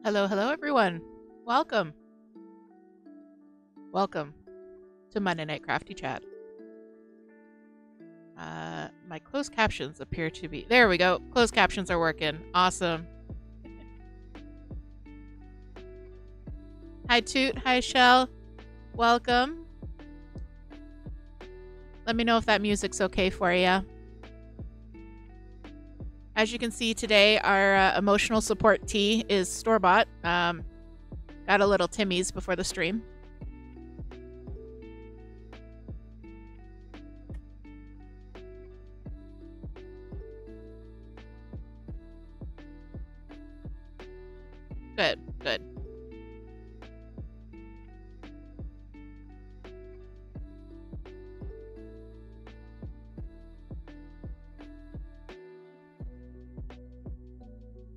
Hello, hello everyone. Welcome. Welcome to Monday Night Crafty Chat. My closed captions appear to be... There we go. Closed captions are working. Awesome. Hi Toot. Hi Shell. Welcome. Let me know if that music's okay for you. As you can see today, our emotional support tea is store-bought. Got a little Timmy's before the stream. Good, good.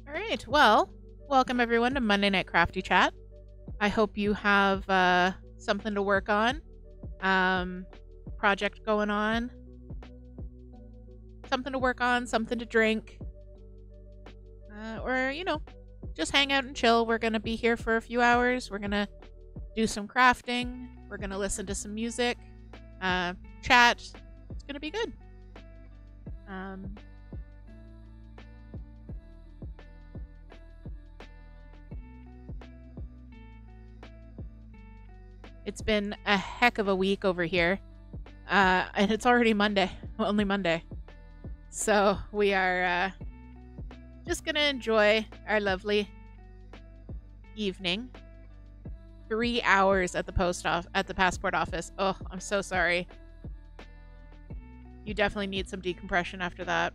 All right, well, welcome everyone to Monday Night Crafty Chat. I hope you have something to work on, project going on, something to work on, something to drink, or, you know, just hang out and chill. We're going to be here for a few hours. We're going to do some crafting. We're going to listen to some music, chat. It's going to be good. It's been a heck of a week over here, and it's already Monday, only Monday. So we are just gonna enjoy our lovely evening. 3 hours at the passport office. Oh, I'm so sorry. You definitely need some decompression after that.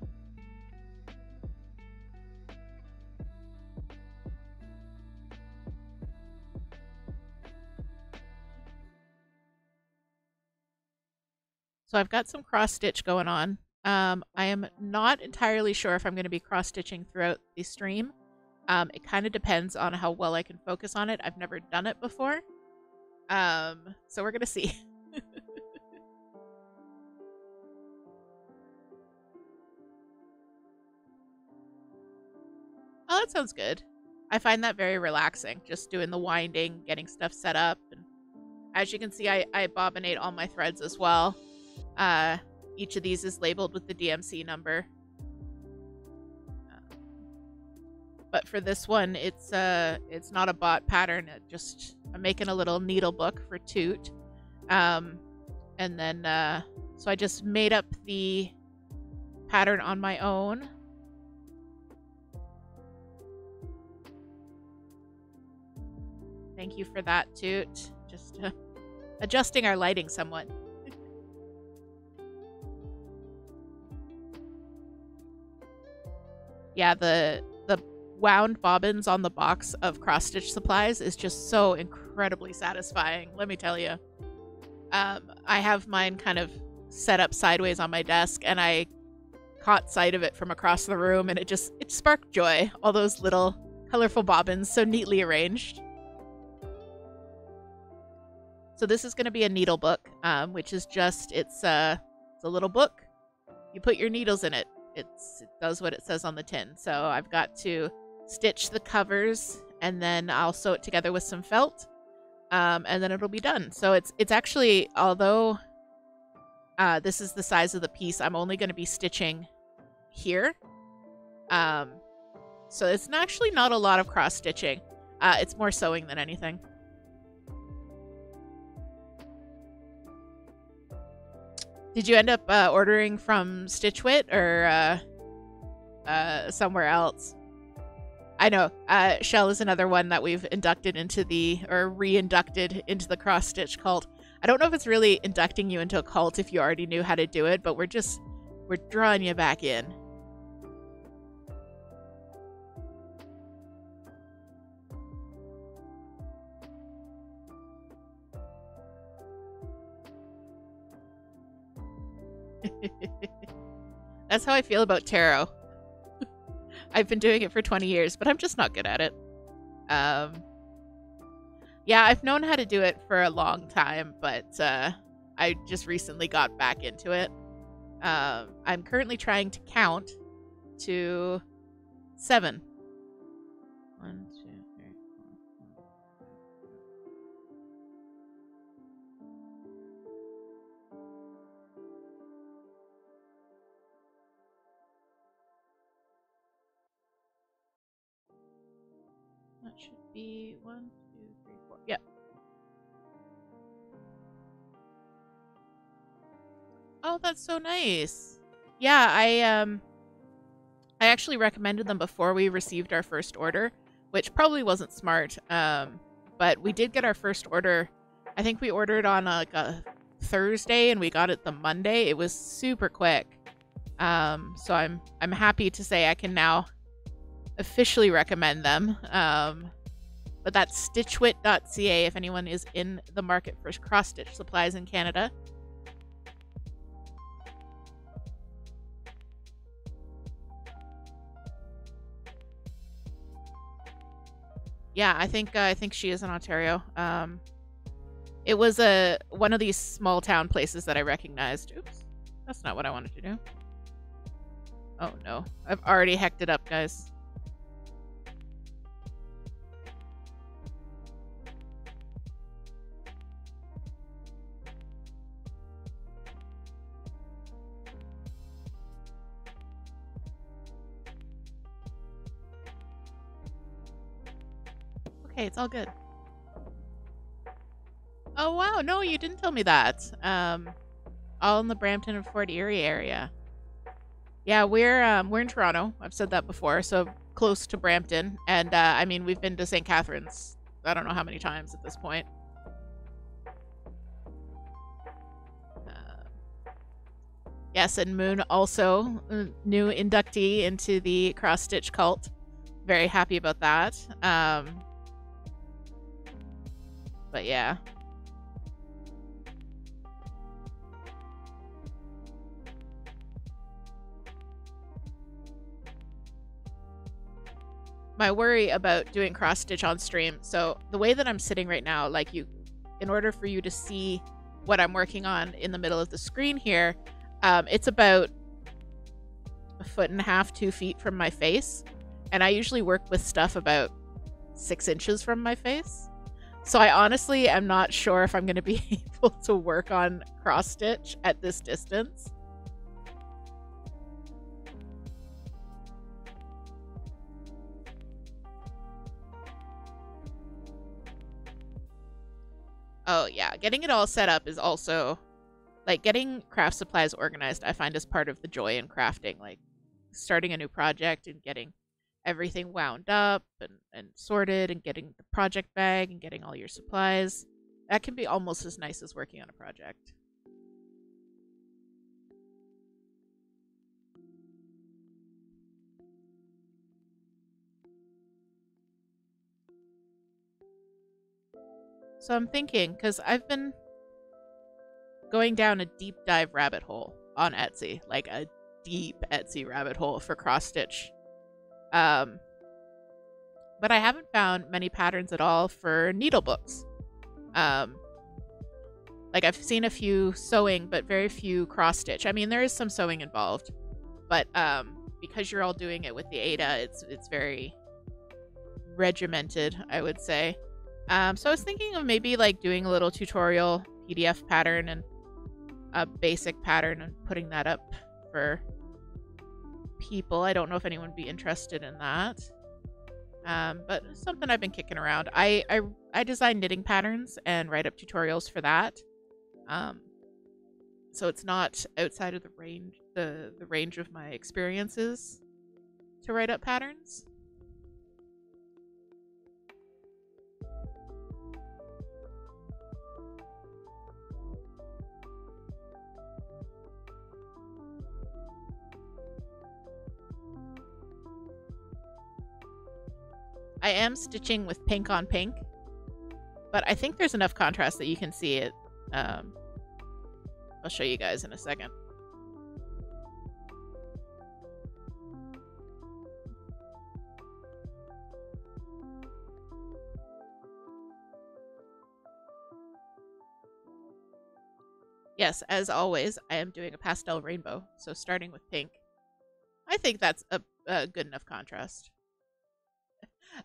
So I've got some cross stitch going on. I am not entirely sure if I'm going to be cross stitching throughout the stream. It kind of depends on how well I can focus on it. I've never done it before. So we're going to see. Oh, that sounds good. I find that very relaxing, just doing the winding, getting stuff set up. And as you can see, I bobbinate all my threads as well. Each of these is labeled with the DMC number. But for this one, it's not a bought pattern. I'm making a little needle book for Toot. And then, so I just made up the pattern on my own. Thank you for that, Toot. Just adjusting our lighting somewhat. Yeah, the wound bobbins on the box of cross stitch supplies is just so incredibly satisfying, let me tell you. I have mine kind of set up sideways on my desk, and I caught sight of it from across the room, and it sparked joy. All those little colorful bobbins so neatly arranged. So this is going to be a needle book, which is just, it's a little book. You put your needles in it. It does what it says on the tin. So I've got to stitch the covers, and then I'll sew it together with some felt, and then it'll be done. So it's actually, although this is the size of the piece, I'm only going to be stitching here. So it's actually not a lot of cross stitching. It's more sewing than anything. Did you end up ordering from Stitchwit or somewhere else? I know. Shell is another one that we've inducted into re-inducted into the cross-stitch cult. I don't know if it's really inducting you into a cult if you already knew how to do it, but we're drawing you back in. That's how I feel about tarot. I've been doing it for 20 years, but I'm just not good at it. Yeah, I've known how to do it for a long time, but I just recently got back into it. I'm currently trying to count to 7. 1, 2, 3, that should be 1, 2, 3, 4. Yep. Oh, that's so nice. Yeah, I actually recommended them before we received our first order, which probably wasn't smart. But we did get our first order. I think we ordered on like a Thursday and we got it the Monday. It was super quick. So I'm happy to say I can now officially recommend them. But that's stitchwit.ca if anyone is in the market for cross-stitch supplies in Canada. Yeah, I think she is in Ontario. It was one of these small town places that I recognized. Oops, that's not what I wanted to do. Oh no, I've already hecked it up, guys. Okay, it's all good. Oh wow, no, you didn't tell me that. All in the Brampton and Fort Erie area. Yeah, we're in Toronto. I've said that before, so close to Brampton. And I mean, we've been to St. Catharines. I don't know how many times at this point. Yes, and Moon also new inductee into the cross stitch cult. Very happy about that. But yeah. My worry about doing cross stitch on stream. So the way that I'm sitting right now, like in order for you to see what I'm working on in the middle of the screen here, it's about 1.5 feet, 2 feet from my face. And I usually work with stuff about 6 inches from my face. So I honestly am not sure if I'm going to be able to work on cross stitch at this distance. Oh yeah, getting it all set up is also, like, getting craft supplies organized, I find is part of the joy in crafting. Like, starting a new project and getting everything wound up and sorted and getting the project bag and getting all your supplies. That can be almost as nice as working on a project. So I'm thinking, because I've been going down a deep dive rabbit hole on Etsy, like a deep Etsy rabbit hole for cross stitch. But I haven't found many patterns at all for needle books. Like I've seen a few sewing, but very few cross stitch. I mean, there is some sewing involved, but because you're all doing it with the Ada, it's very regimented, I would say. So I was thinking of maybe like doing a little tutorial PDF pattern and a basic pattern and putting that up for people. I don't know if anyone would be interested in that. But it's something I've been kicking around. I design knitting patterns and write up tutorials for that. So it's not outside of the range of my experiences to write up patterns. I am stitching with pink on pink, but I think there's enough contrast that you can see it. I'll show you guys in a second. Yes, as always, I am doing a pastel rainbow, so starting with pink. I think that's a good enough contrast.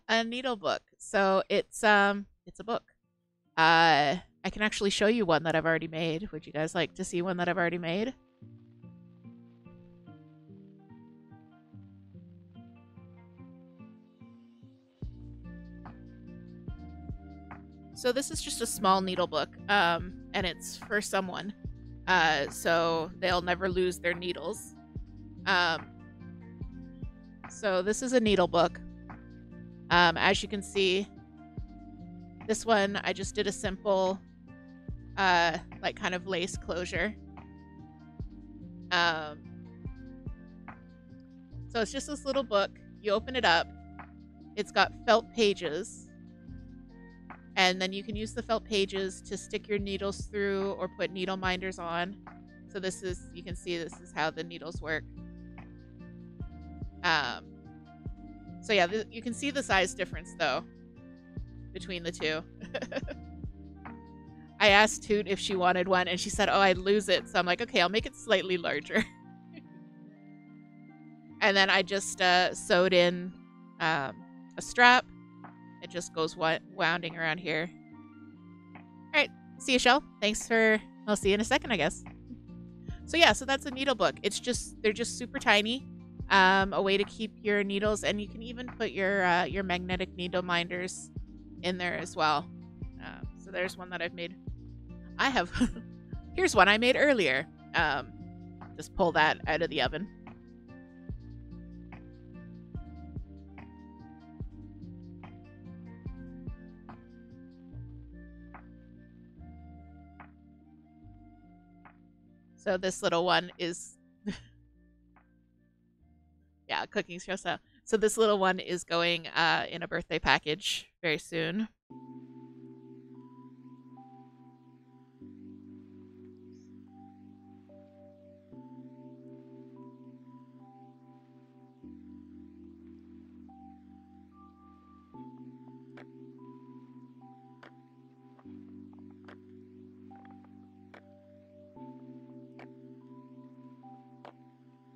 A needle book. So it's a book. I can actually show you one that I've already made. Would you guys like to see one that I've already made? So this is just a small needle book, and it's for someone, so they'll never lose their needles. So this is a needle book. As you can see, this one I just did a simple, like kind of lace closure. So it's just this little book. You open it up. It's got felt pages. And then you can use the felt pages to stick your needles through or put needle minders on. So this is, you can see this is how the needles work. So yeah, you can see the size difference though between the two. I asked Toot if she wanted one and she said, oh, I'd lose it. So I'm like, okay, I'll make it slightly larger. And then I just sewed in a strap. It just goes wounding around here. All right, see you, Shell. Thanks for, I'll see you in a second, I guess. So yeah, so that's a needle book. It's just, they're just super tiny. A way to keep your needles, and you can even put your magnetic needle minders in there as well. So there's one that I've made. I have, here's one I made earlier. Just pull that out of the oven. So this little one is, yeah, cooking show style. So this little one is going in a birthday package very soon.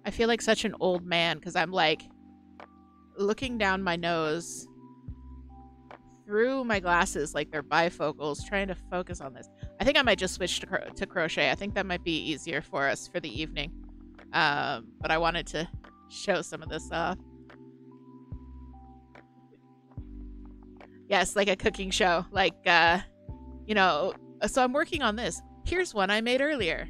I feel like such an old man because I'm like looking down my nose through my glasses like they're bifocals trying to focus on this. I think I might just switch to crochet. I think that might be easier for us for the evening. But I wanted to show some of this off. Yes, like a cooking show. Like, you know, so I'm working on this. Here's one I made earlier.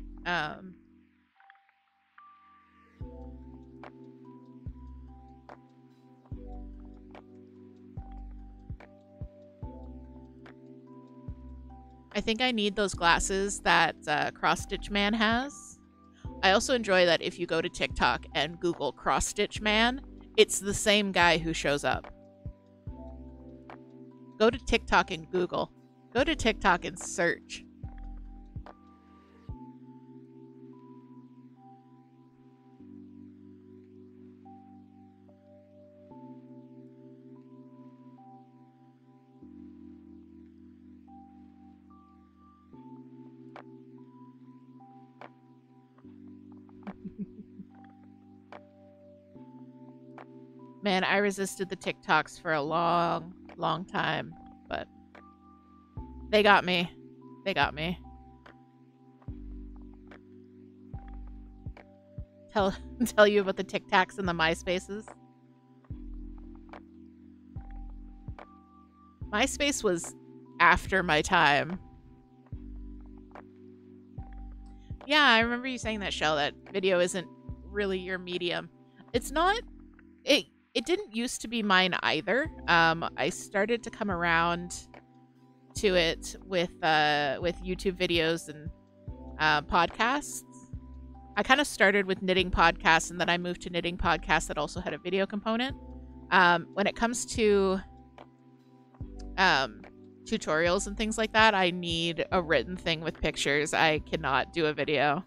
I think I need those glasses that Cross Stitch Man has. I also enjoy that if you go to TikTok and Google Cross Stitch Man, it's the same guy who shows up. Go to TikTok and Google. Go to TikTok and search. Man, I resisted the TikToks for a long, long time, but they got me. They got me. Tell you about the TikToks and the MySpaces. MySpace was after my time. Yeah, I remember you saying that, Shell, that video isn't really your medium. It's not. It didn't used to be mine either. I started to come around to it with YouTube videos and podcasts. I kind of started with knitting podcasts, and then I moved to knitting podcasts that also had a video component. When it comes to tutorials and things like that, I need a written thing with pictures. I cannot do a video.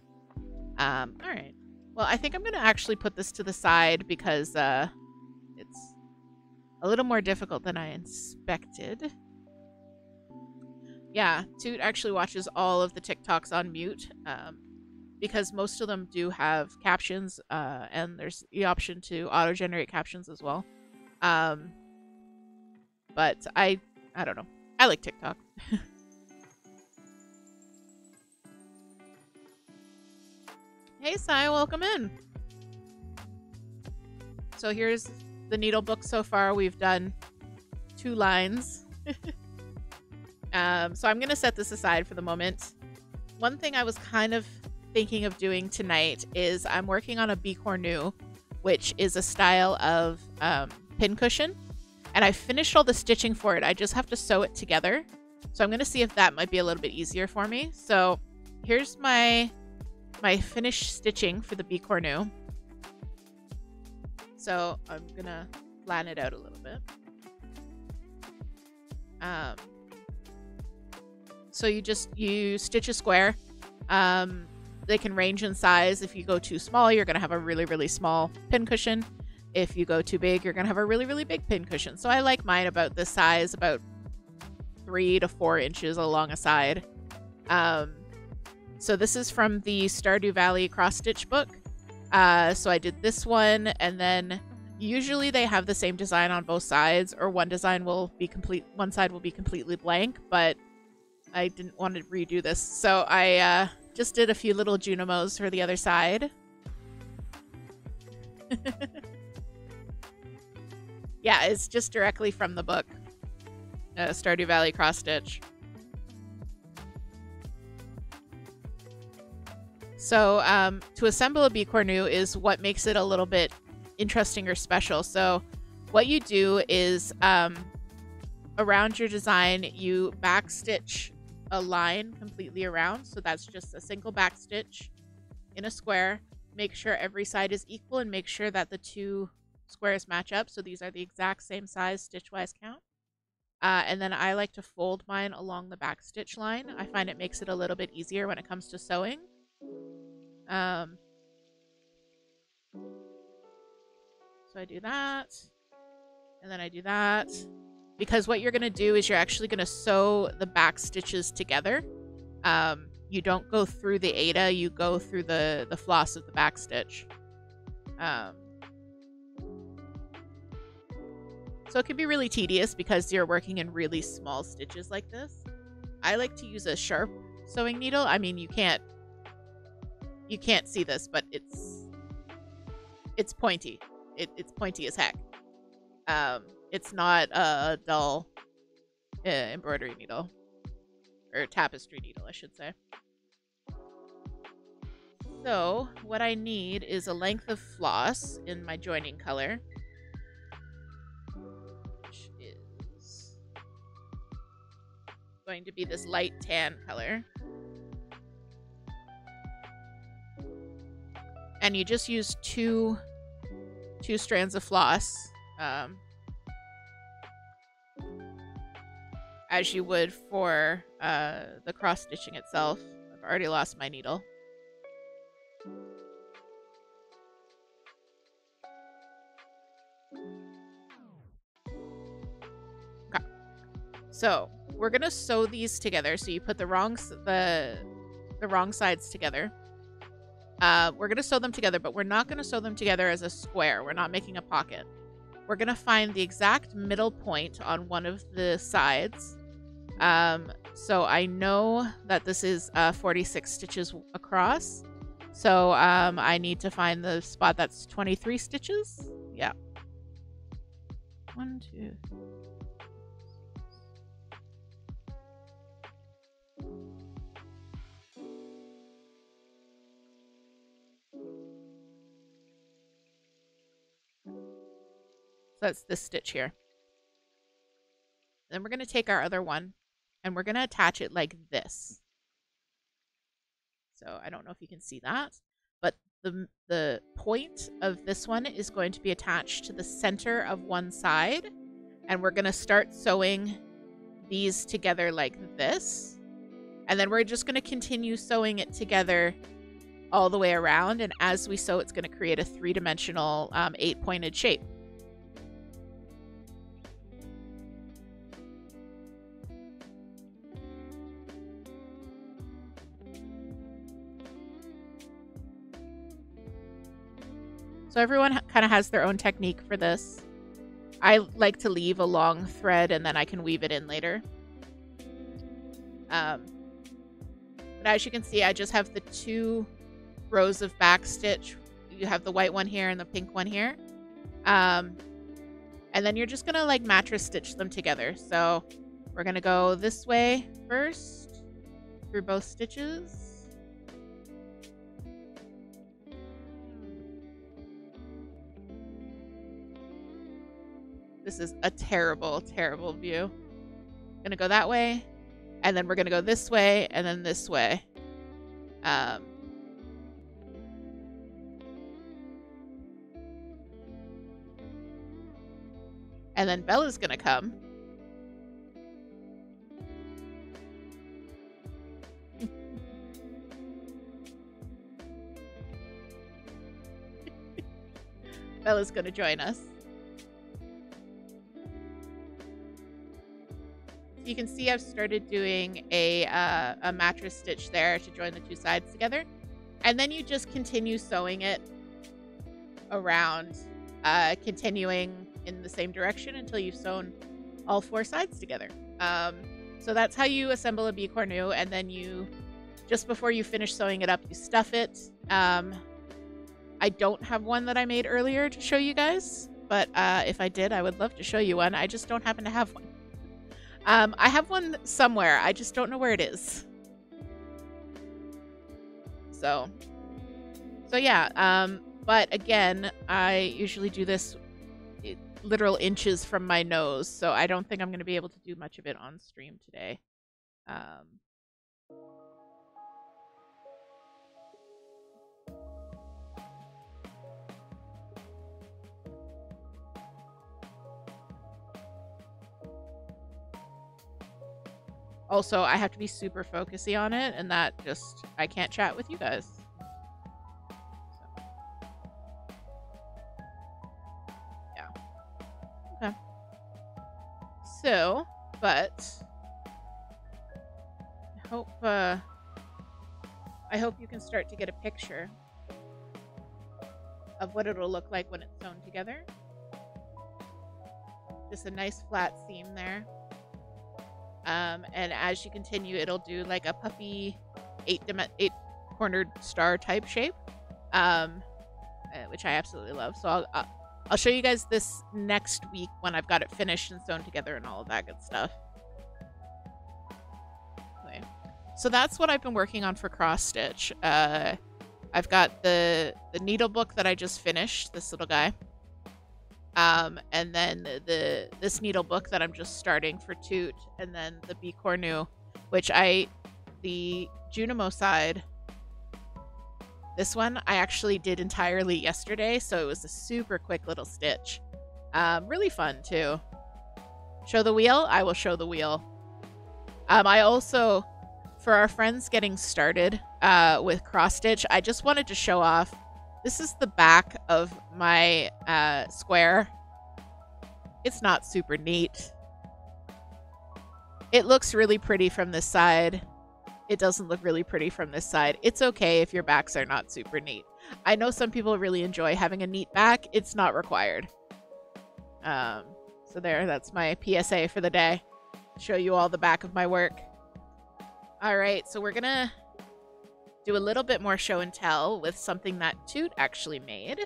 All right. Well, I think I'm going to actually put this to the side because it's a little more difficult than I expected. Yeah, Toot actually watches all of the TikToks on mute because most of them do have captions, and there's the option to auto-generate captions as well. But I don't know. I like TikTok. Hey, Sai, welcome in. So here's the needle book so far. We've done 2 lines. So I'm going to set this aside for the moment. One thing I was kind of thinking of doing tonight is I'm working on a bicornu, which is a style of pincushion. And I finished all the stitching for it. I just have to sew it together. So I'm going to see if that might be a little bit easier for me. So here's my finished stitching for the bicornu. So I'm going to flatten it out a little bit. So you stitch a square. They can range in size. If you go too small, you're going to have a really, really small pincushion. If you go too big, you're going to have a really, really big pincushion. So I like mine about this size, about 3 to 4 inches along a side. So this is from the Stardew Valley cross stitch book. So I did this one, and then usually they have the same design on both sides, or one side will be completely blank, but I didn't want to redo this. So I just did a few little Junimos for the other side. Yeah, it's just directly from the book, Stardew Valley cross stitch. So to assemble a bicornu is what makes it a little bit interesting or special. So what you do is around your design, you backstitch a line completely around. So that's just a single backstitch in a square. Make sure every side is equal and make sure that the two squares match up. So these are the exact same size stitch-wise count. And then I like to fold mine along the backstitch line. I find it makes it a little bit easier when it comes to sewing. So I do that, and then I do that, because what you're going to do is you're actually going to sew the back stitches together. You don't go through the Aida, you go through the floss of the back stitch. So it can be really tedious because you're working in really small stitches like this. I like to use a sharp sewing needle. I mean, you can't see this, but it's pointy. It's pointy as heck. It's not a dull embroidery needle, or tapestry needle, I should say. So what I need is a length of floss in my joining color, which is going to be this light tan color. And you just use two strands of floss, as you would for the cross stitching itself. I've already lost my needle. Okay. So we're gonna sew these together. So you put the wrong sides together. We're going to sew them together, but we're not going to sew them together as a square. We're not making a pocket. We're going to find the exact middle point on one of the sides. So I know that this is 46 stitches across. So I need to find the spot that's 23 stitches. Yeah. 1, 2. So that's this stitch here. Then we're going to take our other one and we're going to attach it like this. So I don't know if you can see that, but the point of this one is going to be attached to the center of one side, and we're going to start sewing these together like this. And then we're just going to continue sewing it together all the way around, and as we sew, it's going to create a 3-dimensional 8-pointed shape. So everyone kind of has their own technique for this. I like to leave a long thread and then I can weave it in later. But as you can see, I just have the 2 rows of back stitch. You have the white one here and the pink one here. And then you're just gonna like mattress stitch them together. So We're going to go this way first through both stitches. This is a terrible, terrible view. Gonna go that way, and then we're gonna go this way, and then this way. And then Bella's gonna come. Bella's gonna join us. You can see I've started doing a mattress stitch there to join the two sides together. And then you just continue sewing it around, continuing in the same direction until you've sewn all four sides together. So that's how you assemble a bicornu, and then you, just before you finish sewing it up, you stuff it. I don't have one that I made earlier to show you guys, but if I did, I would love to show you one. I just don't happen to have one. I have one somewhere. I just don't know where it is. So yeah. But again, I usually do this literal inches from my nose, so I don't think I'm going to be able to do much of it on stream today. Also, I have to be super focusy on it, and that just, I can't chat with you guys. Yeah. Okay. So, but I hope you can start to get a picture of what it'll look like when it's sewn together. Just a nice flat seam there. And as you continue, it'll do like a puffy 8-cornered star type shape, which I absolutely love. So I'll show you guys this next week when I've got it finished and sewn together and all of that good stuff. Okay. So that's what I've been working on for cross stitch. I've got the needle book that I just finished, this little guy. And then this needle book that I'm just starting for Toot, and then the bicornu, which the Junimo side, this one I actually did entirely yesterday, so it was a super quick little stitch. Really fun too. Show the wheel? I will show the wheel. I also, for our friends getting started with cross stitch, I just wanted to show off. This is the back of my square. It's not super neat. It looks really pretty from this side. It doesn't look really pretty from this side. It's okay if your backs are not super neat. I know some people really enjoy having a neat back. It's not required. So there, that's my PSA for the day. Show you all the back of my work. All right, so we're gonna do a little bit more show and tell with something that Toot actually made.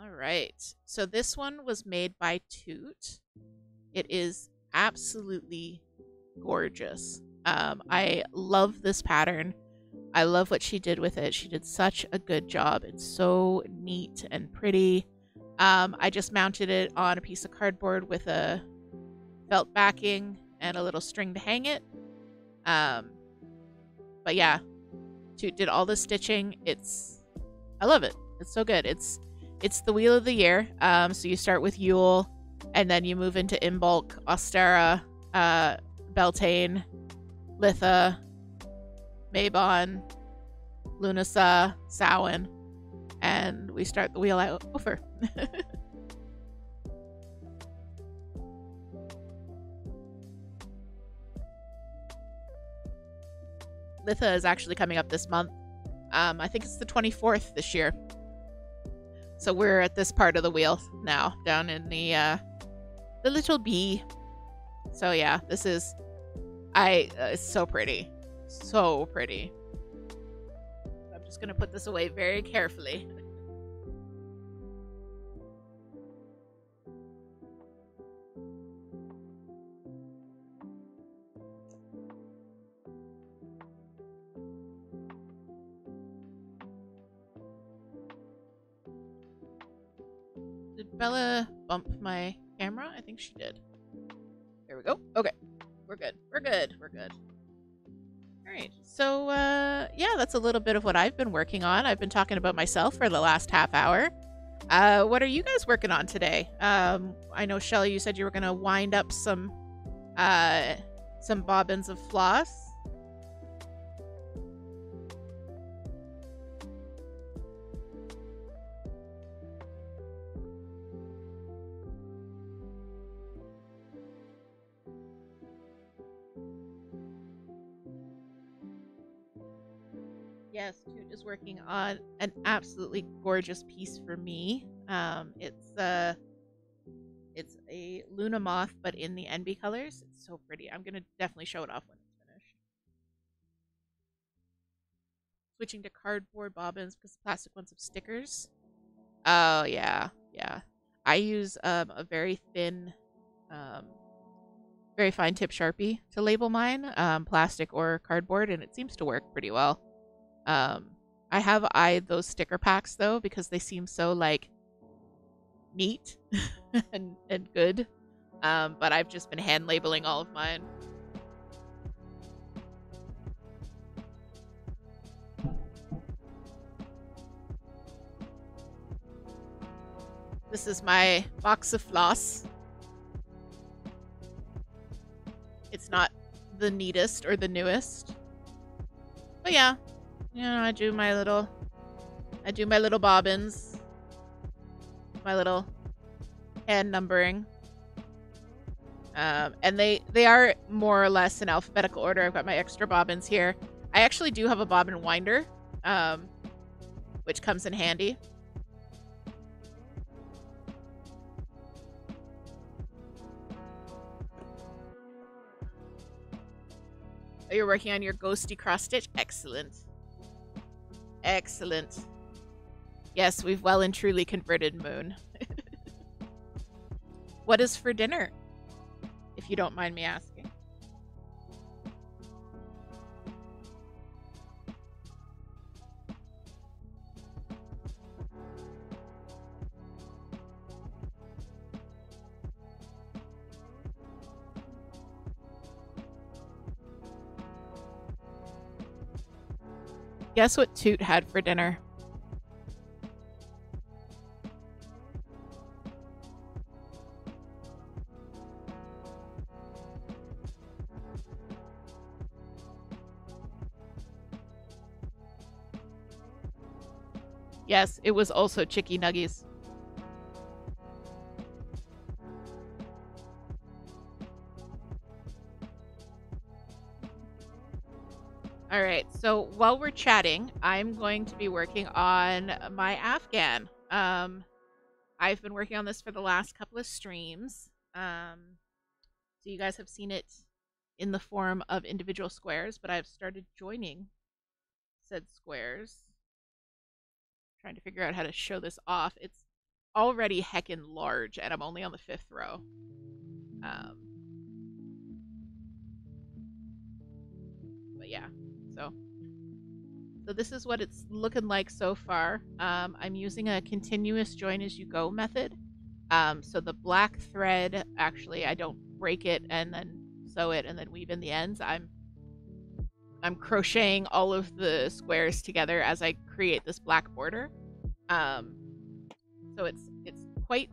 All right, so this one was made by Toot. It is absolutely gorgeous. I love this pattern. I love what she did with it. She did such a good job. It's so neat and pretty. I just mounted it on a piece of cardboard with a felt backing and a little string to hang it. But yeah, Toot did all the stitching. I love it. It's so good. It's the wheel of the year. So you start with Yule, and then you move into Imbolc, Ostara, Beltane, Litha, Mabon, Lunasa, Samhain, and we start the wheel out over. Litha is actually coming up this month. I think it's the 24th this year. So we're at this part of the wheel now, down in the little bee. So yeah, this is, it's so pretty. So pretty. I'm just gonna put this away very carefully. Bella bump my camera? I think she did. There we go. Okay. We're good. We're good. We're good. All right. So, yeah, that's a little bit of what I've been working on. I've been talking about myself for the last half hour. What are you guys working on today? I know, Shelly, you said you were going to wind up some bobbins of floss. Yes, Toot is working on an absolutely gorgeous piece for me. It's a Luna moth, but in the NB colors. It's so pretty. I'm gonna definitely show it off when it's finished. Switching to cardboard bobbins because the plastic ones have stickers. Oh yeah, yeah. I use a very thin, um, very fine tip Sharpie to label mine, plastic or cardboard, and it seems to work pretty well. I have eyed those sticker packs though because they seem so like neat and good. But I've just been hand labeling all of mine. This is my box of floss. It's not the neatest or the newest, but yeah, you know, I do my little bobbins, my little hand numbering. And they are more or less in alphabetical order. I've got my extra bobbins here. I actually do have a bobbin winder, which comes in handy. Oh, you're working on your ghosty cross stitch? Excellent. Excellent. Yes, we've well and truly converted Moon. What is for dinner? If you don't mind me asking. Guess what Toot had for dinner? Yes, it was also chicky nuggies. All right, so while we're chatting, I'm going to be working on my Afghan. I've been working on this for the last couple of streams. So you guys have seen it in the form of individual squares, but I've started joining said squares. Trying to figure out how to show this off. It's already heckin' large, and I'm only on the 5th row. But yeah, so this is what it's looking like so far. I'm using a continuous join as you go method. So the black thread, actually, I don't break it and then sew it and then weave in the ends. I'm crocheting all of the squares together as I create this black border. So it's quite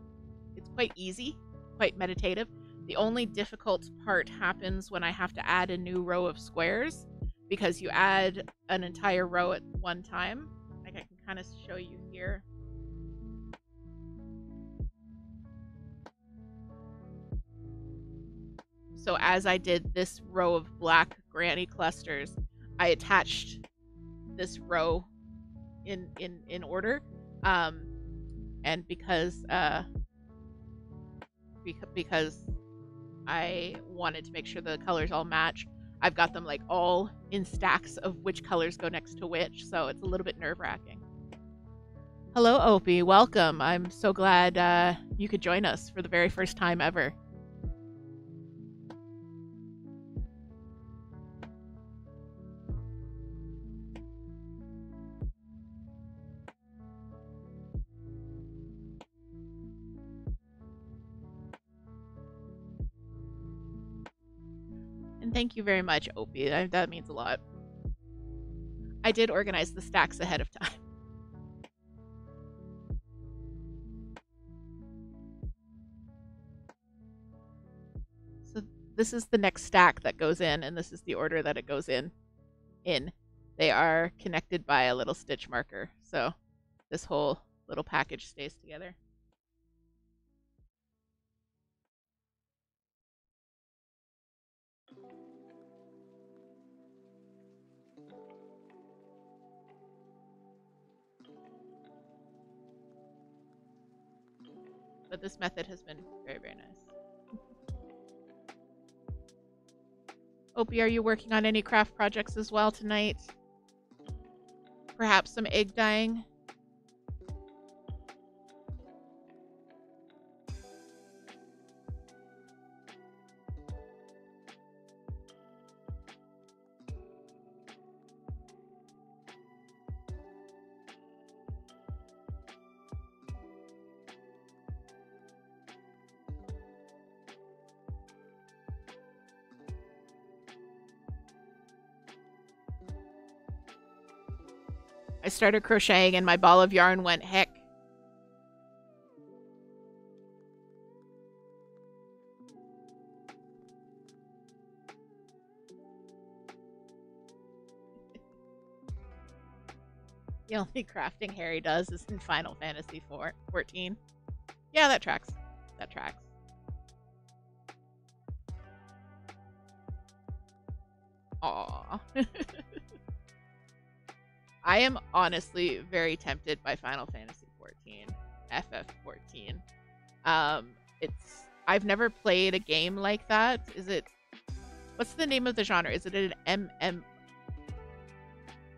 easy, quite meditative. The only difficult part happens when I have to add a new row of squares, because you add an entire row at one time. Like I can kind of show you here. So as I did this row of black granny clusters, I attached this row in order. And because I wanted to make sure the colors all match, I've got them like all in stacks of which colors go next to which, so it's a little bit nerve-wracking. Hello, Opie. Welcome. I'm so glad you could join us for the very first time ever. Thank you very much, Opie. That means a lot. I did organize the stacks ahead of time. So this is the next stack that goes in, and this is the order that it goes in. They are connected by a little stitch marker, so this whole little package stays together. But this method has been very, very nice. Opie, are you working on any craft projects as well tonight? Perhaps some egg dyeing? I started crocheting and my ball of yarn went heck. The only crafting Harry does is in Final Fantasy 14. Yeah, that tracks. That tracks. Aww. I am honestly very tempted by Final Fantasy 14, FF14. I've never played a game like that. What's the name of the genre? Is it an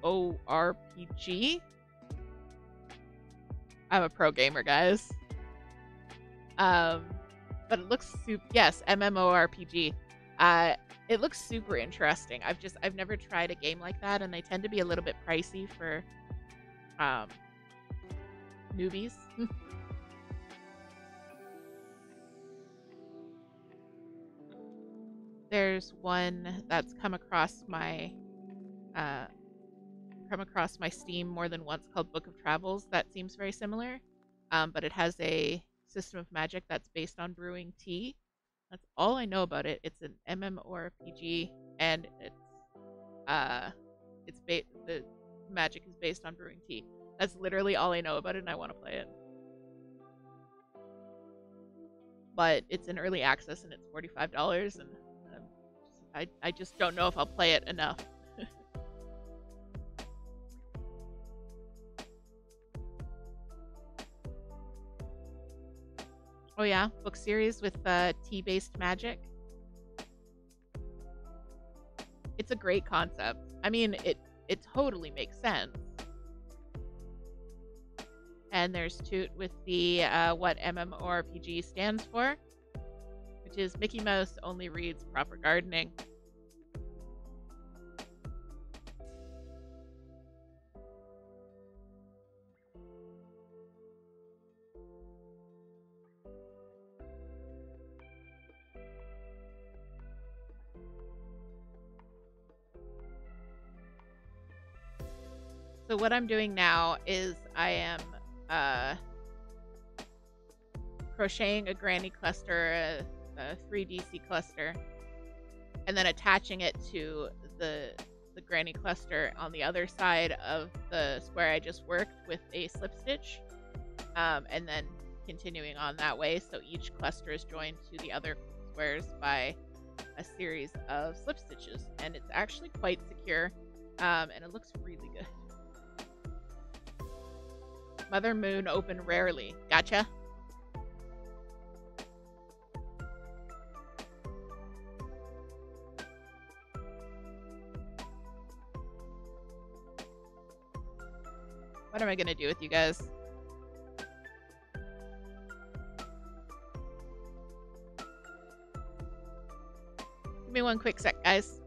MMORPG? I'm a pro gamer, guys. But it looks yes, MMORPG. It looks super interesting. I've never tried a game like that, and they tend to be a little bit pricey for newbies. There's one that's come across my Steam more than once called Book of Travels that seems very similar, but it has a system of magic that's based on brewing tea. That's all I know about it. It's an MMORPG, and the magic is based on brewing tea. That's literally all I know about it, and I want to play it. But it's in early access, and it's $45, and I just don't know if I'll play it enough. Oh yeah, book series with tea-based magic. It's a great concept. I mean, it totally makes sense. And there's Toot with the what MMORPG stands for, which is Mickey Mouse only reads proper gardening. So what I'm doing now is I am crocheting a granny cluster, a 3DC cluster, and then attaching it to the granny cluster on the other side of the square I just worked with a slip stitch, and then continuing on that way. So each cluster is joined to the other squares by a series of slip stitches, and it's actually quite secure, and it looks really good. Mother Moon open rarely. Gotcha. What am I gonna do with you guys? Give me one quick sec, guys.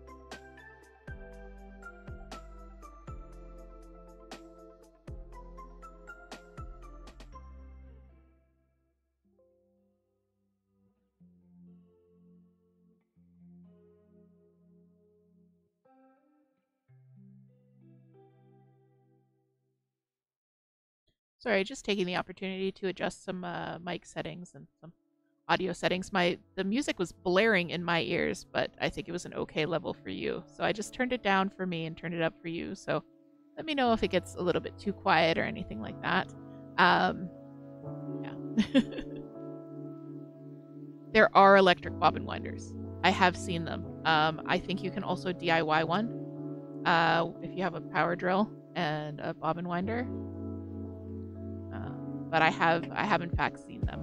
Sorry, just taking the opportunity to adjust some mic settings and some audio settings. The music was blaring in my ears, but I think it was an okay level for you. So I just turned it down for me and turned it up for you. So let me know if it gets a little bit too quiet or anything like that. Yeah. There are electric bobbin winders. I have seen them. I think you can also DIY one if you have a power drill and a bobbin winder. But I have in fact seen them.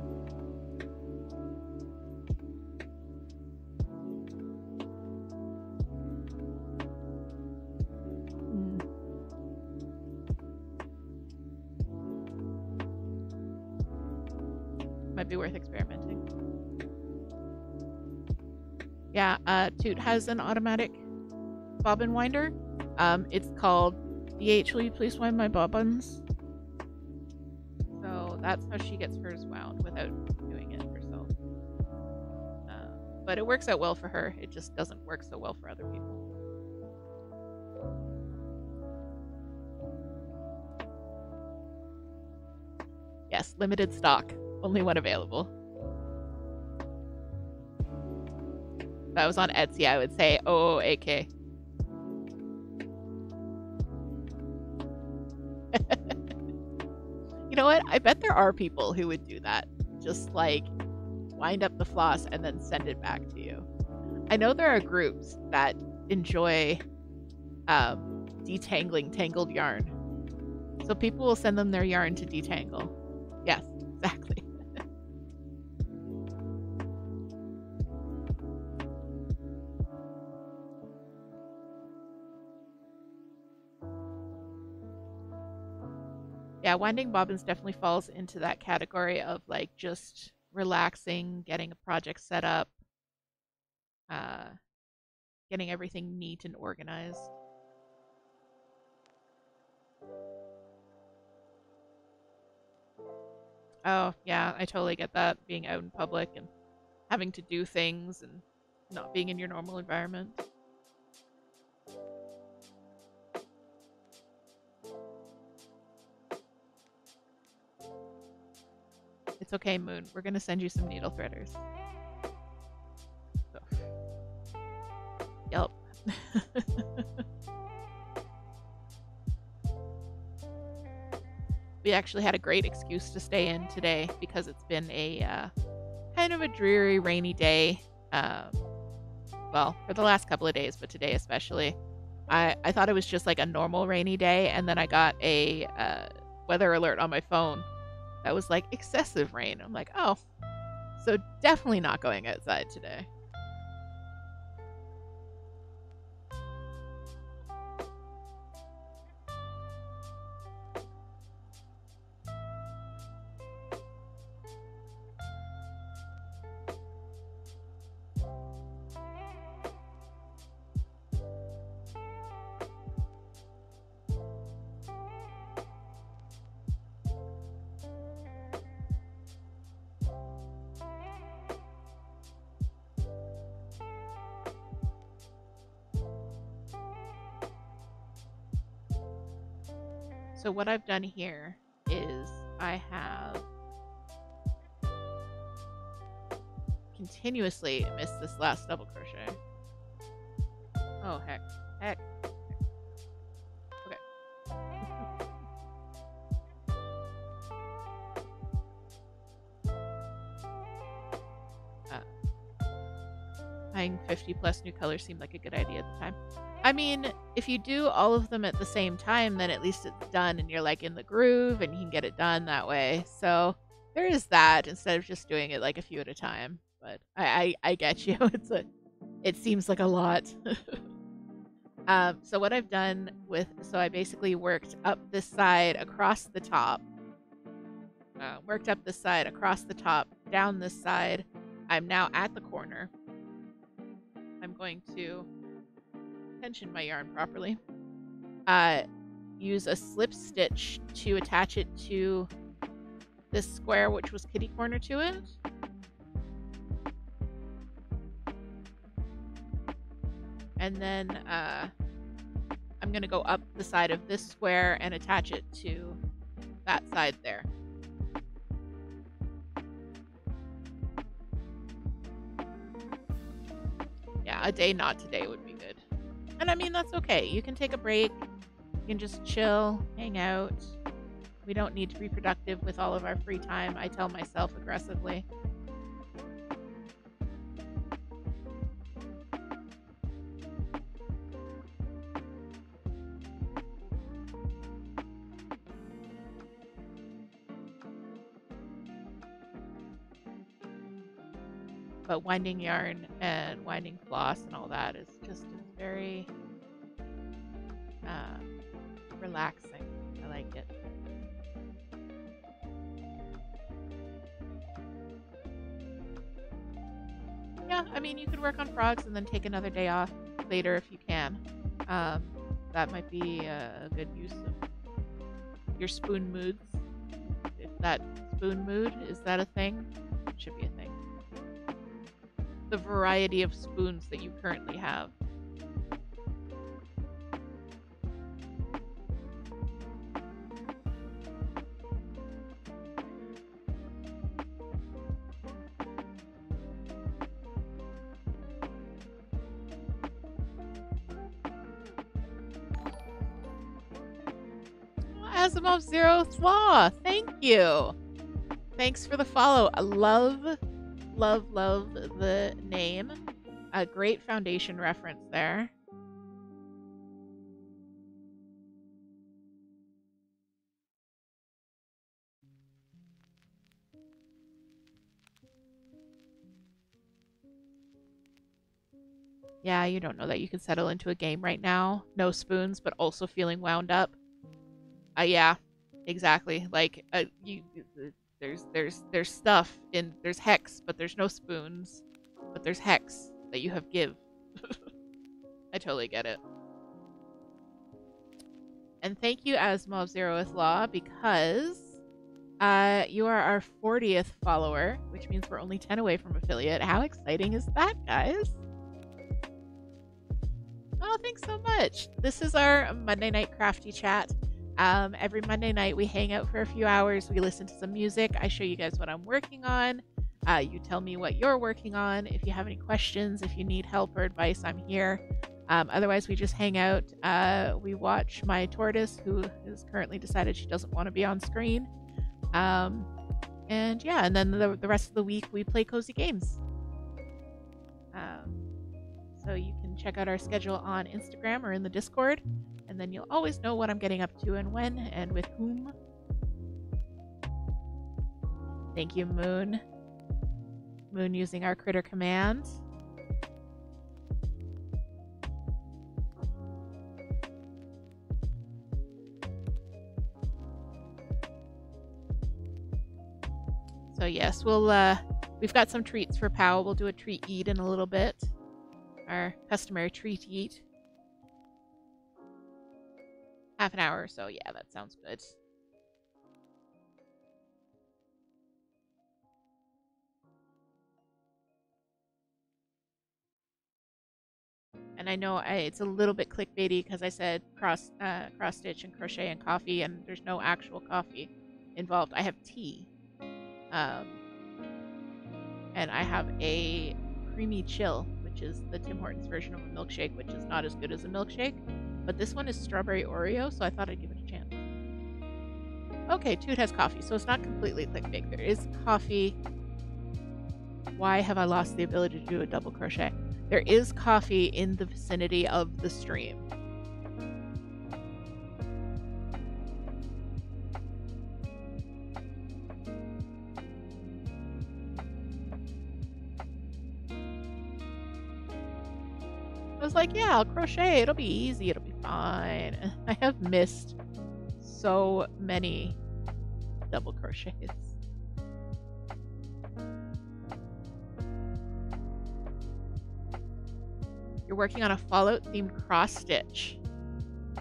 Might be worth experimenting. Yeah, Toot has an automatic bobbin winder. It's called BH, will you please wind my bobbins? So that's how she gets hers wound without doing it herself. But it works out well for her. It just doesn't work so well for other people. Yes, limited stock. Only one available. If I was on Etsy, I would say OOAK. You know what? I bet there are people who would do that. Just like wind up the floss and then send it back to you. I know there are groups that enjoy detangling tangled yarn. So people will send them their yarn to detangle. Yes, exactly. Yeah, winding bobbins definitely falls into that category of like just relaxing, getting a project set up, getting everything neat and organized. Oh, yeah, I totally get that, being out in public and having to do things and not being in your normal environment. It's okay, Moon. We're going to send you some needle threaders. So. Yep. We actually had a great excuse to stay in today because it's been a kind of a dreary, rainy day. Well, for the last couple of days, but today especially. I thought it was just like a normal rainy day, and then I got a weather alert on my phone that was like excessive rain. I'm like, oh, so definitely not going outside today. So what I've done here is I have continuously missed this last double crochet. Oh, heck. Okay. Buying 50 plus new colors seemed like a good idea at the time. I mean, if you do all of them at the same time, then at least it's done and you're like in the groove and you can get it done that way. So there is that instead of just doing it like a few at a time. But I get you. It seems like a lot. So what I've done so I basically worked up this side across the top. Worked up this side across the top, down this side. I'm now at the corner. I'm going to tension my yarn properly. Use a slip stitch to attach it to this square, which was kitty corner to it. And then I'm going to go up the side of this square and attach it to that side there. Yeah, a day not today would be good. And I mean, that's okay. You can take a break. You can just chill, hang out. We don't need to be productive with all of our free time, I tell myself aggressively. But winding yarn and winding floss and all that is just very relaxing. I like it. Yeah, I mean, you could work on frogs and then take another day off later if you can. That might be a good use of your spoon moods. If that spoon mood, is that a thing? It should be a thing. The variety of spoons that you currently have. Asimov Zero Slaw, thank you. Thanks for the follow. I love the name. A great foundation reference there. Yeah, you don't know that you can settle into a game right now. No spoons, but also feeling wound up. Yeah, exactly. Like there's stuff in, there's hex, but there's no spoons, but there's hex that you have give. I totally get it. And thank you, Asmo of Zeroth Law, because you are our 40th follower, which means we're only 10 away from affiliate. How exciting is that, guys? Oh, thanks so much. This is our Monday Night Crafty Chat. Every Monday night we hang out for a few hours. We listen to some music. I show you guys what I'm working on. You tell me what you're working on. If you have any questions, if you need help or advice, I'm here. Otherwise, we just hang out. We watch my tortoise, who has currently decided she doesn't want to be on screen. And yeah, and then the rest of the week we play cozy games. So you can check out our schedule on Instagram or in the Discord, and then you'll always know what I'm getting up to and when and with whom. Thank you, Moon. Moon using our critter command. So yes, we've got some treats for Pow. We'll do a treat eat in a little bit. Our customary treat eat. Half an hour or so. Yeah, that sounds good. And I know it's a little bit clickbaity because I said cross stitch and crochet and coffee, and there's no actual coffee involved. I have tea. And I have a creamy chill, which is the Tim Hortons version of a milkshake, which is not as good as a milkshake. But this one is strawberry Oreo, so I thought I'd give it a chance. Okay, Toot has coffee, so it's not completely clickbait. There is coffee. Why have I lost the ability to do a double crochet? There is coffee in the vicinity of the stream. I was like, yeah, I'll crochet. It'll be easy. It'll be fine. I have missed so many double crochets. You're working on a Fallout themed cross stitch.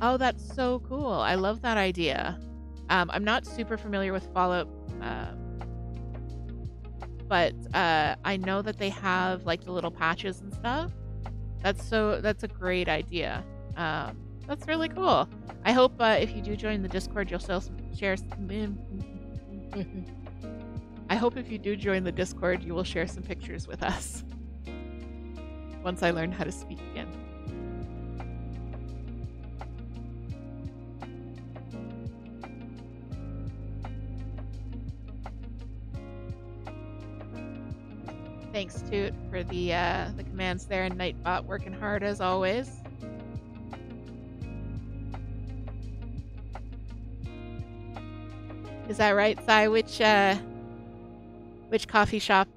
Oh, that's so cool. I love that idea. I'm not super familiar with Fallout, but I know that they have like the little patches and stuff. That's a great idea. That's really cool. I hope if you do join the Discord, you'll share some... I hope if you do join the Discord, you will share some pictures with us. Once I learn how to speak again. Thanks, Toot, for the commands there, and Nightbot working hard as always. Is that right, Sai? Which coffee shop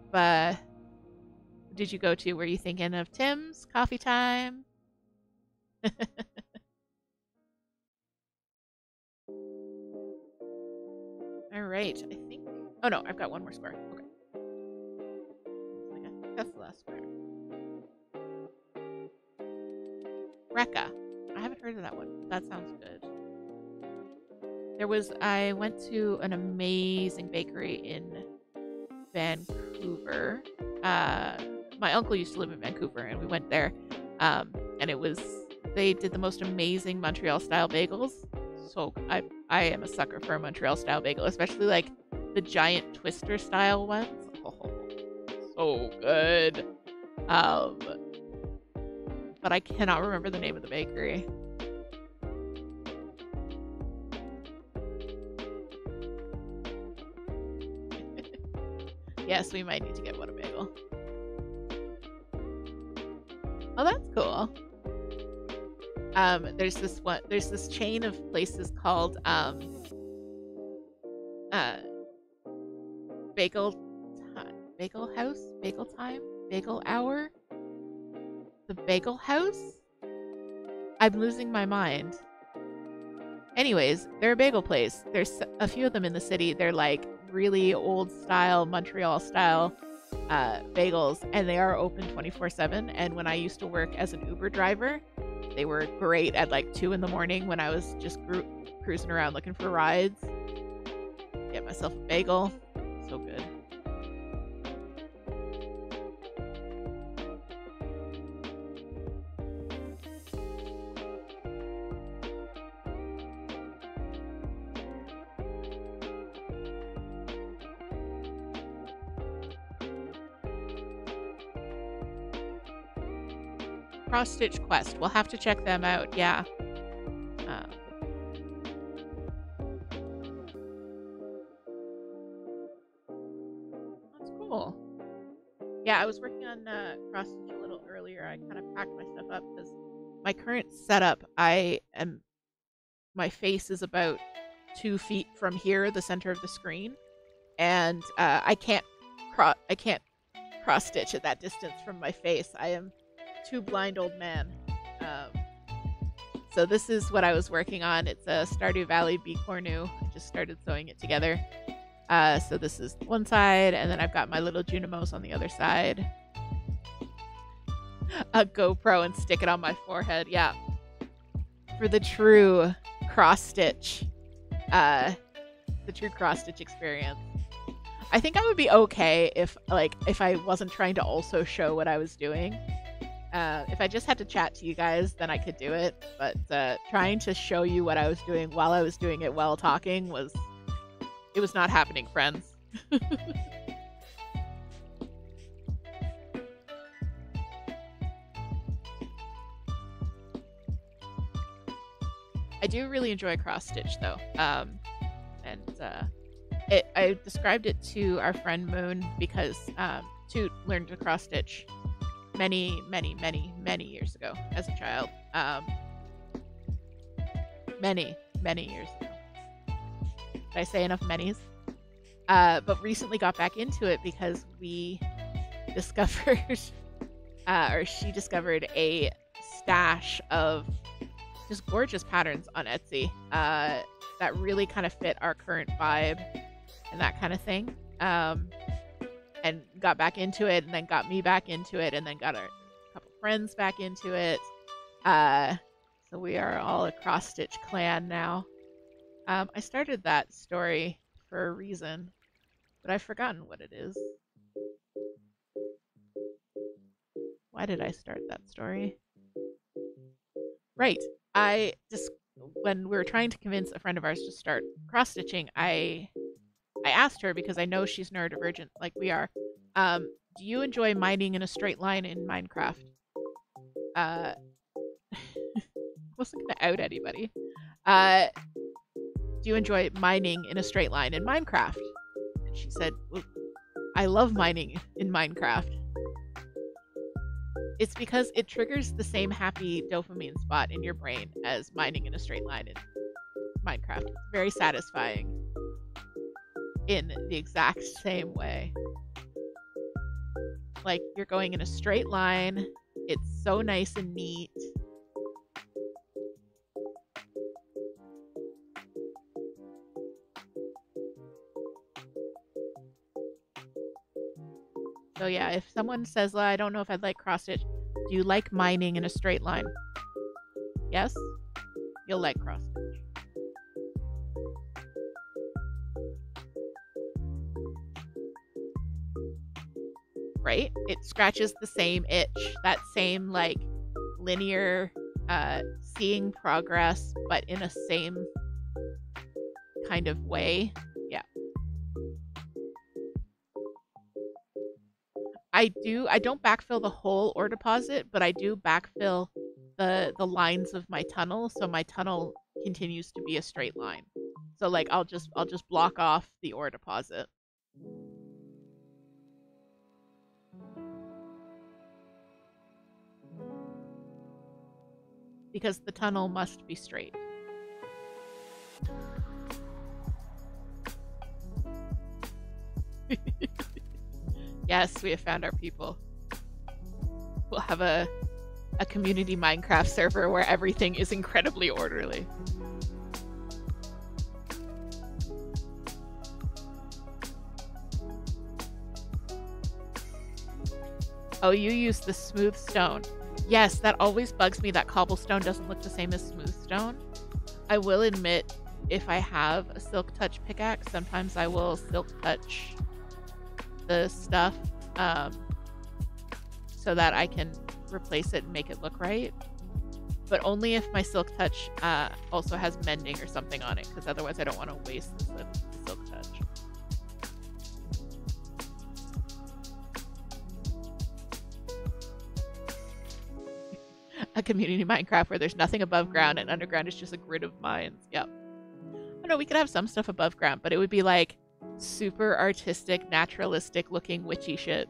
did you go to? Were you thinking of Tim's Coffee Time? All right, I think. Oh no, I've got one more square. Okay. That's the last square. Rekka. I haven't heard of that one. That sounds good. I went to an amazing bakery in Vancouver. My uncle used to live in Vancouver, and we went there. And they did the most amazing Montreal style bagels. So I am a sucker for a Montreal style bagel, especially like the giant twister style ones. Oh, so good. But I cannot remember the name of the bakery. Yes, we might need to get one a bagel. Oh, that's cool. There's this chain of places called Bagel House, Bagel Time, Bagel Hour. The Bagel House? I'm losing my mind. Anyways, they're a bagel place. There's a few of them in the city. They're like really old style, Montreal style bagels, and they are open 24/7. And when I used to work as an Uber driver, they were great at like 2 in the morning when I was just cruising around looking for rides. Get myself a bagel. So good. Cross Stitch Quest. We'll have to check them out. Yeah. That's cool. Yeah, I was working on Cross Stitch a little earlier. I kind of packed my stuff up because my current setup, my face is about 2 feet from here, the center of the screen, and I can't cross stitch at that distance from my face. I am too blind old man. So this is what I was working on. It's a Stardew Valley Bicornu. I just started sewing it together. So this is one side, and then I've got my little Junimos on the other side. A GoPro and stick it on my forehead. Yeah. For the true cross stitch. The true cross stitch experience. I think I would be okay if I wasn't trying to also show what I was doing. If I just had to chat to you guys, then I could do it. But trying to show you what I was doing while I was doing it while talking was not happening, friends. I do really enjoy cross stitch though. I described it to our friend Moon because Toot learned to cross stitch many years ago as a child. Many years ago. Did I say enough manys? But recently got back into it because we discovered, or she discovered a stash of just gorgeous patterns on Etsy that really kind of fit our current vibe and that kind of thing. And got back into it, and then got me back into it, and then got a couple friends back into it. So we are all a cross-stitch clan now. I started that story for a reason, but I've forgotten what it is. Why did I start that story? Right. I just, when we were trying to convince a friend of ours to start cross stitching, I asked her, because I know she's neurodivergent like we are, do you enjoy mining in a straight line in Minecraft? Wasn't gonna out anybody. Do you enjoy mining in a straight line in Minecraft? And she said, well, I love mining in Minecraft. It's because it triggers the same happy dopamine spot in your brain as mining in a straight line in Minecraft. It's very satisfying in the exact same way. Like, you're going in a straight line. It's so nice and neat. So yeah, if someone says, well, I don't know if I'd like cross stitch, do you like mining in a straight line? Yes? You'll like cross stitch. Right? It scratches the same itch, that same like linear seeing progress, but in a same kind of way. Yeah. I don't backfill the whole ore deposit, but I do backfill the lines of my tunnel, so my tunnel continues to be a straight line. So like I'll just block off the ore deposit. Because the tunnel must be straight. Yes, we have found our people. We'll have a community Minecraft server where everything is incredibly orderly. Oh, you use the smooth stone. Yes, that always bugs me that cobblestone doesn't look the same as smooth stone. I will admit, if I have a silk touch pickaxe, sometimes I will silk touch the stuff so that I can replace it and make it look right. But only if my silk touch also has mending or something on it, because otherwise I don't want to waste the silk touch. A community Minecraft where there's nothing above ground and underground is just a grid of mines. Yep. Oh no, we could have some stuff above ground, but it would be like super artistic, naturalistic looking witchy shit.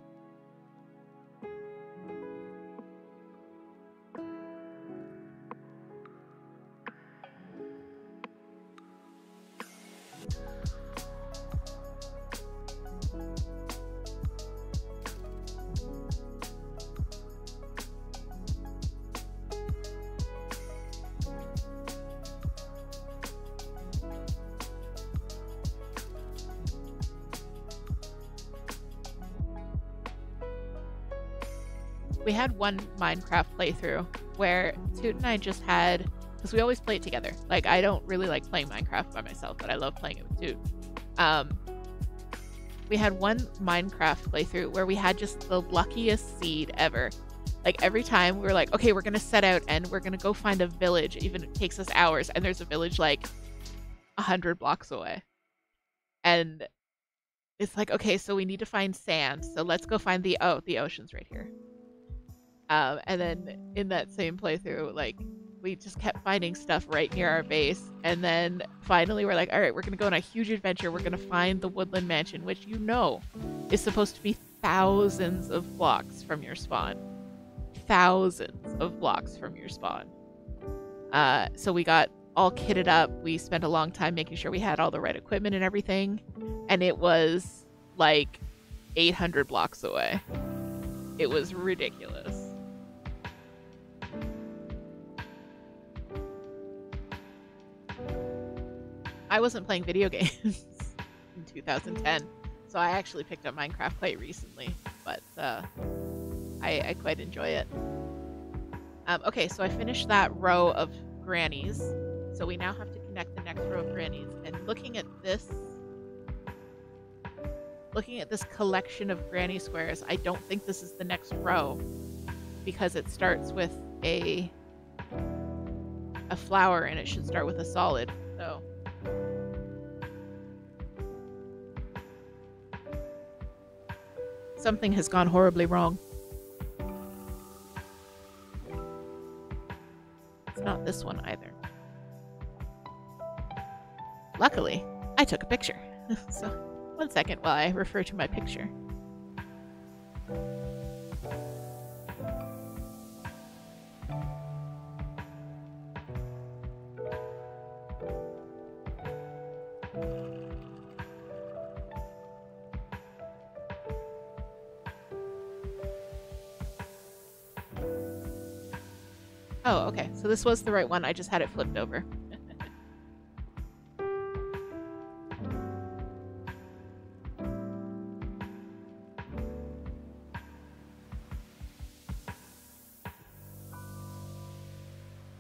We had one Minecraft playthrough where Toot and I just had, because we always play it together. Like, I don't really like playing Minecraft by myself, but I love playing it with Toot. We had one Minecraft playthrough where we had just the luckiest seed ever. Like, every time we were like, okay, we're going to set out and we're going to go find a village, even if it takes us hours, and there's a village like 100 blocks away. And it's like, okay, so we need to find sand, so let's go find the ocean's right here. And then in that same playthrough, like, we just kept finding stuff right near our base. And then finally we're like, all right, we're going to go on a huge adventure. We're going to find the woodland mansion, which you know is supposed to be thousands of blocks from your spawn. Thousands of blocks from your spawn. So we got all kitted up. We spent a long time making sure we had all the right equipment and everything. And it was like 800 blocks away. It was ridiculous. I wasn't playing video games in 2010, so I actually picked up Minecraft quite recently, but I quite enjoy it. Okay, so I finished that row of grannies, so we now have to connect the next row of grannies. And looking at this collection of granny squares, I don't think this is the next row, because it starts with a a flower and it should start with a solid. So something has gone horribly wrong. It's not this one either. Luckily, I took a picture. So, 1 second while I refer to my picture. Oh, okay. So this was the right one. I just had it flipped over.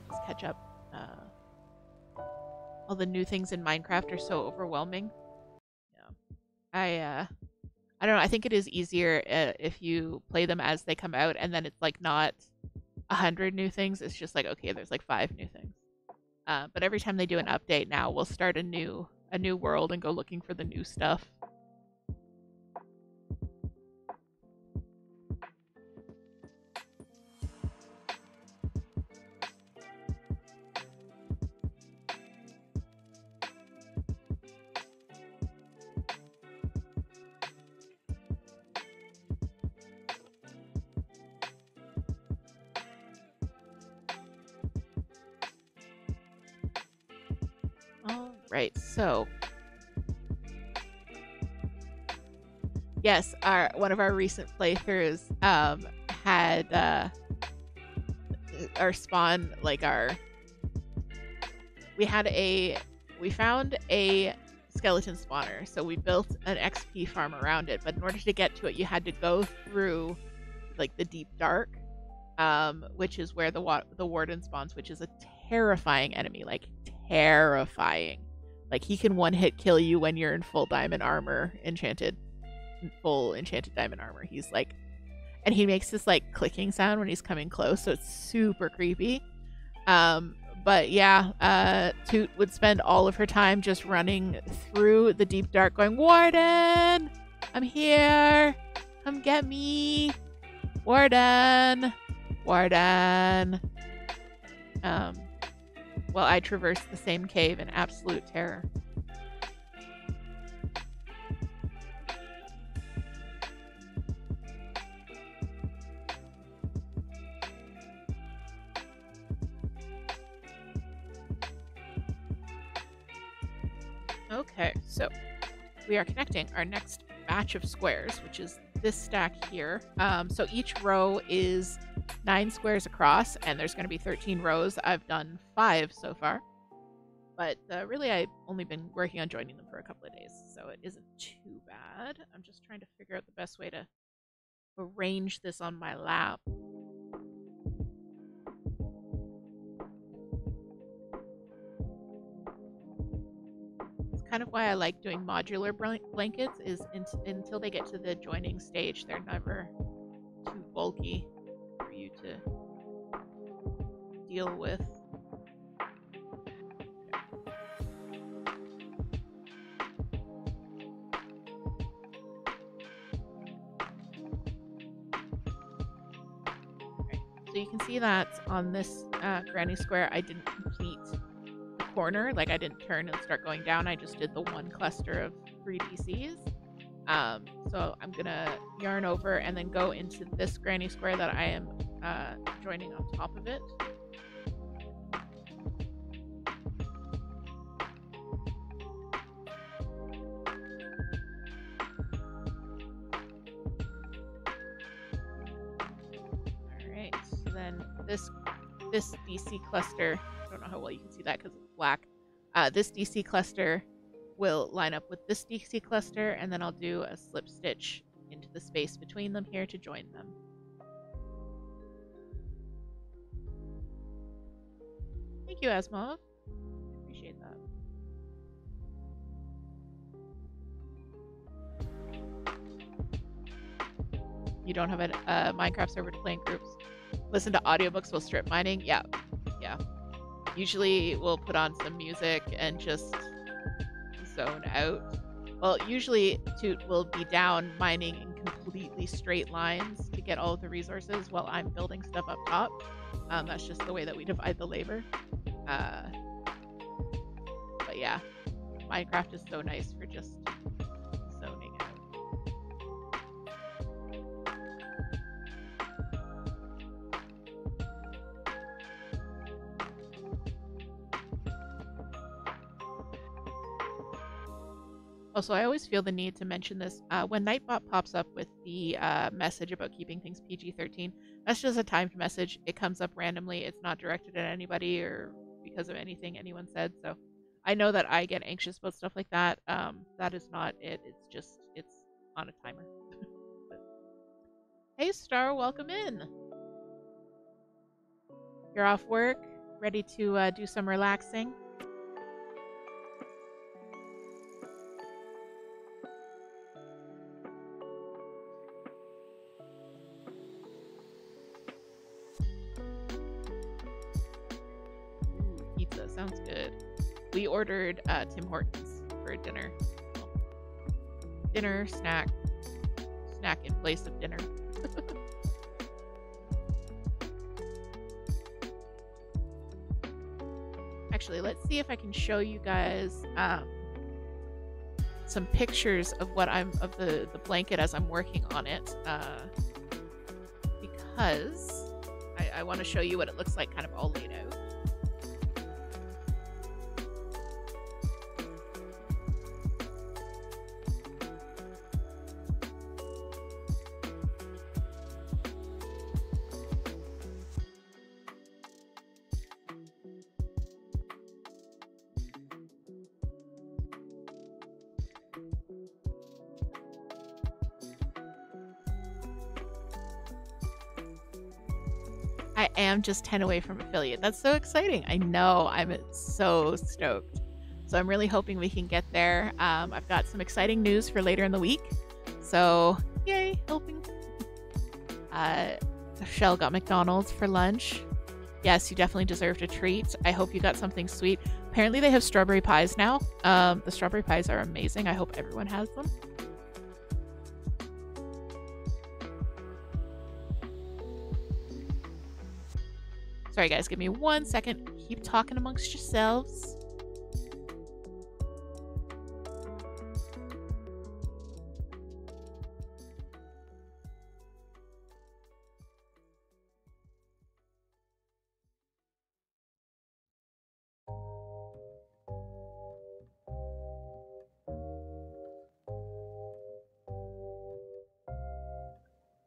Let's catch up. All the new things in Minecraft are so overwhelming. Yeah. I don't know. I think it is easier if you play them as they come out, and then it's like not 100 new things. It's just like, okay, there's like 5 new things. But every time they do an update now, we'll start a new world and go looking for the new stuff. Right, so yes, one of our recent playthroughs had our spawn, like we found a skeleton spawner, so we built an XP farm around it, but in order to get to it you had to go through like the deep dark, which is where the warden spawns, which is a terrifying enemy, like terrifying. Like, he can one-hit kill you when you're in full diamond armor, full enchanted diamond armor. He's like, and he makes this like clicking sound when he's coming close, so it's super creepy. But yeah, Toot would spend all of her time just running through the deep dark going, Warden! I'm here! Come get me! Warden! Warden! Well, I traversed the same cave in absolute terror. Okay, so we are connecting our next batch of squares, which is this stack here. So each row is 9 squares across, and there's going to be 13 rows. I've done 5 so far, but really I've only been working on joining them for a couple of days, so it isn't too bad. I'm just trying to figure out the best way to arrange this on my lap. It's kind of why I like doing modular blankets, is until they get to the joining stage, they're never too bulky for you to deal with. So you can see that on this granny square, I didn't complete the corner. Like, I didn't turn and start going down. I just did the one cluster of 3 DCs. So I'm gonna yarn over and then go into this granny square that I am joining on top of it. Alright, so then this DC cluster, I don't know how well you can see that because it's black. This DC cluster will line up with this DC cluster, and then I'll do a slip stitch into the space between them here to join them. Thank you, Asmov. Appreciate that. You don't have a Minecraft server to play in groups. Listen to audiobooks while strip mining? Yeah. Yeah. Usually we'll put on some music and just zone out. Well, usually Toot will be down mining in completely straight lines to get all of the resources while I'm building stuff up top. That's just the way that we divide the labor. But yeah, Minecraft is so nice for just zoning out. Also, I always feel the need to mention this. When Nightbot pops up with the message about keeping things PG-13, that's just a timed message. It comes up randomly. It's not directed at anybody or because of anything anyone said. So I know that I get anxious about stuff like that. That is not it. It's just, it's on a timer. Hey, Star, welcome in. You're off work, ready to do some relaxing? Pizza sounds good. We ordered Tim Hortons for dinner. Dinner, snack in place of dinner. Actually, let's see if I can show you guys some pictures of what of the blanket as I'm working on it, because I want to show you what it looks like kind of all laid out. I am just 10 away from affiliate. That's so exciting. I know. I'm so stoked. So I'm really hoping we can get there. I've got some exciting news for later in the week. So yay, hoping. Shell got McDonald's for lunch. Yes, you definitely deserved a treat. I hope you got something sweet. Apparently they have strawberry pies now. The strawberry pies are amazing. I hope everyone has them. Sorry guys, give me 1 second. Keep talking amongst yourselves.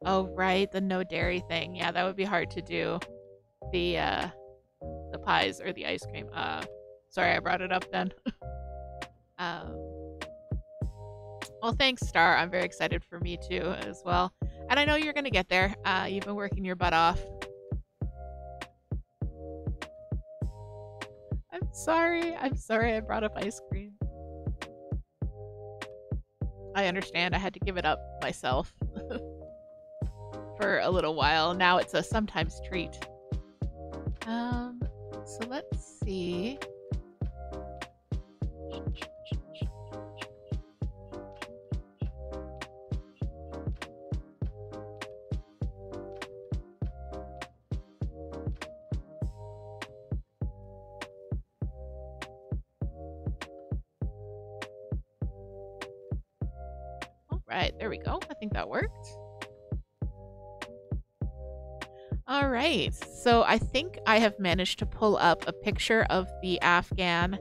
Oh right, the no dairy thing. Yeah, that would be hard to do. The pies or the ice cream. Sorry I brought it up then. Well, thanks, Star. I'm very excited for me too as well. And I know you're gonna get there. You've been working your butt off. I'm sorry I brought up ice cream. I understand. I had to give it up myself for a little while. Now it's a sometimes treat. So let's see. All right, there we go. I think that worked. All right, so I think I have managed to pull up a picture of the Afghan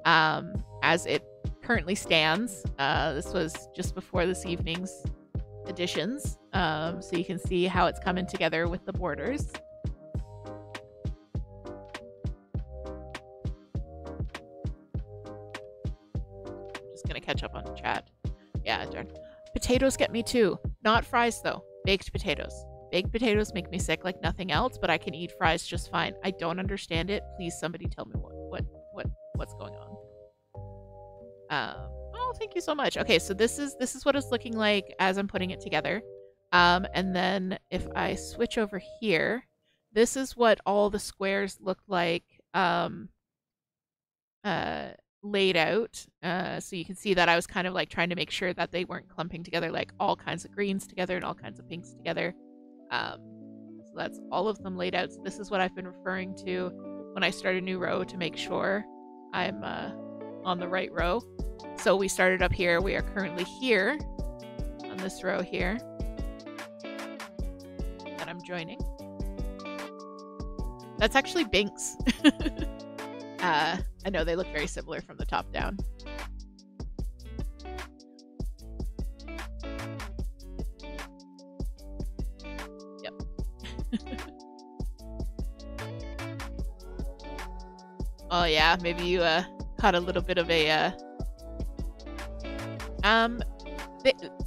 as it currently stands. This was just before this evening's additions, so you can see how it's coming together with the borders. Just gonna catch up on the chat. Yeah, darn. Potatoes get me too. Not fries though, baked potatoes. Baked potatoes make me sick like nothing else, but I can eat fries just fine. I don't understand it. Please, somebody tell me what's going on. Oh, thank you so much. Okay, so this is what it's looking like as I'm putting it together. And then if I switch over here, this is what all the squares look like um, laid out. So you can see that I was kind of like trying to make sure that they weren't clumping together like all kinds of greens together and all kinds of pinks together. So that's all of them laid out. So this is what I've been referring to when I start a new row to make sure I'm on the right row. So we started up here. We are currently here on this row here that I'm joining. That's actually Binks. I know they look very similar from the top down. Yep. Oh yeah, maybe you caught a little bit of a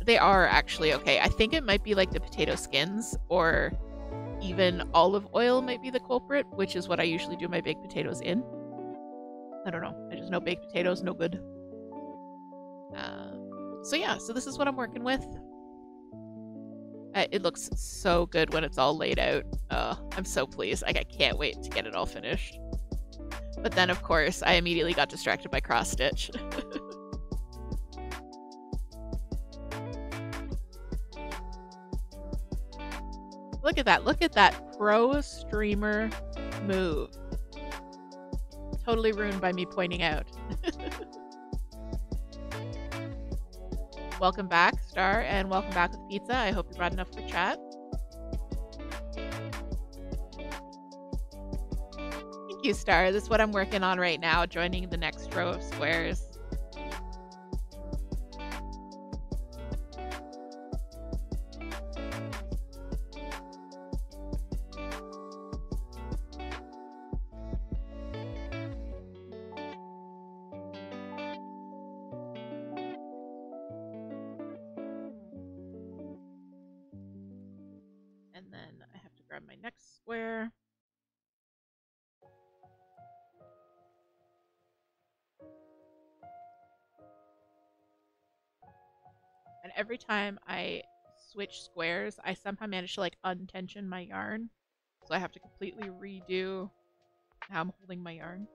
they are actually okay. I think it might be like the potato skins, or even olive oil might be the culprit, which is what I usually do my baked potatoes in. I don't know. I just know baked potatoes no good. So yeah, so this is what I'm working with. It looks so good when it's all laid out. I'm so pleased. Like, I can't wait to get it all finished. But then, of course, I immediately got distracted by cross stitch. Look at that. Look at that pro streamer move. Totally ruined by me pointing out. Welcome back, Star, and welcome back with pizza. I hope you brought enough for chat. Thank you, Star. This is what I'm working on right now, joining the next row of squares. And then I have to grab my next square. And every time I switch squares, I somehow manage to like untension my yarn. So I have to completely redo how I'm holding my yarn.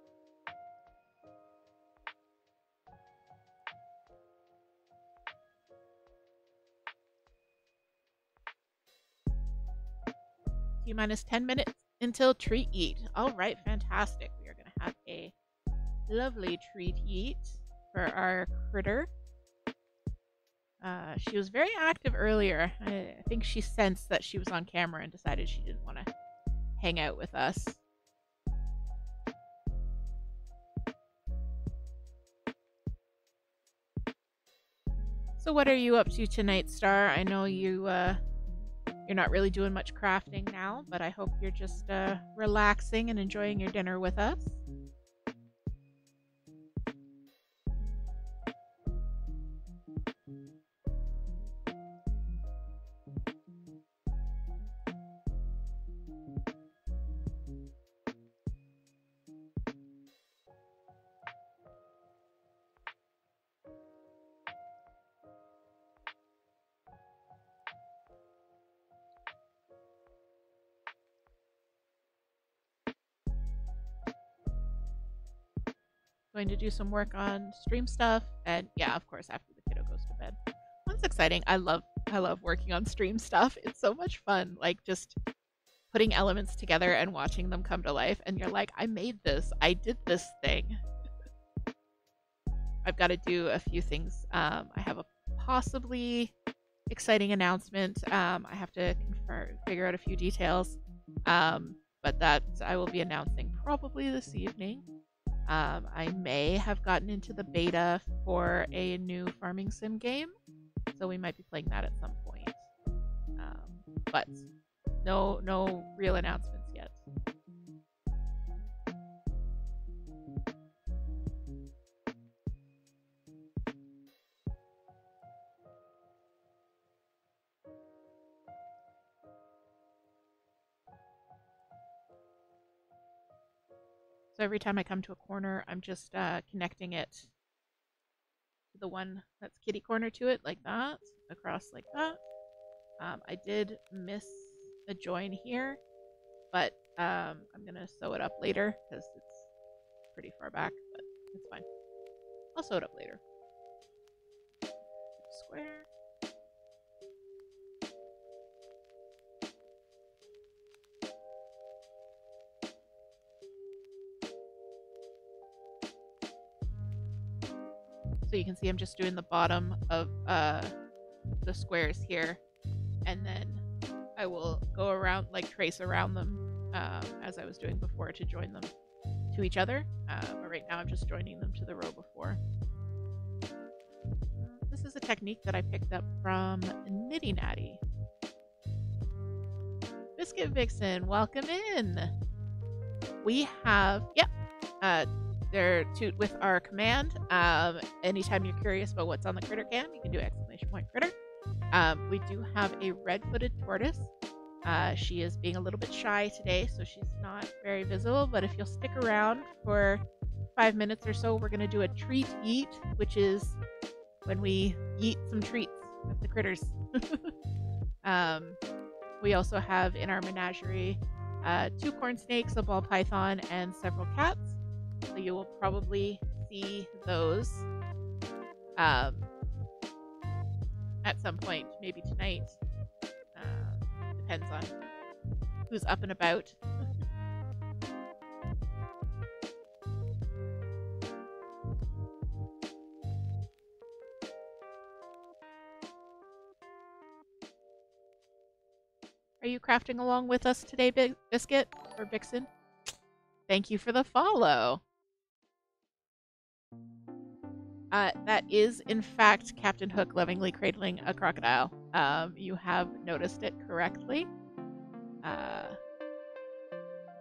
T-minus 10 minutes until treat eat. All right, fantastic. We are going to have a lovely treat eat for our critter. She was very active earlier. I think she sensed that she was on camera and decided she didn't want to hang out with us. So what are you up to tonight, Star? I know you're not really doing much crafting now, but I hope you're just relaxing and enjoying your dinner with us. Going to do some work on stream stuff, and yeah, of course, after the kiddo goes to bed. That's exciting. I love working on stream stuff. It's so much fun, like just putting elements together and watching them come to life, and you're like, I made this, I did this thing. I've got to do a few things. I have a possibly exciting announcement. I have to figure out a few details, but that I will be announcing probably this evening. I may have gotten into the beta for a new farming sim game, so we might be playing that at some point. But no real announcements yet. So every time I come to a corner, I'm just connecting it to the one that's kitty corner to it, like that, across like that. I did miss a join here, but I'm going to sew it up later because it's pretty far back, but it's fine. I'll sew it up later. Square. So you can see I'm just doing the bottom of the squares here, and then I will go around, like trace around them as I was doing before to join them to each other. But right now I'm just joining them to the row before. This is a technique that I picked up from Nitty Natty. Biscuit Vixen, welcome in. We have, they're toot with our command. Anytime you're curious about what's on the critter cam, you can do !critter. We do have a red-footed tortoise. She is being a little bit shy today, so she's not very visible, but if you'll stick around for 5 minutes or so, we're going to do a treat eat, which is when we eat some treats with the critters. We also have in our menagerie 2 corn snakes, a ball python, and several cats. So you will probably see those at some point, maybe tonight. Depends on who's up and about. Are you crafting along with us today, Biscuit or Vixen? Thank you for the follow. That is, in fact, Captain Hook lovingly cradling a crocodile. You have noticed it correctly.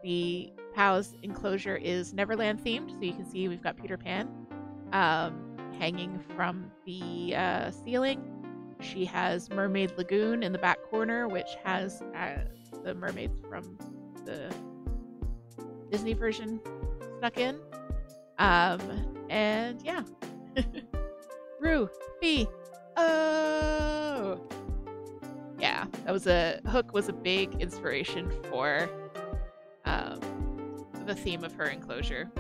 The Pow's enclosure is Neverland themed, so you can see we've got Peter Pan hanging from the ceiling. She has Mermaid Lagoon in the back corner, which has the mermaids from the Disney version stuck in. And yeah. Rufy. Oh. Yeah, Hook was a big inspiration for the theme of her enclosure.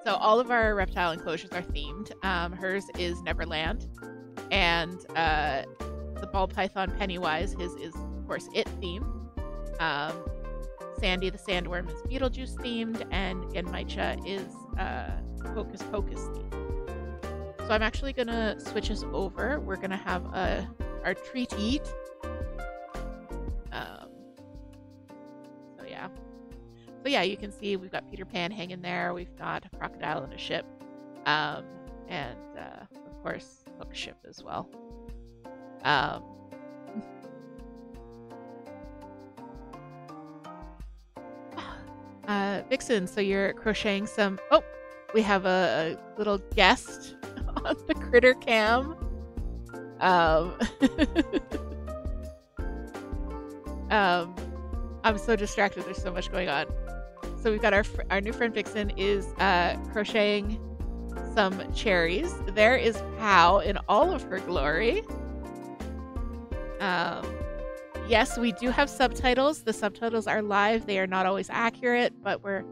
So all of our reptile enclosures are themed. Hers is Neverland. And the ball python Pennywise, his is, of course, It themed. Sandy the sandworm is Beetlejuice themed, and Genmaicha is Hocus Pocus themed. So I'm actually going to switch us over. We're going to have our treat eat. So yeah, you can see we've got Peter Pan hanging there. We've got a crocodile and a ship. And of course, Hook ship as well. Vixen, so you're crocheting some... Oh, we have a little guest on the critter cam. I'm so distracted. There's so much going on. So we've got our new friend Vixen is crocheting some cherries. There is Pow in all of her glory. Yes, we do have subtitles. The subtitles are live. They are not always accurate, but we're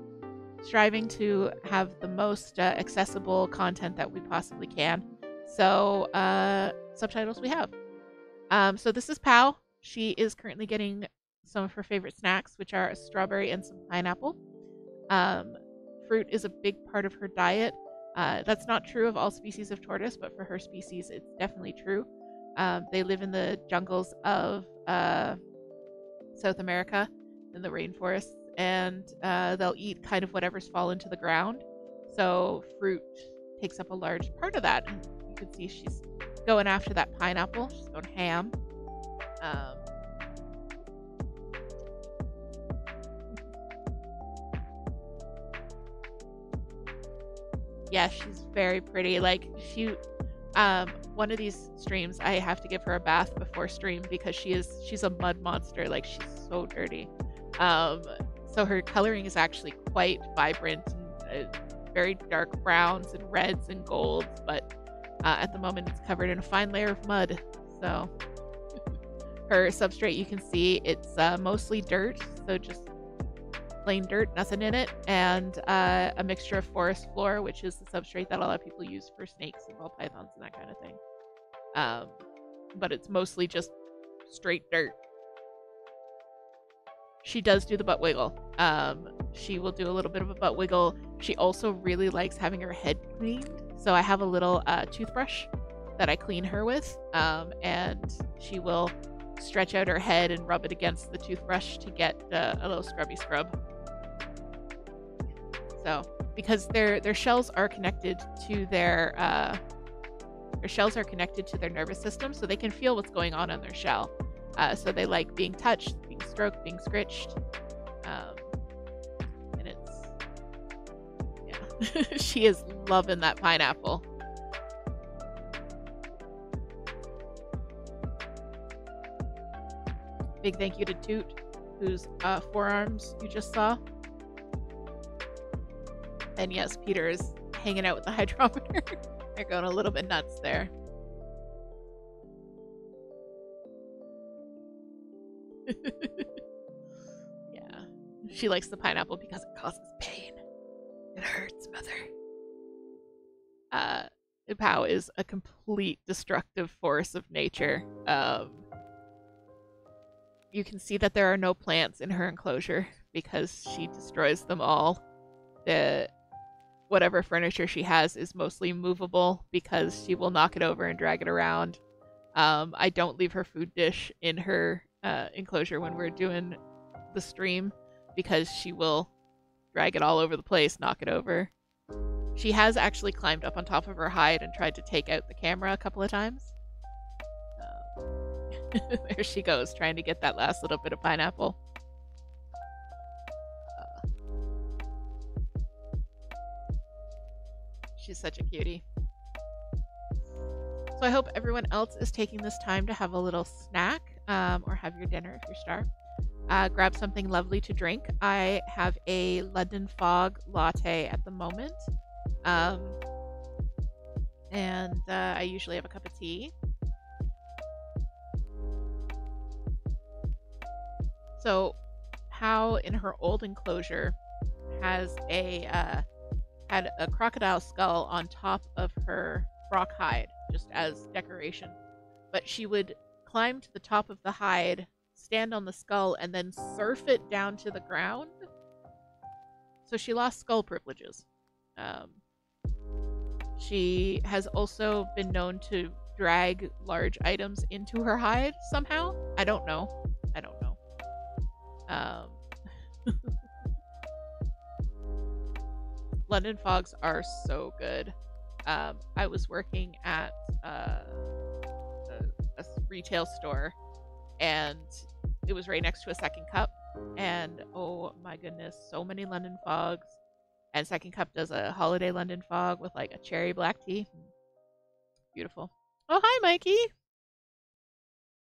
striving to have the most accessible content that we possibly can. So subtitles we have. So this is Pow. She is currently getting some of her favorite snacks, which are a strawberry and some pineapple. Fruit is a big part of her diet. That's not true of all species of tortoise, but for her species, it's definitely true. They live in the jungles of South America, in the rainforests, and they'll eat kind of whatever's fallen to the ground. So fruit takes up a large part of that. And you can see she's going after that pineapple. She's going ham. Yeah, she's very pretty. Like, she, one of these streams, I have to give her a bath before stream because she's a mud monster. Like, she's so dirty. So her coloring is actually quite vibrant, and very dark browns and reds and golds, but at the moment it's covered in a fine layer of mud. So her substrate, you can see it's mostly dirt, so just plain dirt, nothing in it, and a mixture of forest floor, which is the substrate that a lot of people use for snakes and ball pythons and that kind of thing. But it's mostly just straight dirt. She does do the butt wiggle. She will do a little bit of a butt wiggle. She also really likes having her head cleaned. So I have a little toothbrush that I clean her with, and she will stretch out her head and rub it against the toothbrush to get a little scrubby scrub. So because their shells are connected to their nervous system, so they can feel what's going on in their shell. So they like being touched, being stroked, being scritched, and it's, yeah. She is loving that pineapple. Big thank you to Toot, whose forearms you just saw. And yes, Peter is hanging out with the hydrometer. They're going a little bit nuts there. Yeah, she likes the pineapple because it causes pain. It hurts, mother. Pao is a complete destructive force of nature. You can see that there are no plants in her enclosure because she destroys them all. Whatever furniture she has is mostly movable because she will knock it over and drag it around. I don't leave her food dish in her enclosure when we're doing the stream because she will drag it all over the place, knock it over. She has actually climbed up on top of her hide and tried to take out the camera a couple of times. There she goes, trying to get that last little bit of pineapple. She's such a cutie. So I hope everyone else is taking this time to have a little snack, or have your dinner if you're starved. Grab something lovely to drink. I have a London Fog latte at the moment. And I usually have a cup of tea. So Pao in her old enclosure has had a crocodile skull on top of her frock hide, just as decoration. But she would climb to the top of the hide, stand on the skull, and then surf it down to the ground. So she lost skull privileges. She has also been known to drag large items into her hide somehow. I don't know. London Fogs are so good. I was working at a retail store, and it was right next to a Second Cup, and oh my goodness, so many London Fogs. And Second Cup does a holiday London Fog with like a cherry black tea. Beautiful. Oh, hi Mikey.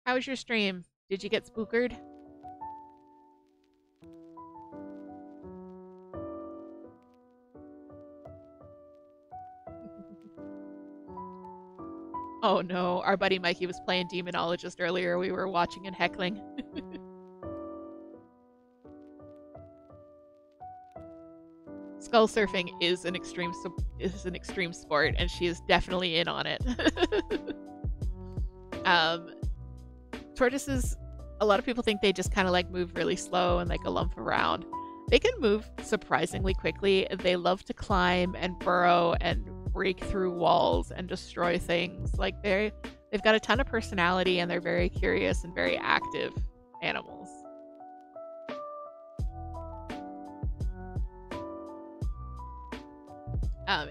How was your stream? Did you get spookered? Oh no, our buddy Mikey was playing Demonologist earlier. We were watching and heckling. Skull surfing is an extreme sport, and she is definitely in on it. Tortoises, a lot of people think they just kind of like move really slow and like a lump around. They can move surprisingly quickly. They love to climb and burrow and break through walls and destroy things. Like they've got a ton of personality, and they're very curious and very active animals.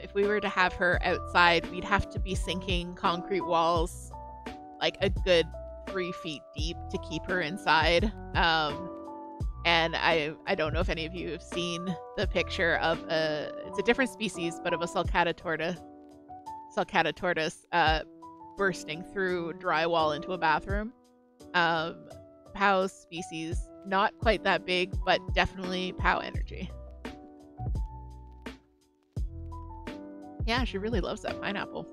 If we were to have her outside, we'd have to be sinking concrete walls like a good 3 feet deep to keep her inside. And I don't know if any of you have seen the picture of it's a different species, but of a sulcata tortoise bursting through drywall into a bathroom. Pao's species, not quite that big, but definitely Pao energy. Yeah, she really loves that pineapple.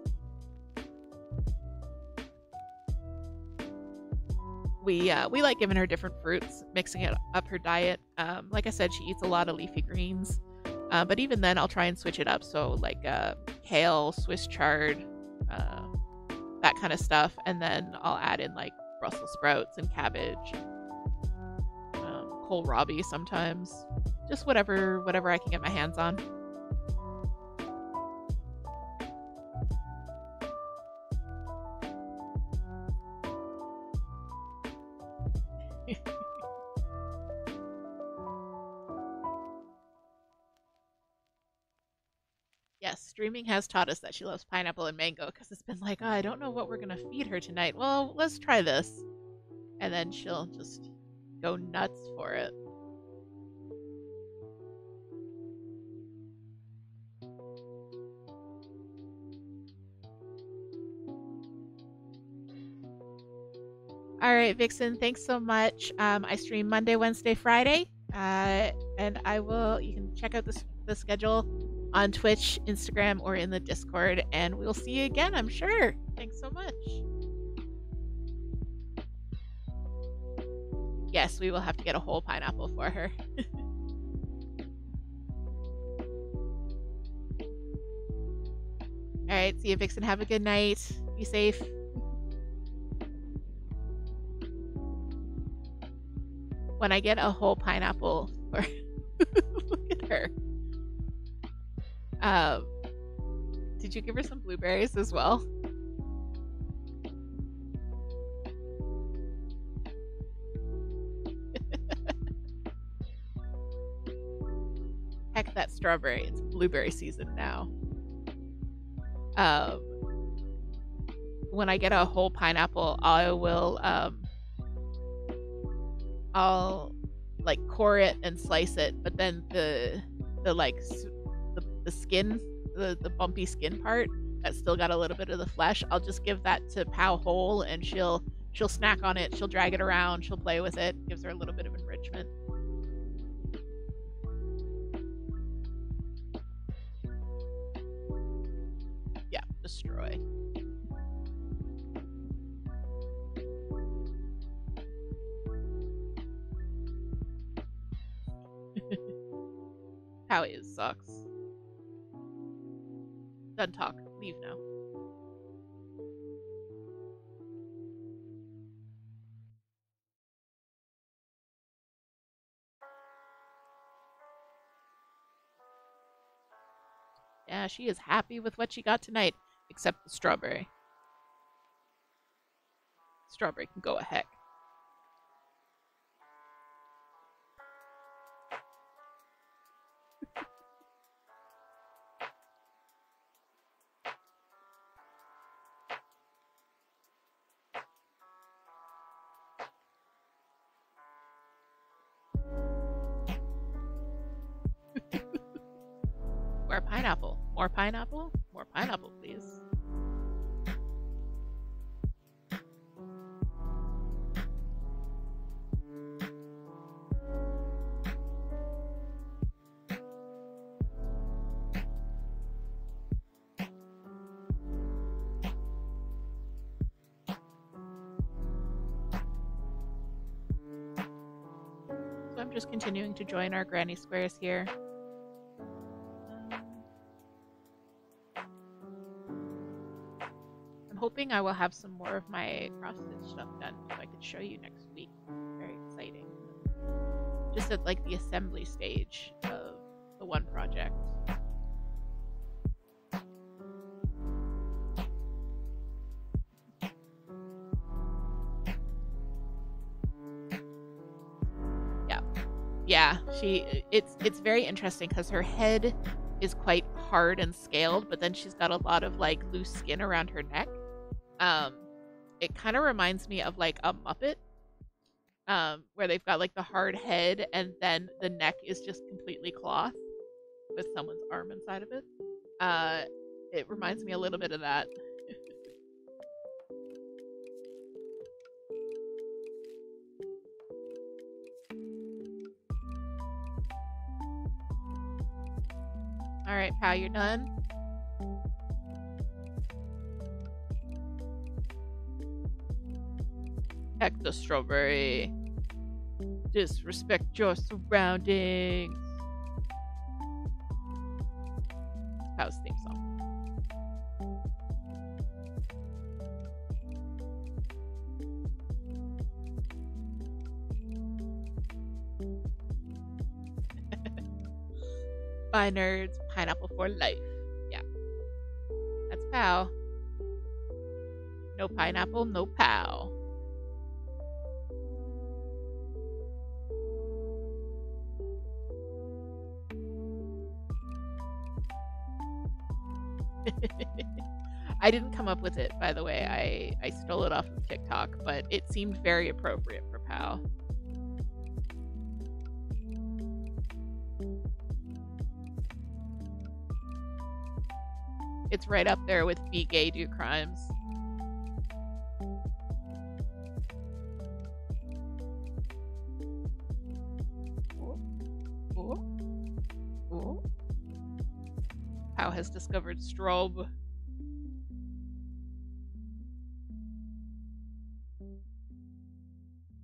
we like giving her different fruits, mixing it up her diet. Like I said, she eats a lot of leafy greens, but even then I'll try and switch it up. So like kale, Swiss chard, that kind of stuff, and then I'll add in like Brussels sprouts and cabbage, kohlrabi sometimes, just whatever I can get my hands on. Yes, streaming has taught us that she loves pineapple and mango, because it's been like, oh, I don't know what we're gonna feed her tonight. Well, let's try this. And then she'll just go nuts for it. All right, Vixen, thanks so much. I stream Monday, Wednesday, Friday, and you can check out the schedule on Twitch, Instagram, or in the Discord, and we'll see you again, I'm sure. Thanks so much. Yes, we will have to get a whole pineapple for her. All right, see you, Vixen. Have a good night. Be safe. When I get a whole pineapple for look at her. Did you give her some blueberries as well? Heck that strawberry. It's blueberry season now. When I get a whole pineapple, I'll like core it and slice it, but then the skin, the bumpy skin part that's still got a little bit of the flesh, I'll just give that to Pow whole, and she'll snack on it, she'll drag it around, she'll play with it, gives her a little bit of enrichment. Yeah, destroy. How it is sucks. Done talk. Leave now. Yeah, she is happy with what she got tonight, except the strawberry. Strawberry can go a heck. More pineapple. More pineapple? More pineapple, please. So I'm just continuing to join our granny squares here. I'm hoping I will have some more of my cross-stitch stuff done so I could show you next week. Very exciting. Just at like the assembly stage of the one project. Yeah, it's very interesting because her head is quite hard and scaled, but then she's got a lot of like loose skin around her neck. It kind of reminds me of like a Muppet, where they've got like the hard head and then the neck is just completely cloth with someone's arm inside of it. It reminds me a little bit of that. All right, Pal, you're done? Heck the strawberry. Disrespect your surroundings. House theme song. Bye nerds, pineapple for life. Yeah. That's pow. No pineapple, no pow. I didn't come up with it, by the way. I stole it off of TikTok, but it seemed very appropriate for pow. It's right up there with Be Gay, Do Crimes. Pow has discovered strobe.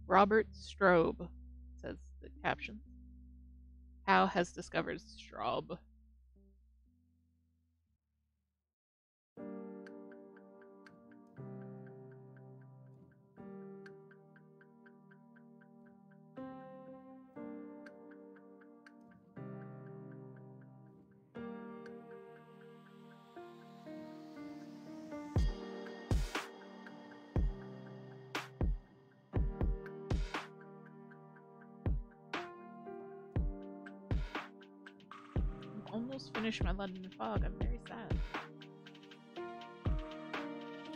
Robert Strobe, says the caption. Pow has discovered strobe. Almost finished my London Fog. I'm very sad.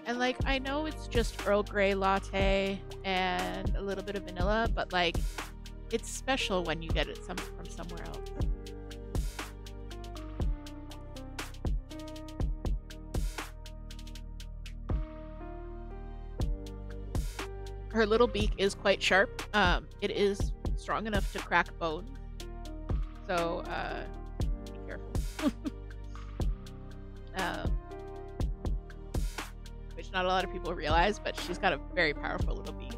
And like, I know it's just Earl Grey latte and a little bit of vanilla, but like, it's special when you get it from somewhere else. Her little beak is quite sharp. It is strong enough to crack bone. So, be careful. Which not a lot of people realize, but she's got a very powerful little beak.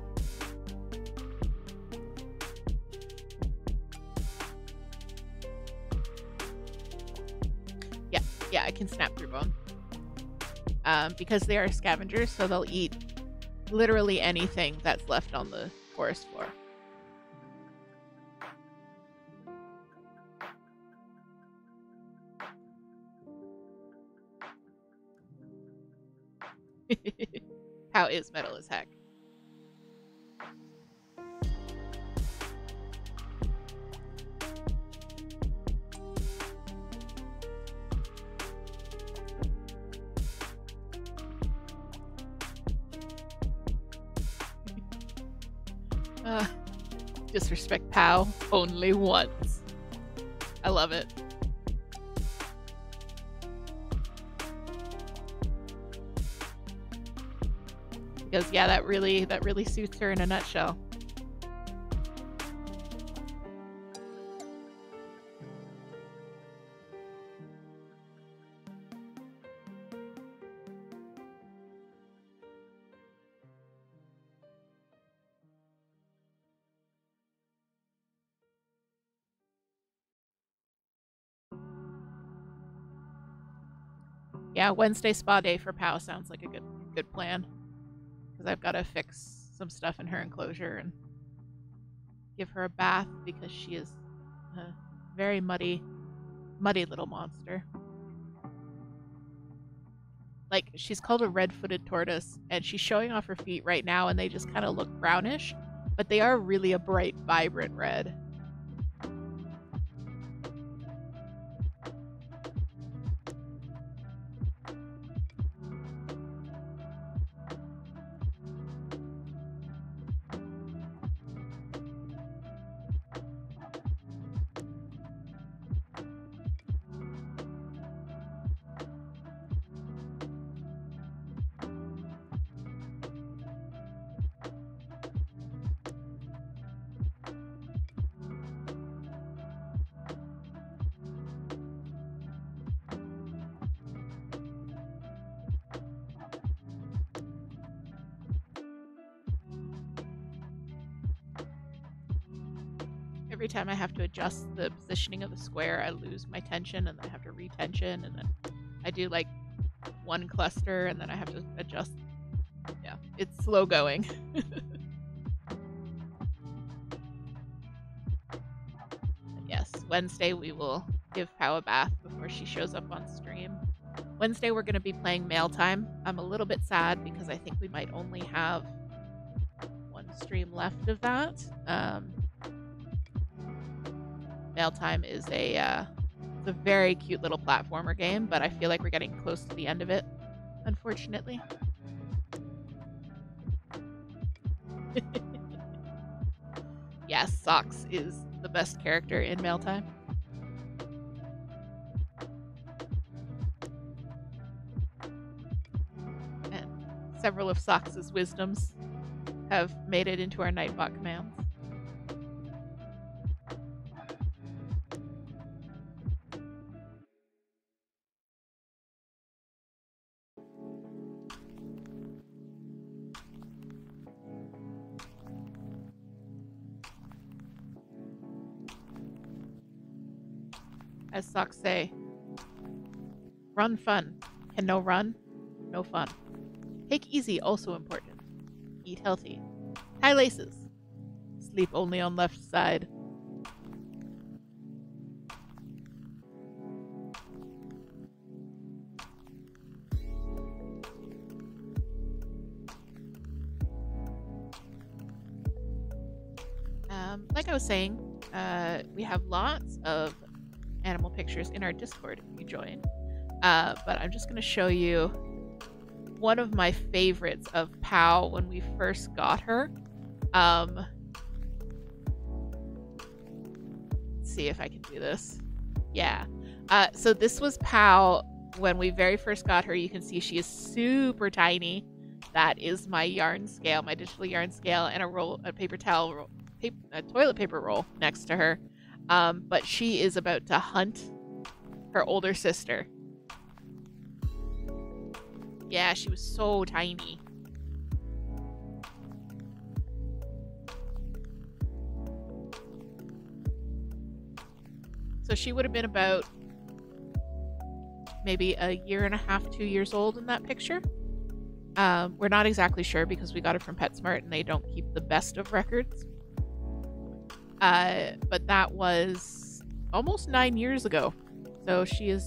Yeah, I can snap through bone. Because they are scavengers, so they'll eat literally anything that's left on the forest floor. How is metal as heck? Disrespect Pow only once. I love it. Because yeah, that really suits her in a nutshell. Yeah, Wednesday spa day for Pow sounds like a good plan. Because I've got to fix some stuff in her enclosure and give her a bath because she is a very muddy little monster. Like, she's called a red-footed tortoise, and she's showing off her feet right now, and they just kind of look brownish, but they are really a bright, vibrant red. every time I have to adjust the positioning of the square, I lose my tension, and then I have to retension, and then I do like one cluster, and then I have to adjust. Yeah, it's slow going. Yes, Wednesday we will give Pow a bath before she shows up on stream. Wednesday we're going to be playing Mail Time. I'm a little bit sad because I think we might only have one stream left of that. Mail Time is it's a very cute little platformer game, but I feel like we're getting close to the end of it, unfortunately. Yes, Socks is the best character in Mail Time. And several of Socks' wisdoms have made it into our Nightbot commands. As Socks say, run fun. Can no run, no fun. Take easy, also important. Eat healthy. Tie laces. Sleep only on left side. Like I was saying, we have lots of animal pictures in our Discord if you join. But I'm just going to show you one of my favorites of Pow when we first got her. Let's see if I can do this. Yeah. So this was Pow when we very first got her. You can see she is super tiny. That is my yarn scale, my digital yarn scale, and a paper towel roll, a toilet paper roll next to her. But she is about to hunt her older sister. Yeah, she was so tiny. So she would have been about maybe a year and a half, 2 years old in that picture. We're not exactly sure because we got it from PetSmart and they don't keep the best of records. But that was almost 9 years ago. So she is,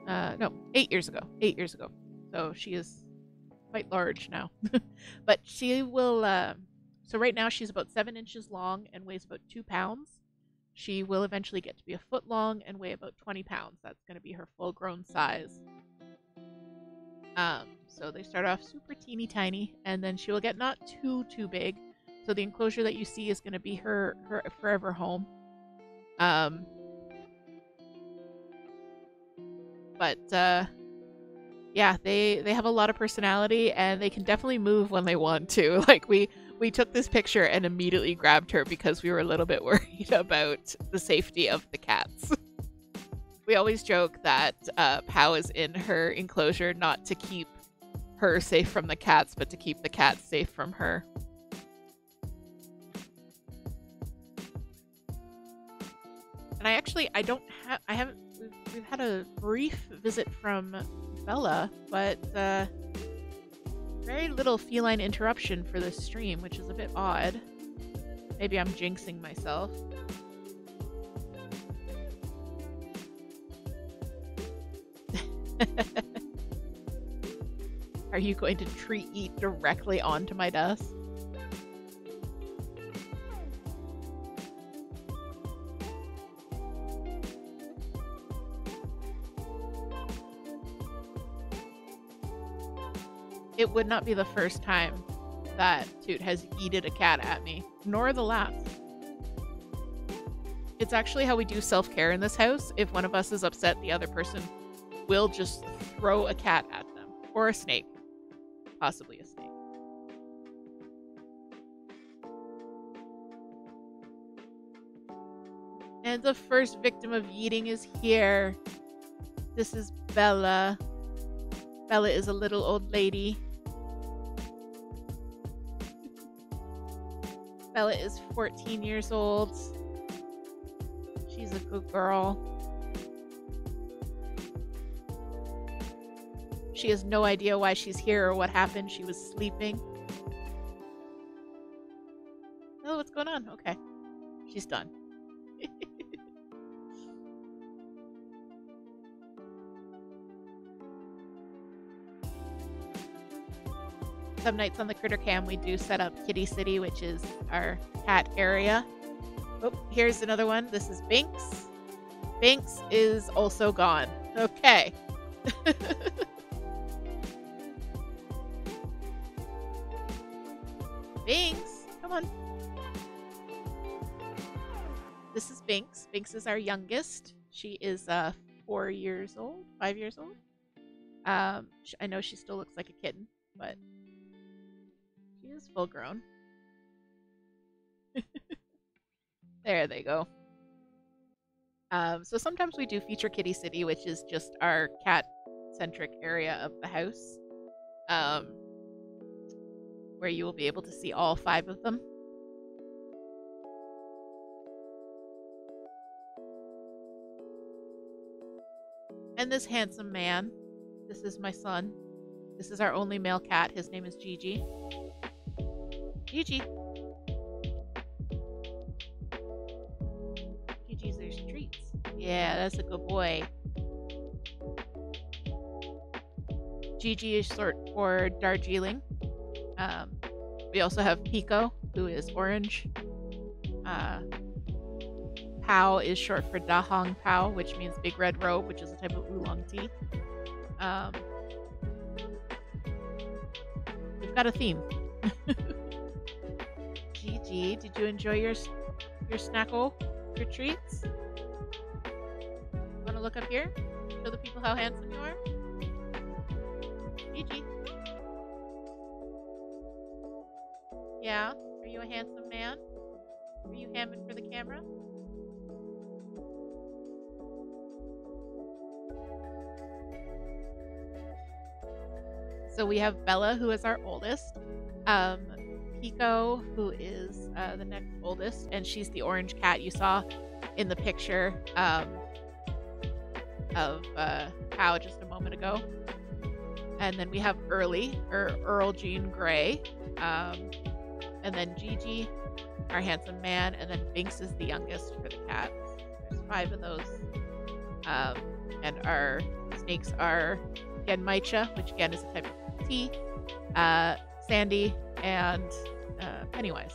no, 8 years ago. 8 years ago. So she is quite large now. But she will, so right now she's about 7 inches long and weighs about 2 pounds. She will eventually get to be a foot long and weigh about 20 pounds. That's going to be her full grown size. So they start off super teeny tiny, and then she will get not too big. So the enclosure that you see is going to be her forever home. But yeah, they have a lot of personality, and they can definitely move when they want to. Like we took this picture and immediately grabbed her because we were a little bit worried about the safety of the cats. We always joke that Pow is in her enclosure not to keep her safe from the cats, but to keep the cats safe from her. And we've had a brief visit from Bella, but very little feline interruption for this stream, which is a bit odd. Maybe I'm jinxing myself. Are you going to treat eat directly onto my desk? It would not be the first time that Toot has yeeted a cat at me, nor the last. It's actually how we do self-care in this house. If one of us is upset, the other person will just throw a cat at them. Or a snake. Possibly a snake. And the first victim of yeeting is here. This is Bella. Bella is a little old lady. Bella is 14 years old. She's a good girl. She has no idea why she's here or what happened. She was sleeping. Oh, what's going on? Okay. She's done. Some nights on the Critter Cam, we do set up Kitty City, which is our cat area. Oh, here's another one. This is Binks. Binks is also gone. Okay. Binks, come on. This is Binks. Binks is our youngest. She is 4 years old, 5 years old. I know she still looks like a kitten, but she is full grown. There they go. So sometimes we do feature Kitty City, which is just our cat-centric area of the house, where you will be able to see all 5 of them. And this handsome man, this is my son. This is our only male cat. His name is Gigi. Gigi. Gigi's there's treats. Yeah, that's a good boy. Gigi is short for Darjeeling. We also have Pico, who is orange. Pao is short for Dahong Pao, which means big red robe, which is a type of oolong tea. We've got a theme. Gigi, did you enjoy your snackle, your treats? Want to look up here? Show the people how handsome you are? Gigi. Yeah? Are you a handsome man? Are you hamming for the camera? So we have Bella, who is our oldest. Pico, who is the next oldest, and she's the orange cat you saw in the picture of Cow just a moment ago. And then we have Earl Jean Grey, and then Gigi, our handsome man, and then Binks is the youngest for the cats. There's 5 of those. And our snakes are Genmaicha, which again is a type of tea, Sandy, and Pennywise.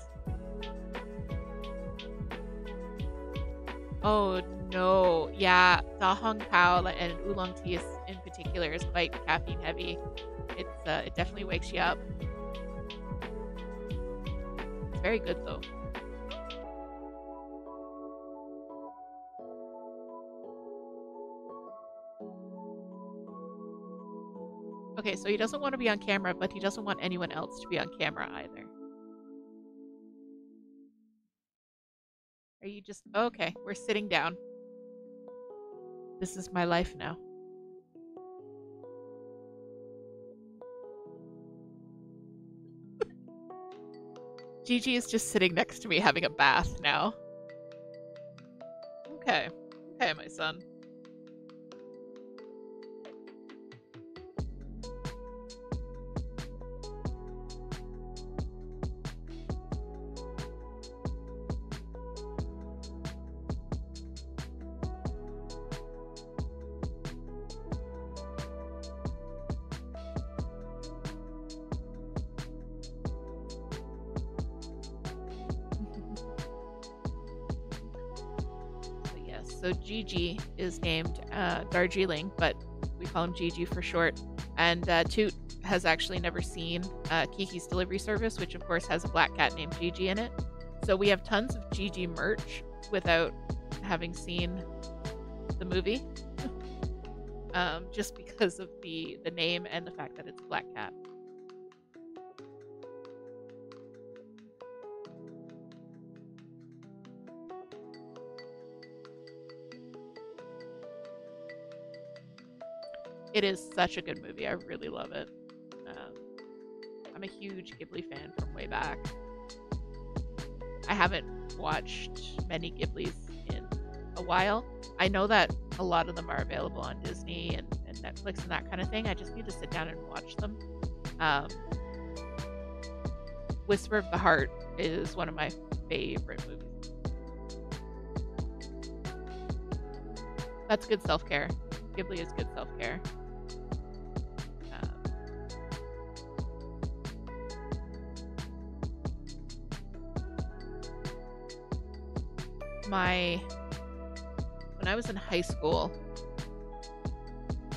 Oh no, yeah, Dahong Pao and oolong tea in particular is quite caffeine heavy. It definitely wakes you up. It's very good though. Okay, so he doesn't want to be on camera, but he doesn't want anyone else to be on camera either. Are you just... Okay, we're sitting down. This is my life now. Gigi is just sitting next to me having a bath now. Okay. Okay, my son. So Gigi is named Darjeeling, but we call him Gigi for short. And Toot has actually never seen Kiki's Delivery Service, which of course has a black cat named Gigi in it. So we have tons of Gigi merch without having seen the movie, just because of the name and the fact that it's a black cat. It is such a good movie. I really love it. I'm a huge Ghibli fan from way back. I haven't watched many Ghiblis in a while. I know that a lot of them are available on Disney and Netflix and that kind of thing. I just need to sit down and watch them. Whisper of the Heart is one of my favorite movies. That's good self-care. Ghibli is good self-care. When I was in high school,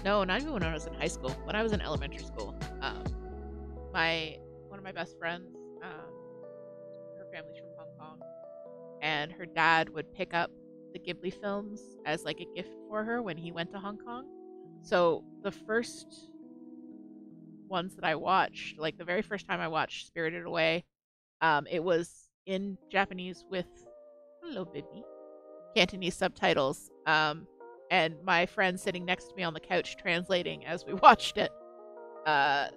no, not even when I was in high school, when I was in elementary school, one of my best friends, her family's from Hong Kong, and her dad would pick up the Ghibli films as like a gift for her when he went to Hong Kong. So the first ones that I watched, like the very first time I watched Spirited Away, it was in Japanese with, hello baby, Cantonese subtitles, and my friend sitting next to me on the couch translating as we watched it, and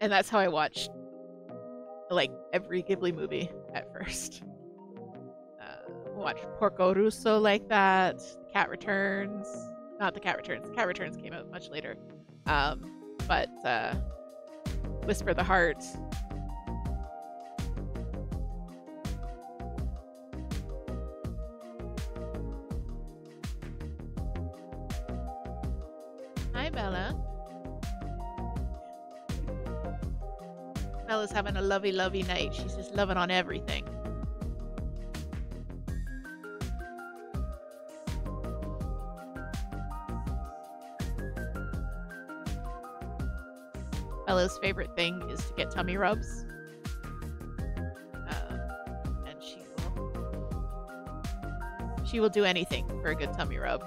that's how I watched like every Ghibli movie at first. Watched Porco Rosso like that. The Cat Returns. Not The Cat Returns. The Cat Returns came out much later. But Whisper of the Heart. Hi, Bella. Bella's having a lovey, lovey night. She's just loving on everything. Bella's favorite thing is to get tummy rubs. And she will do anything for a good tummy rub.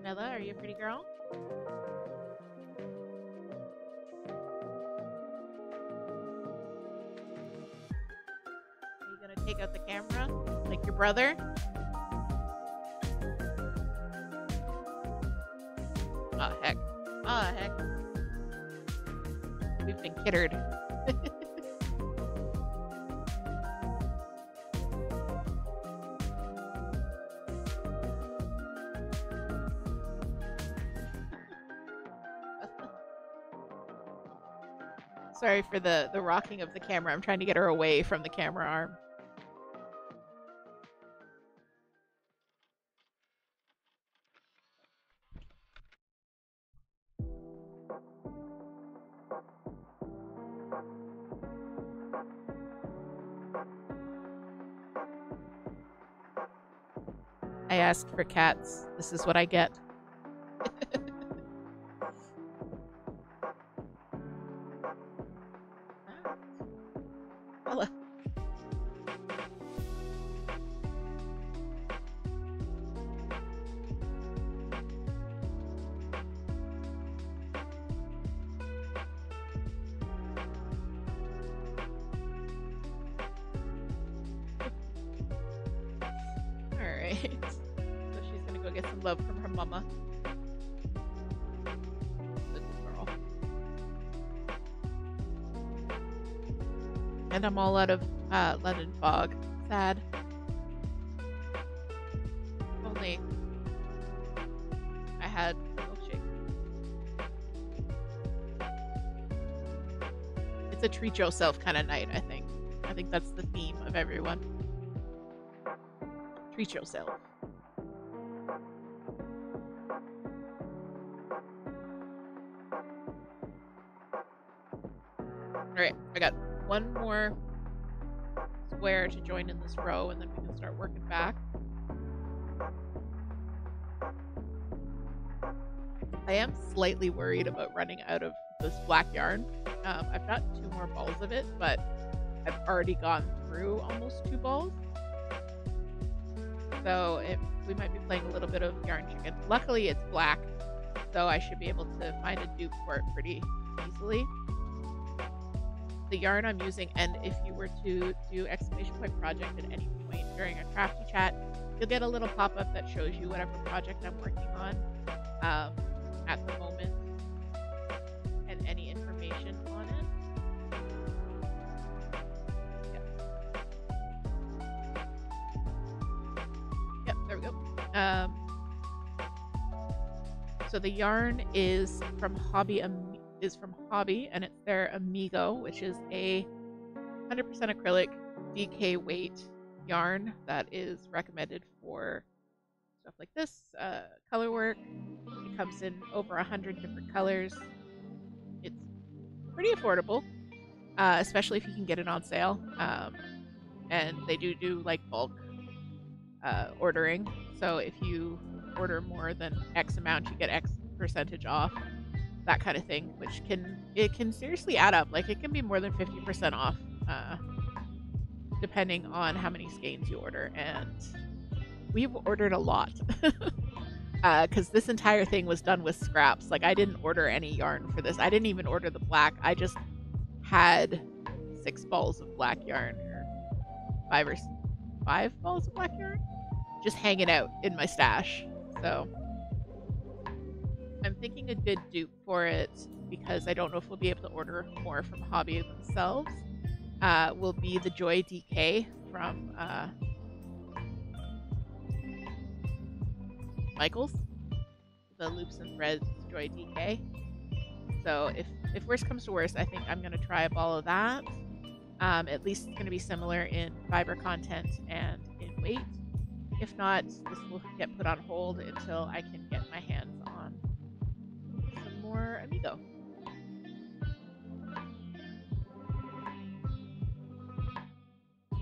Bella, are you a pretty girl? Are you gonna take out the camera like your brother? Oh heck. Oh heck. We've been kittered. Sorry for the rocking of the camera. I'm trying to get her away from the camera arm. I asked for cats. This is what I get. Bella. Alright. So she's gonna go get some love from her mama. Good girl. And I'm all out of London fog. Sad. Only I had a milkshake. It's a treat yourself kind of night, I think. I think that's the theme of everyone. Treat yourself. Alright, I got one more square to join in this row and then we can start working back. I am slightly worried about running out of this black yarn. I've got 2 more balls of it, but I've already gone through almost 2 balls. So we might be playing a little bit of yarn chicken. Luckily it's black, so I should be able to find a dupe for it pretty easily. the yarn I'm using, and if you were to do exclamation point project at any point during a crafty chat, you'll get a little pop-up that shows you whatever project I'm working on at the moment and any information on it. Yep, there we go. So the yarn is from Hobby, and it's their Amigo, which is a 100% acrylic DK weight yarn that is recommended for stuff like this, color work. It comes in over 100 different colors. It's pretty affordable, especially if you can get it on sale. And they do like bulk ordering. So if you order more than X amount, you get X percentage off, that kind of thing, which can seriously add up. Like, it can be more than 50% off, depending on how many skeins you order. And we've ordered a lot because this entire thing was done with scraps. Like, I didn't order any yarn for this. I didn't even order the black. I just had 6 balls of black yarn, or 5 balls of black yarn, just hanging out in my stash. So I'm thinking a good dupe for it, because I don't know if we'll be able to order more from Hobby themselves, will be the Joy DK from Michaels, the Loops and Threads Joy DK. So if worst comes to worst, I think I'm going to try a ball of that. At least it's going to be similar in fiber content and in weight. If not, this will get put on hold until I can get my hands on some more Amigo.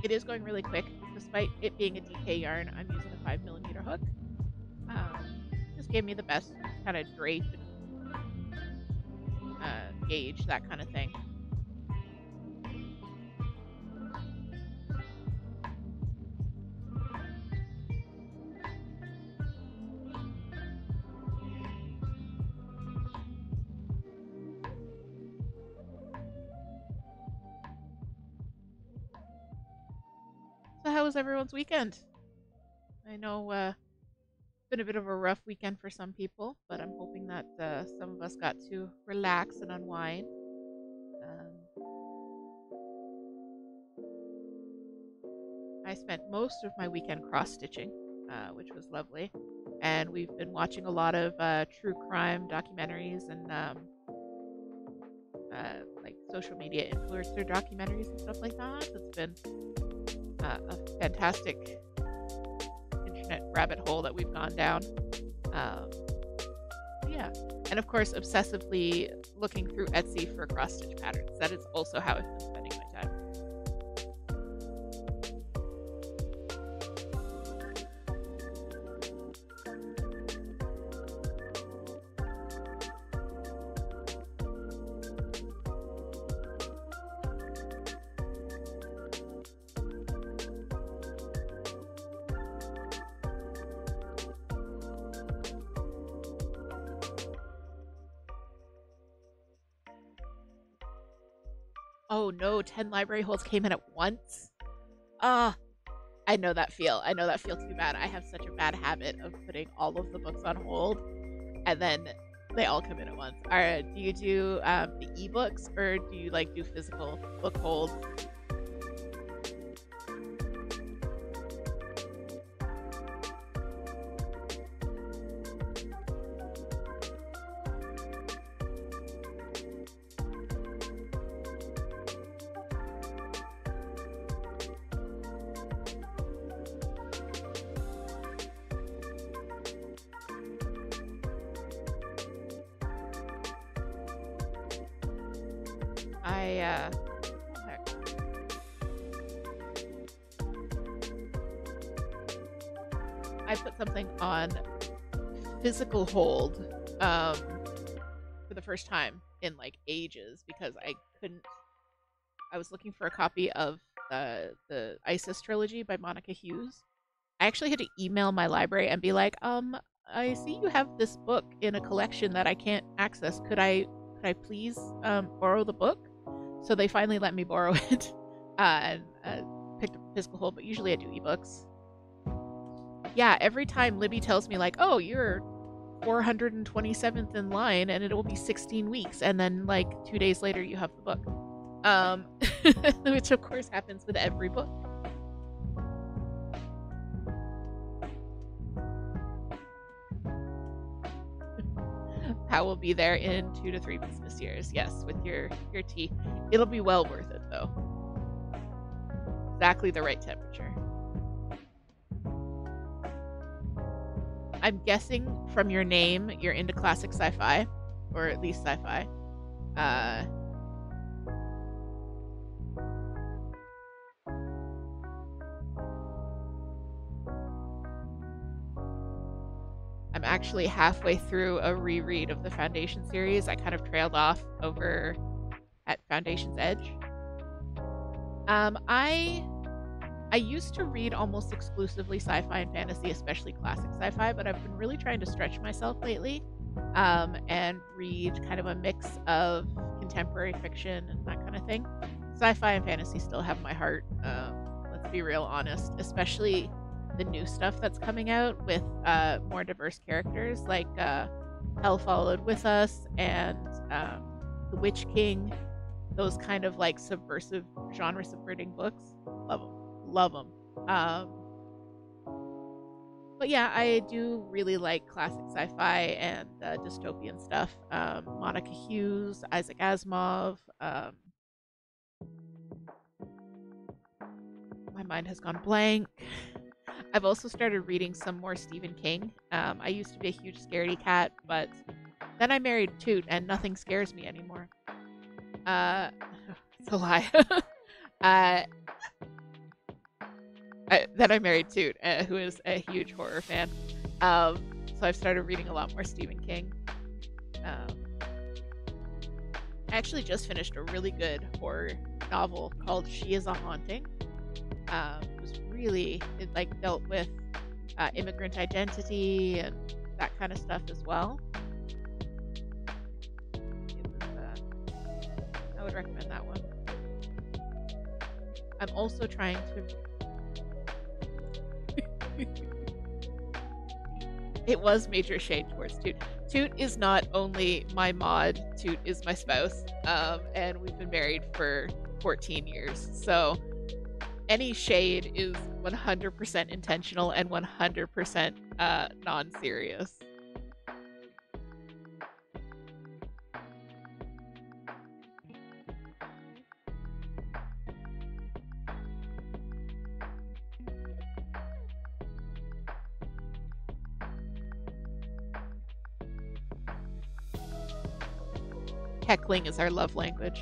It is going really quick, despite it being a DK yarn. I'm using a 5mm hook. Just gave me the best kind of drape and gauge, that kind of thing. So how was everyone's weekend? I know it's been a bit of a rough weekend for some people, but I'm hoping that some of us got to relax and unwind. I spent most of my weekend cross-stitching, which was lovely. And we've been watching a lot of true crime documentaries and like social media influencer documentaries and stuff like that. It's been a fantastic internet rabbit hole that we've gone down. Yeah, and of course, obsessively looking through Etsy for cross-stitch patterns. That is also how I've been spending my time. Oh no, 10 library holds came in at once? Ah, I know that feel. I know that feel too bad. I have such a bad habit of putting all of the books on hold, and then they all come in at once. Do you do the ebooks, or do you like do physical book holds? I put something on physical hold for the first time in like ages, because I was looking for a copy of the Isis trilogy by Monica Hughes. I actually had to email my library and be like, I see you have this book in a collection that I can't access. Could I please borrow the book? So they finally let me borrow it and picked up a physical hold, but usually I do ebooks. Yeah, every time Libby tells me like, oh, you're 427th in line and it will be 16 weeks, and then like 2 days later you have the book. Which of course happens with every book. How will be there in 2 to 3 business years. Yes, with your tea. It'll be well worth it though. Exactly the right temperature. I'm guessing from your name you're into classic sci-fi, or at least sci-fi. I'm actually halfway through a reread of the Foundation series. I kind of trailed off over at Foundation's Edge. I used to read almost exclusively sci-fi and fantasy, especially classic sci-fi, but I've been really trying to stretch myself lately and read kind of a mix of contemporary fiction and that kind of thing. Sci-fi and fantasy still have my heart, let's be real honest, especially the new stuff that's coming out with more diverse characters like Hell Followed With Us and The Witch King, those kind of like subversive, genre subverting books. Love them. But yeah, I do really like classic sci-fi and dystopian stuff. Monica Hughes, Isaac Asimov. My mind has gone blank. I've also started reading some more Stephen King. I used to be a huge scaredy cat, but then I married Toot and nothing scares me anymore. It's a lie. Then I married Toot, who is a huge horror fan. So I've started reading a lot more Stephen King. I actually just finished a really good horror novel called She Is a Haunting. It was really, it like dealt with immigrant identity and that kind of stuff as well. I would recommend that one. I'm also trying to... It was major shade towards Toot. Toot is not only my mod, Toot is my spouse, and we've been married for 14 years. So any shade is 100% intentional and 100% non-serious. Heckling is our love language.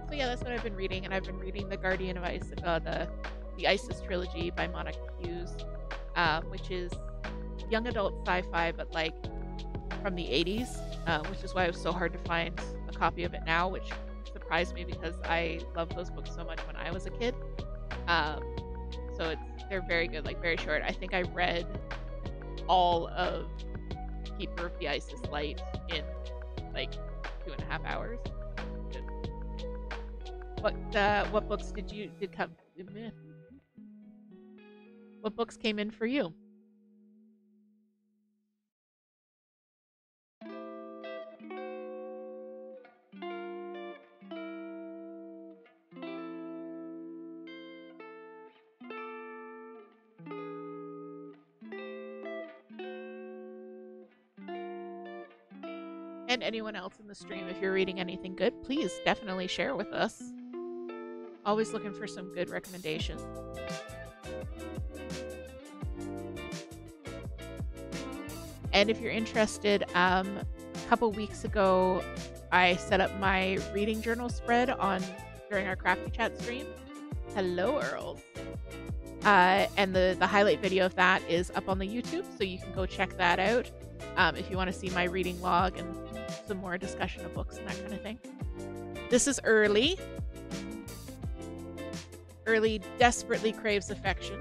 So yeah, that's what I've been reading, and I've been reading the Guardian of Isis, the Isis trilogy by Monica Hughes, which is young adult sci-fi, but like from the 80s, which is why it was so hard to find a copy of it now, which surprised me because I loved those books so much when I was a kid. So they're very good, like very short. I think I read all of Keeper of the Isis Light in like 2.5 hours. What books did come? What books came in for you? And anyone else in the stream, if you're reading anything good, please definitely share with us. Always looking for some good recommendations. And if you're interested, a couple weeks ago, I set up my reading journal spread during our Crafty Chat stream. Hello, Earls. And the highlight video of that is up on the YouTube, so you can go check that out if you want to see my reading log and some more discussion of books and that kind of thing. This is Early. Early desperately craves affection.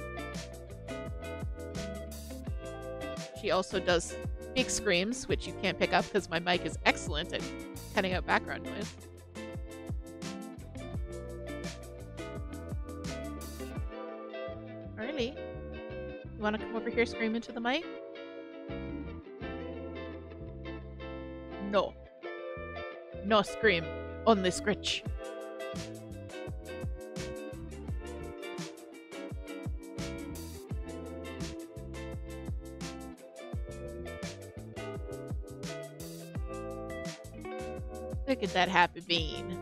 She also does big screams, which you can't pick up because my mic is excellent at cutting out background noise. Riley, you want to come over here scream into the mic? No. No scream, only scritch. Look at that happy bean.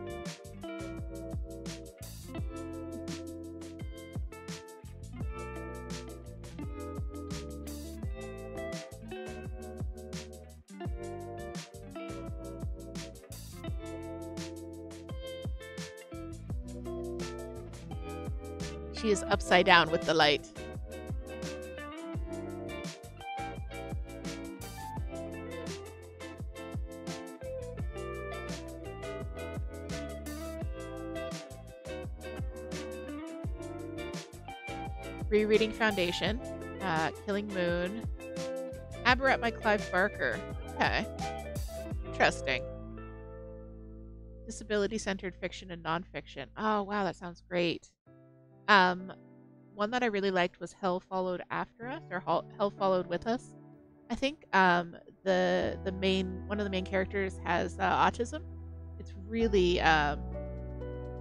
She is upside down with the light. Rereading Foundation, Killing Moon, Aberrat by Clive Barker. Okay, interesting. Disability-centered fiction and nonfiction. Oh wow, that sounds great. One that I really liked was Hell Followed After Us, or Hell Followed With Us. I think one of the main characters has autism. It's really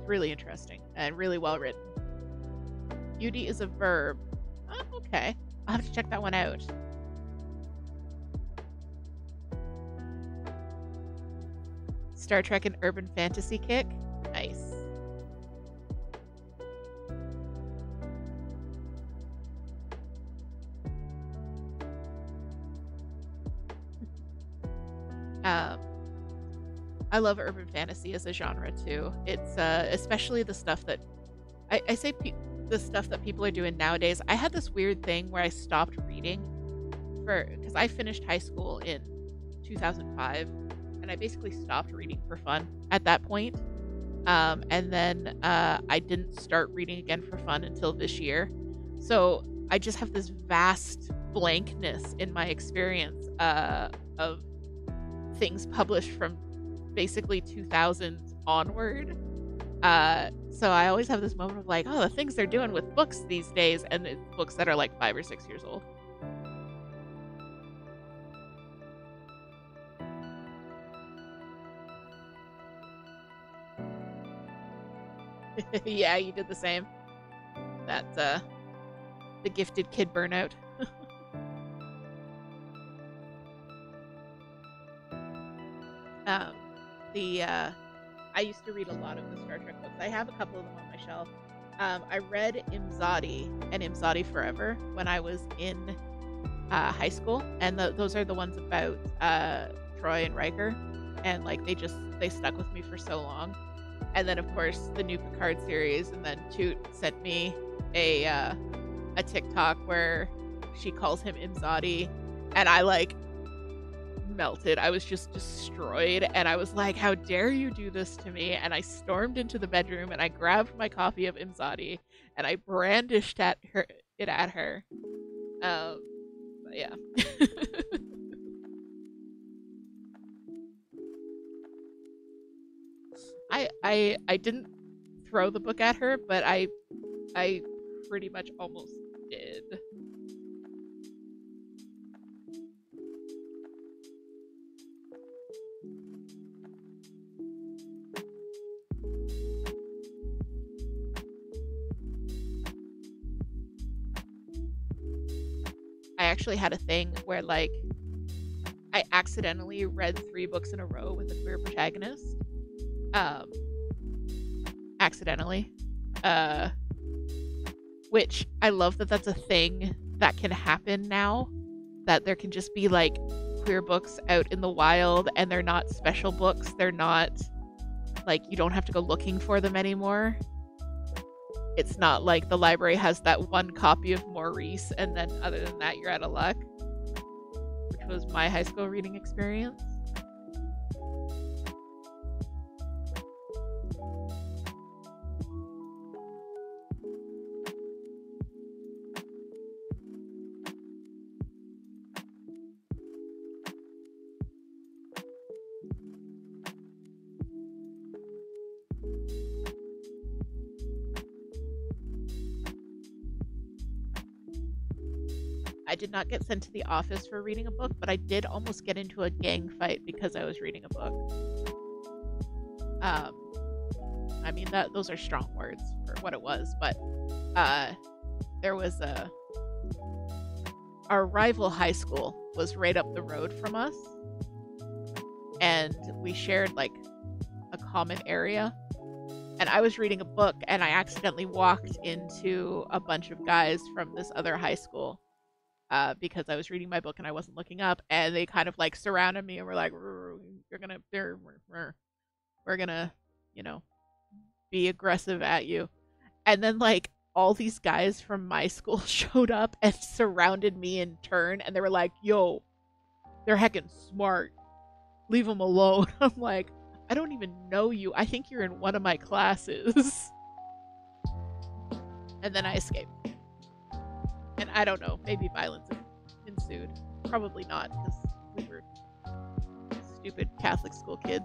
interesting and really well written. Beauty is a verb. Oh, okay. I'll have to check that one out. Star Trek and Urban Fantasy Kick. Nice. I love urban fantasy as a genre too. It's especially the stuff that I say the stuff that people are doing nowadays. I had this weird thing where I stopped reading because I finished high school in 2005, and I basically stopped reading for fun at that point. And then I didn't start reading again for fun until this year. So I just have this vast blankness in my experience of things published from basically 2000 onward. So I always have this moment of like, oh, the things they're doing with books these days, and it's books that are like 5 or 6 years old. Yeah, you did the same. That's the gifted kid burnout. I used to read a lot of the Star Trek books. I have a couple of them on my shelf. I read Imzadi and Imzadi Forever when I was in high school, and those are the ones about Troy and Riker, and like they stuck with me for so long. And then of course the new Picard series, and then Toot sent me a TikTok where she calls him Imzadi, and I like melted. I was just destroyed, and I was like, how dare you do this to me? And I stormed into the bedroom and I grabbed my copy of Imzadi and I brandished it at her. But yeah. I didn't throw the book at her, but I pretty much almost did. I actually had a thing where like I accidentally read 3 books in a row with a queer protagonist. Accidentally. Which I love that that's a thing that can happen now. That there can just be like queer books out in the wild, and they're not special books. They're not like, you don't have to go looking for them anymore. It's not like the library has that one copy of Maurice, and then other than that, you're out of luck. Which was my high school reading experience. I did not get sent to the office for reading a book, but I did almost get into a gang fight because I was reading a book. I mean, those are strong words for what it was, but there was our rival high school was right up the road from us, and we shared like a common area. And I was reading a book, and I accidentally walked into a bunch of guys from this other high school because I was reading my book and I wasn't looking up, and they kind of like surrounded me and were like, we're gonna, you know, be aggressive at you. And then like all these guys from my school showed up and surrounded me in turn, and they were like, yo, they're heckin' smart, leave them alone. I'm like, I don't even know you. I think you're in one of my classes. And then I escaped. And I don't know, maybe violence ensued. Probably not, because we were stupid Catholic school kids.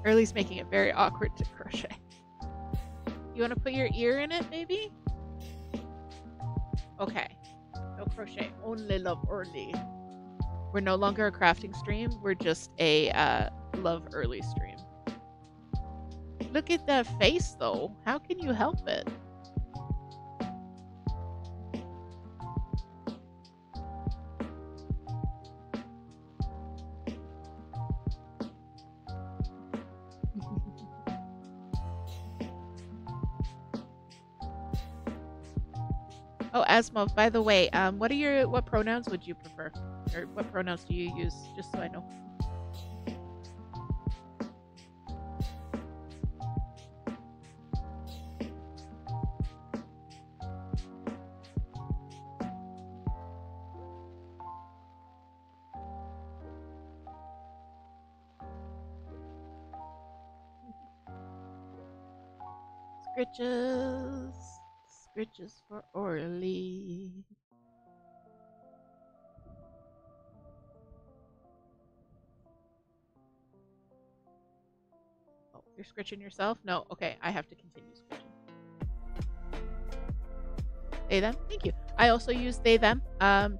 Early's making it very awkward to crochet. You want to put your ear in it, maybe? Okay. No crochet. Only love early. We're no longer a crafting stream. We're just a love early stream. Look at that face, though. How can you help it? Oh, Asmov, by the way, what pronouns would you prefer? Or what pronouns do you use, just so I know? Scritches. Scritches for Orly. Oh, you're scritching yourself? No, okay, I have to continue scritching. They, them? Thank you. I also use they, them.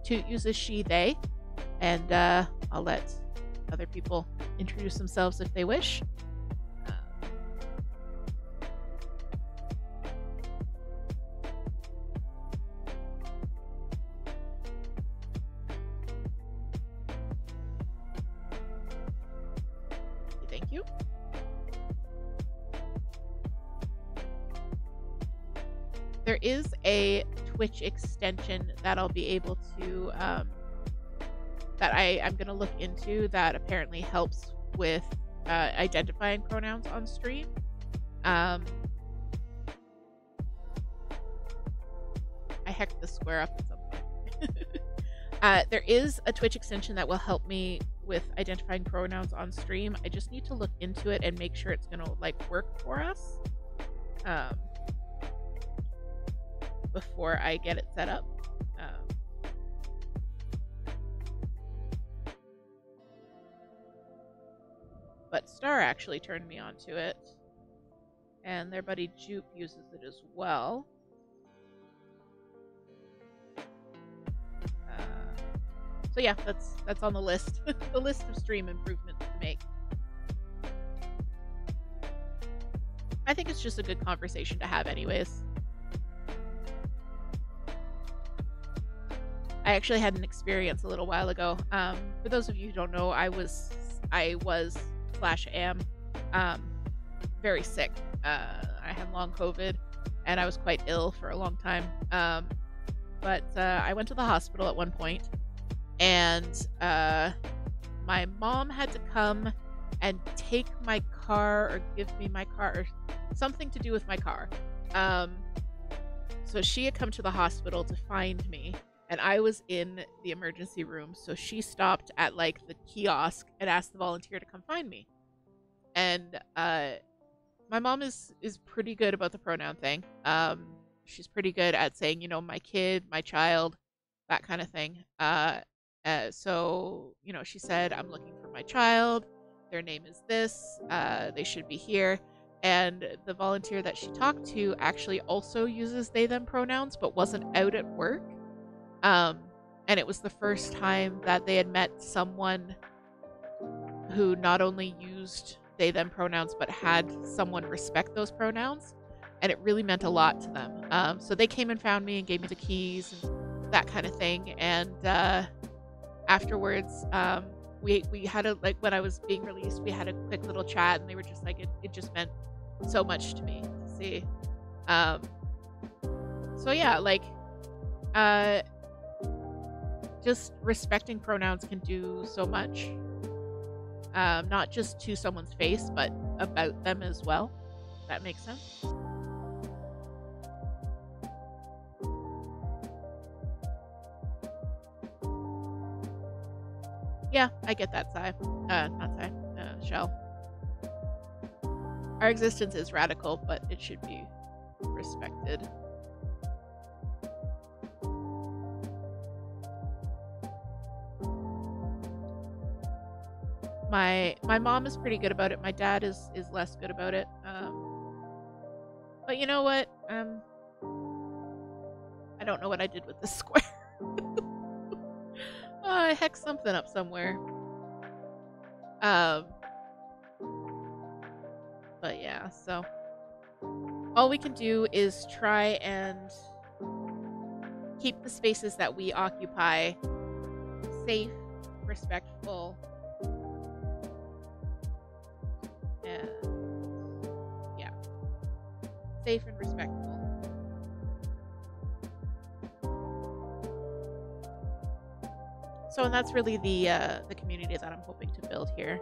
Toot uses she, they. And I'll let other people introduce themselves if they wish. There is a Twitch extension that I'll be able to, that I'm going to look into that apparently helps with identifying pronouns on stream. I hacked the square up at some point. There is a Twitch extension that will help me with identifying pronouns on stream. I just need to look into it and make sure it's going to like work for us. Before I get it set up. But Star actually turned me onto it, and their buddy Jupe uses it as well. So yeah, that's on the list. The list of stream improvements to make. I think it's just a good conversation to have anyways. I actually had an experience a little while ago. For those of you who don't know, I was / am very sick. I had long COVID, and I was quite ill for a long time. But I went to the hospital at one point, and my mom had to come and take my car or give me my car or something to do with my car. So she had come to the hospital to find me. And I was in the emergency room, so she stopped at, like, the kiosk and asked the volunteer to come find me. And my mom is pretty good about the pronoun thing. She's pretty good at saying, you know, my kid, my child, that kind of thing. So, you know, she said, I'm looking for my child. Their name is this. They should be here. And the volunteer that she talked to actually also uses they, them pronouns, but wasn't out at work. And it was the first time that they had met someone who not only used they, them pronouns, but had someone respect those pronouns. And it really meant a lot to them. So they came and found me and gave me the keys and that kind of thing. And afterwards, we had a, like, when I was being released, we had a quick little chat, and they were just like, it just meant so much to me to see. So yeah, like, just respecting pronouns can do so much. Not just to someone's face, but about them as well. If that makes sense. Yeah, I get that, Sai. Not Sai. Shell. Our existence is radical, but it should be respected. My mom is pretty good about it. My dad is less good about it. But you know what? I don't know what I did with this square. I hex something up somewhere. But yeah, so all we can do is try and keep the spaces that we occupy safe, respectful, and yeah, safe and respectful. So, and that's really the community that I'm hoping to build here.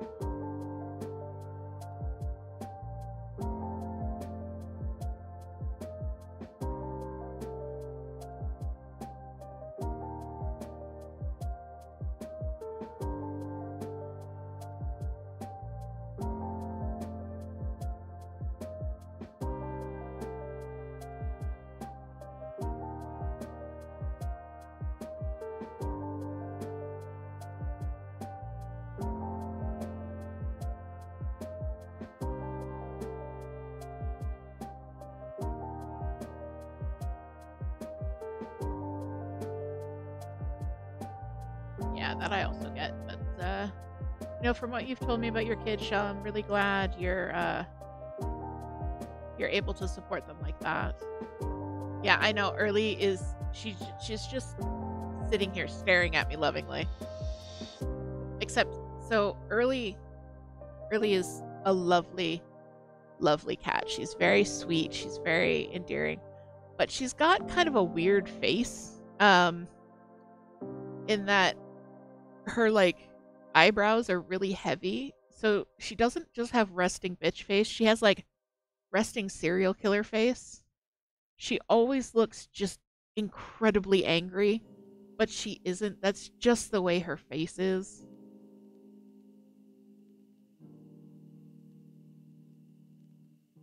Yeah, that I also get, but you know, from what you've told me about your kids, Shell, I'm really glad you're able to support them like that. Yeah, I know. Early is she's just sitting here staring at me lovingly. Except, so Early is a lovely cat. She's very sweet. She's very endearing, but she's got kind of a weird face. In that her like eyebrows are really heavy, so she doesn't just have resting bitch face, she has like resting serial killer face. She always looks just incredibly angry, but she isn't. That's just the way her face is.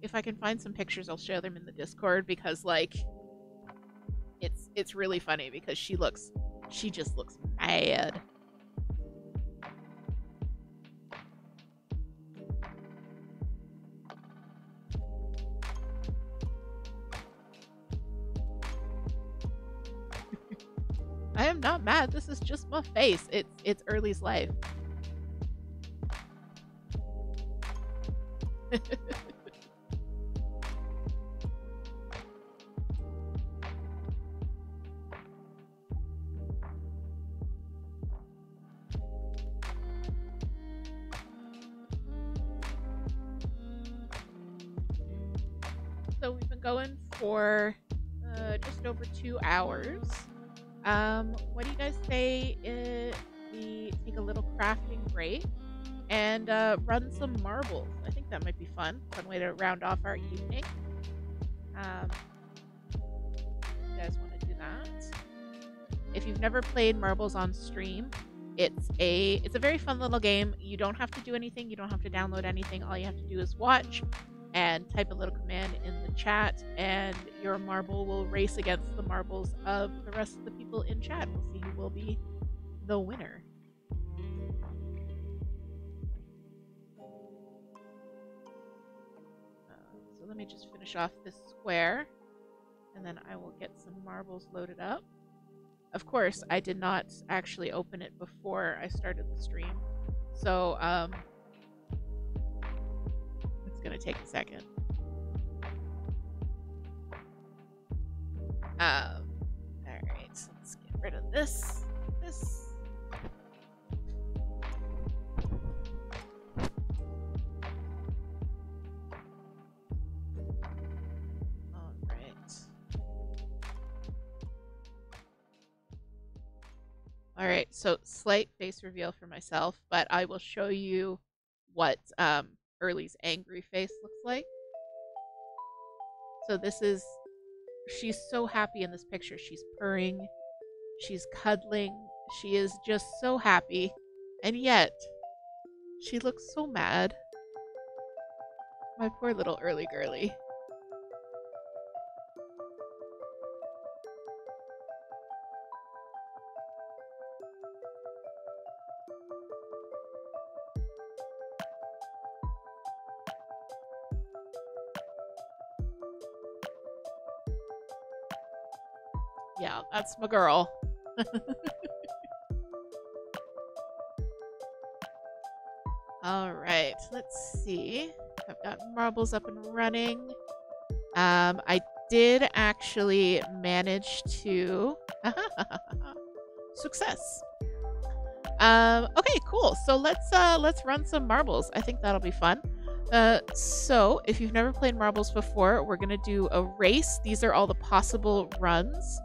If I can find some pictures, I'll share them in the Discord, because like it's really funny, because she just looks mad. I am not mad. This is just my face. It's Early's life. So we've been going for just over 2 hours. What do you guys say if we take a little crafting break and run some marbles? I think that might be fun way to round off our evening. You guys want to do that? If you've never played marbles on stream, it's a very fun little game. You don't have to do anything. You don't have to download anything. All you have to do is watch. and type a little command in the chat, and your marble will race against the marbles of the rest of the people in chat. We'll see who will be the winner. So let me just finish off this square, and then I will get some marbles loaded up. Of course, I did not actually open it before I started the stream, so it's gonna take a second. All right, so let's get rid of this. All right. All right, so slight face reveal for myself, but I will show you what Early's angry face looks like. So this is, she's so happy in this picture. She's purring, she's cuddling, she is just so happy, and yet she looks so mad. My poor little Early girly. Yeah, that's my girl. All right, let's see. I've got marbles up and running. I did actually manage to success. Okay, cool. So let's run some marbles. I think that'll be fun. So if you've never played marbles before, we're gonna do a race. These are all the possible runs.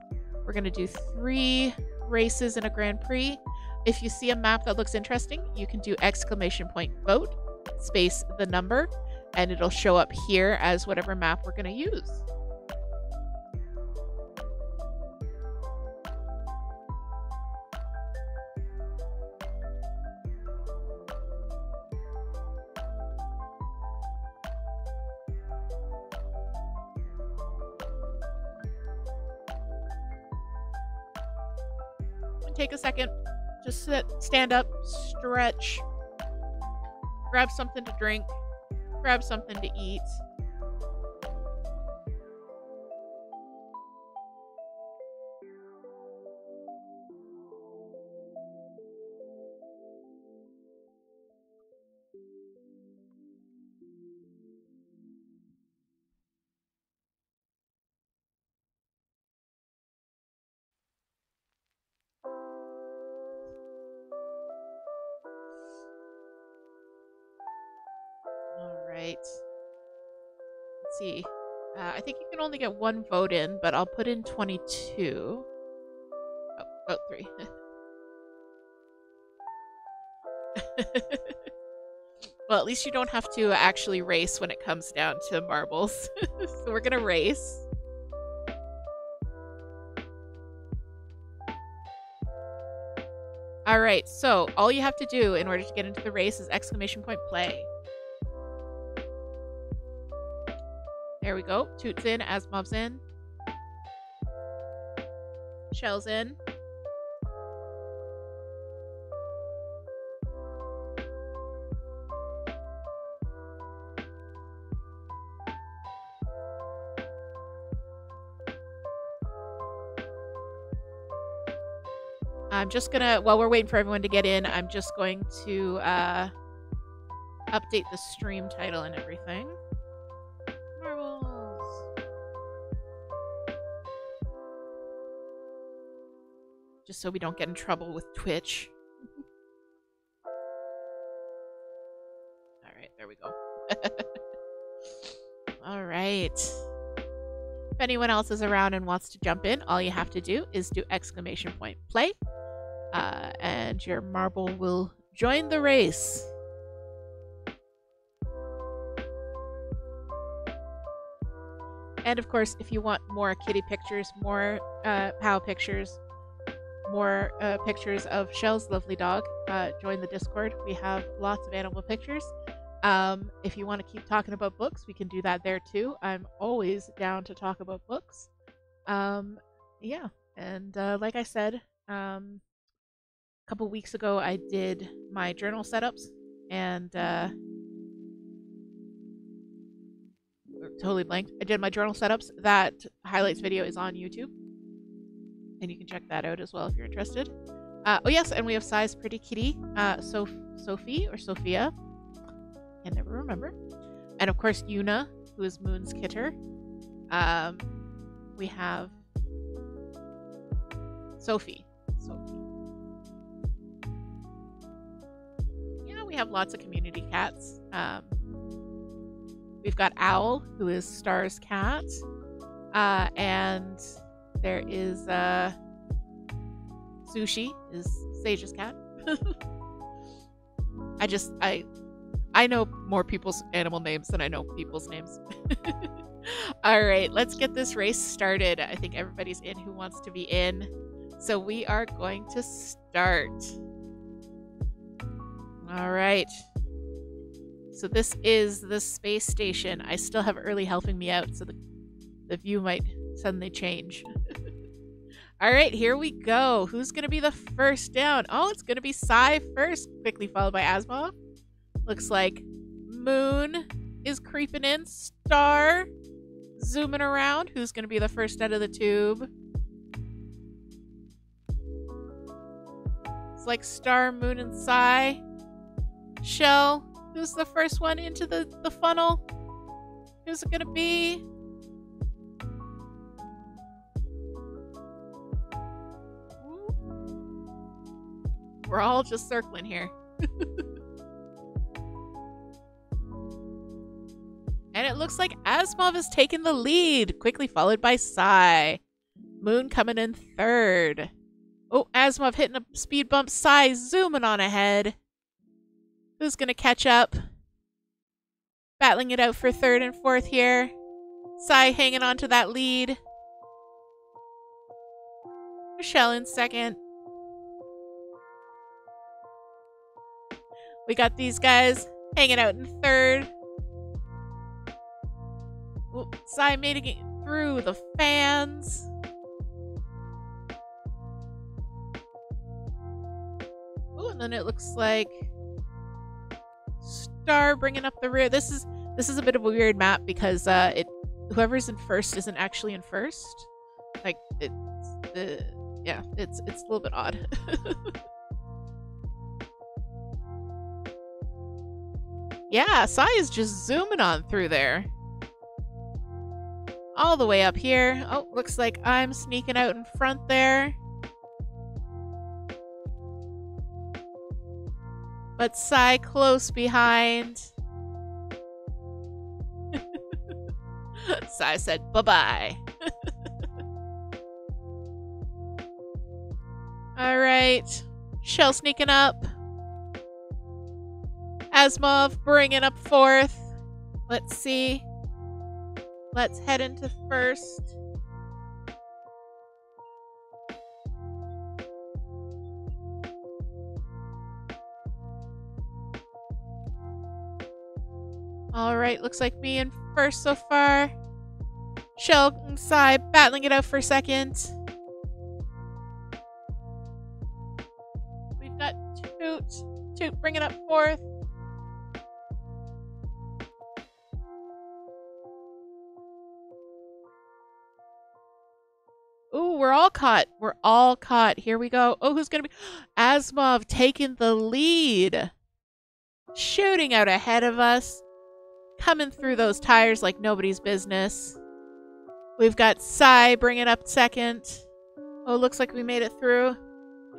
We're gonna do 3 races in a Grand Prix. If you see a map that looks interesting, you can do !vote space the number, and it'll show up here as whatever map we're gonna use. Take a second, just sit, stand up, stretch, grab something to drink, grab something to eat. Let's see. I think you can only get 1 vote in, but I'll put in 22. Oh, vote 3. Well, at least you don't have to actually race when it comes down to marbles. So we're gonna race. All right, so all you have to do in order to get into the race is !play. There we go. Toots in, Asmov's in. Shell's in. I'm just gonna, while we're waiting for everyone to get in, I'm just going to update the stream title and everything. Just so we don't get in trouble with Twitch. All right, there we go. All right. If anyone else is around and wants to jump in, all you have to do is do !play, and your marble will join the race. And of course, if you want more kitty pictures, more POW pictures, more pictures of Shell's lovely dog, join the Discord. We have lots of animal pictures. If you want to keep talking about books, we can do that there too. I'm always down to talk about books. Yeah, and like I said, a couple weeks ago I did my journal setups, and totally blanked. I did my journal setups. That highlights video is on YouTube, and you can check that out as well if you're interested. Oh yes, and we have Sai's pretty kitty, Sophie or Sophia. I can never remember. And of course Yuna, who is Moon's kitter. We have Sophie. Yeah, we have lots of community cats. We've got Owl, who is Star's cat. And there is Sushi, is Sage's cat. I know more people's animal names than I know people's names. All right, let's get this race started. I think everybody's in who wants to be in. So we are going to start. All right. So this is the space station. I still have Early helping me out, so the view might suddenly change. All right, here we go. Who's going to be the first down? Oh, it's going to be Sai first, quickly followed by Asma. Looks like Moon is creeping in. Star zooming around. Who's going to be the first out of the tube? It's like Star, Moon, and Sai. Shell, who's the first one into the funnel? Who's it going to be? We're all just circling here. And it looks like Asmov is taking the lead, quickly followed by Sai. Moon coming in third. Oh, Asmov hitting a speed bump. Sai zooming on ahead. Who's going to catch up? Battling it out for third and fourth here. Sai hanging on to that lead. Michelle in second. We got these guys hanging out in third. Ooh, Sai making it through the fans. Ooh, and then it looks like Star bringing up the rear. This is a bit of a weird map because whoever's in first isn't actually in first. Like it's a little bit odd. Yeah, Sai is just zooming on through there. All the way up here. Oh, looks like I'm sneaking out in front there. But Sai close behind. Sai said bye-bye. All right. Shell sneaking up. Asmov bringing up fourth. Let's see. Let's head into first. All right, looks like me in first so far. Shell and Sai battling it out for second. We've got Toot bringing up fourth. Ooh, we're all caught. We're all caught. Here we go. Oh, who's going to be? Asmov taking the lead. Shooting out ahead of us. Coming through those tires like nobody's business. We've got Sai bringing up second. Oh, looks like we made it through.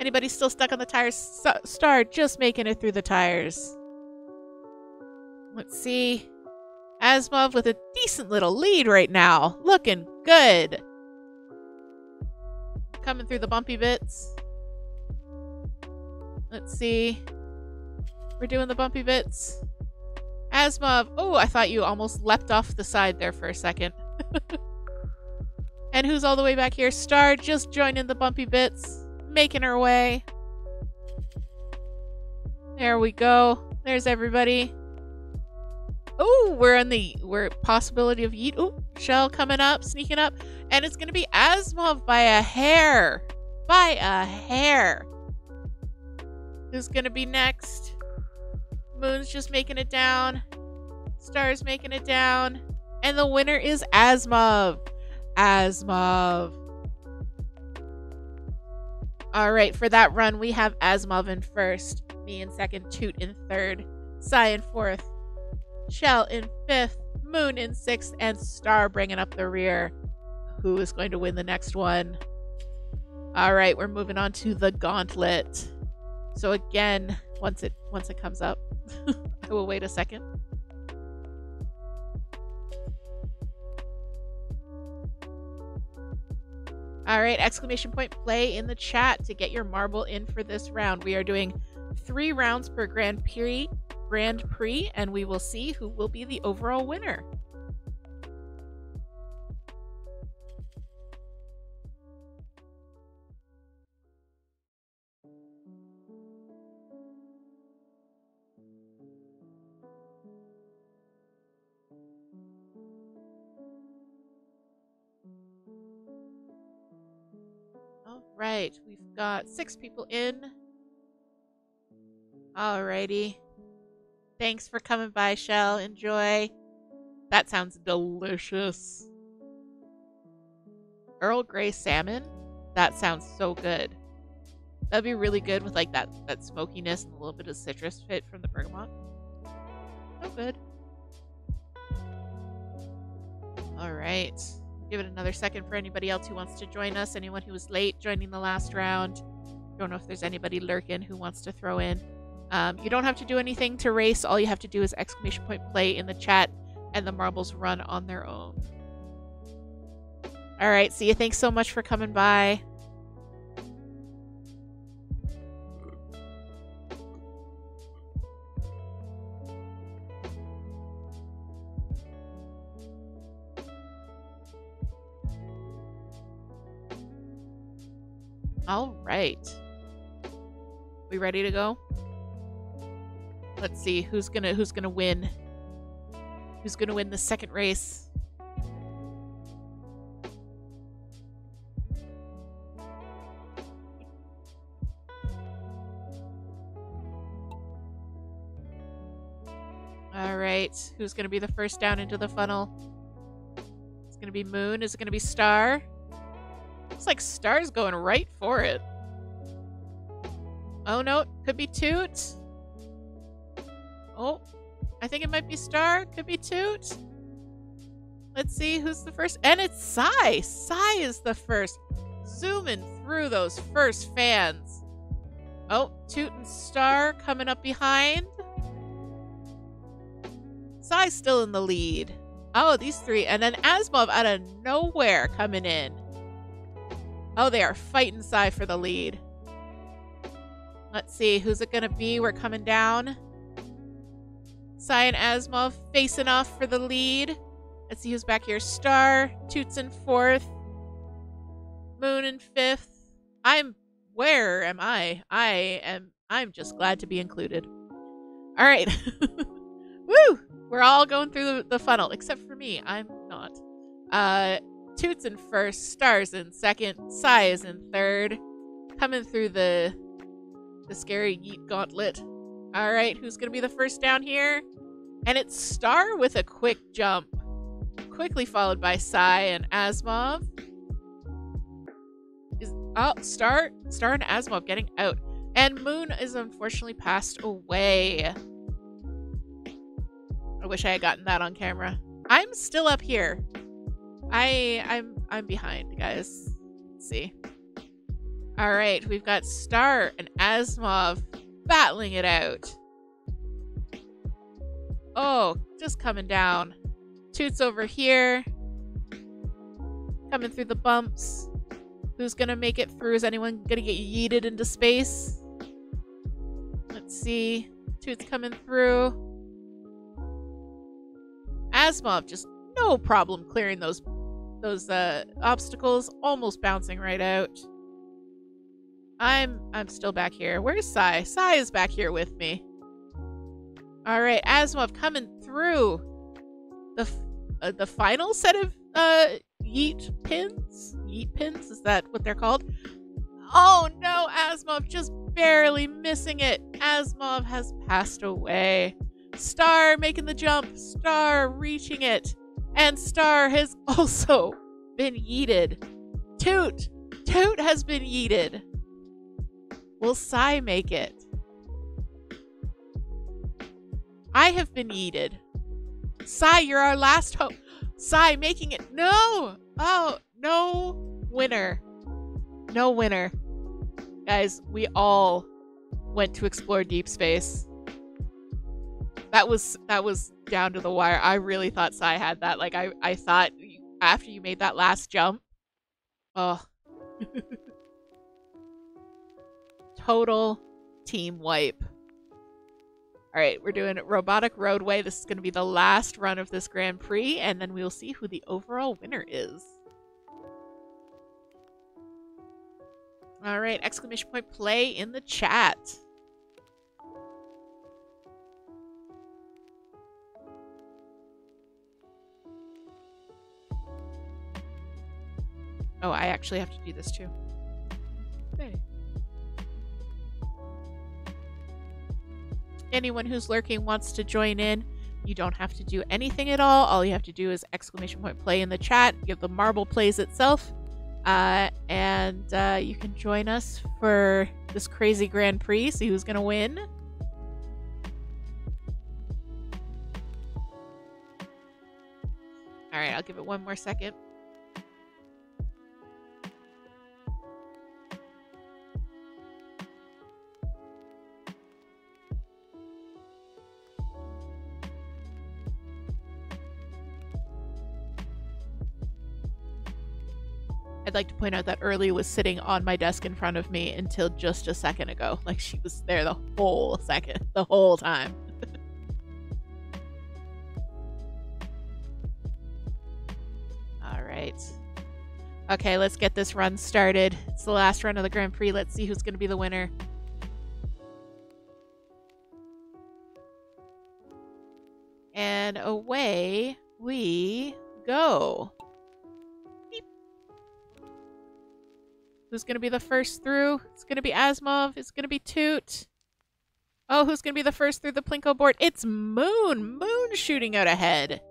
Anybody still stuck on the tires? Star just making it through the tires. Let's see. Asmov with a decent little lead right now. Looking good. Coming through the bumpy bits. Let's see. We're doing the bumpy bits. Asmov. Oh, I thought you almost leapt off the side there for a second. And who's all the way back here? Star just joining the bumpy bits. Making her way. There we go. There's everybody. Oh, we're possibility of yeet. Oh, Shell coming up, sneaking up, and it's gonna be Asimov by a hair. By a hair. Who's gonna be next? Moon's just making it down. Star's making it down. And the winner is Asimov. Asimov. Alright, for that run, we have Asimov in first. Me in second. Toot in third. Sai in fourth. Shell in fifth. Moon in sixth. And Star bringing up the rear. Who is going to win the next one? Alright, we're moving on to the gauntlet. So again, once it comes up, I will wait a second. Alright, exclamation point play in the chat to get your marble in for this round. We are doing 3 rounds per Grand Prix, and we will see who will be the overall winner. Right, we've got 6 people in. Alrighty. Thanks for coming by, Shell. Enjoy. That sounds delicious. Earl Grey salmon? That sounds so good. That'd be really good with like that smokiness and a little bit of citrus hit from the bergamot. So good. Alright. Give it another second for anybody else who wants to join us. Anyone who was late joining the last round. Don't know if there's anybody lurking who wants to throw in. You don't have to do anything to race. All you have to do is exclamation point play in the chat and the marbles run on their own. Alright, see you. Thanks so much for coming by. All right. We ready to go? Let's see who's gonna win. Who's gonna win the second race? All right. Who's gonna be the first down into the funnel? It's gonna be Moon. Is it gonna be Star? Looks like Star's going right for it. Oh no, could be Toot. Oh, I think it might be Star. Could be Toot. Let's see who's the first. And it's Sai. Sai is the first. Zooming through those first fans. Oh, Toot and Star coming up behind. Sai's still in the lead. Oh, these 3. And then Asimov out of nowhere coming in. Oh, they are fighting Sai for the lead. Let's see, who's it gonna be? We're coming down. Sai and Asimov facing off for the lead. Let's see who's back here. Star, Toots in 4th. Moon in 5th. Where am I? I'm just glad to be included. All right. Woo! We're all going through the funnel, except for me. I'm not. Toots in 1st, Star's in 2nd, Sai is in 3rd. Coming through the scary yeet gauntlet. Alright, who's going to be the first down here? And it's Star with a quick jump. Quickly followed by Sai and Asimov. Star and Asimov getting out. And Moon is unfortunately passed away. I wish I had gotten that on camera. I'm still up here. I'm behind, guys. Let's see. All right, we've got Star and Asimov battling it out. Oh, just coming down. Toot's over here. Coming through the bumps. Who's gonna make it through? Is anyone gonna get yeeted into space? Let's see. Toot's coming through. Asimov just no problem clearing those obstacles, almost bouncing right out. I'm still back here. Where's Sai? Sai is back here with me. All right, Asimov coming through through the final set of yeet pins. Yeet pins, is that what they're called? Oh no, Asimov just barely missing it. Asimov has passed away. Star making the jump. Star reaching it. And Star has also been yeeted. Toot has been yeeted. Will Sai make it? I have been yeeted. Sai, you're our last hope. Sai making it. No! Oh, no winner. No winner. Guys, we all went to explore deep space. That was down to the wire. I really thought Sai had that. Like, I thought after you made that last jump. Oh. Total team wipe. Alright, we're doing Robotic Roadway. This is going to be the last run of this Grand Prix, and then we'll see who the overall winner is. Alright, exclamation point play in the chat. Oh, I actually have to do this too. Hey. Anyone who's lurking wants to join in, you don't have to do anything at all. All you have to do is exclamation point play in the chat, give the marble plays itself, and you can join us for this crazy Grand Prix, see who's going to win. Alright, I'll give it one more second. I'd like to point out that Early was sitting on my desk in front of me until just a second ago. Like, she was there the whole time. All right. Okay, let's get this run started. It's the last run of the Grand Prix. Let's see who's going to be the winner. And away we go. Who's going to be the first through? It's going to be Asimov. It's going to be Toot. Oh, who's going to be the first through the Plinko board? It's Moon. Moon shooting out ahead.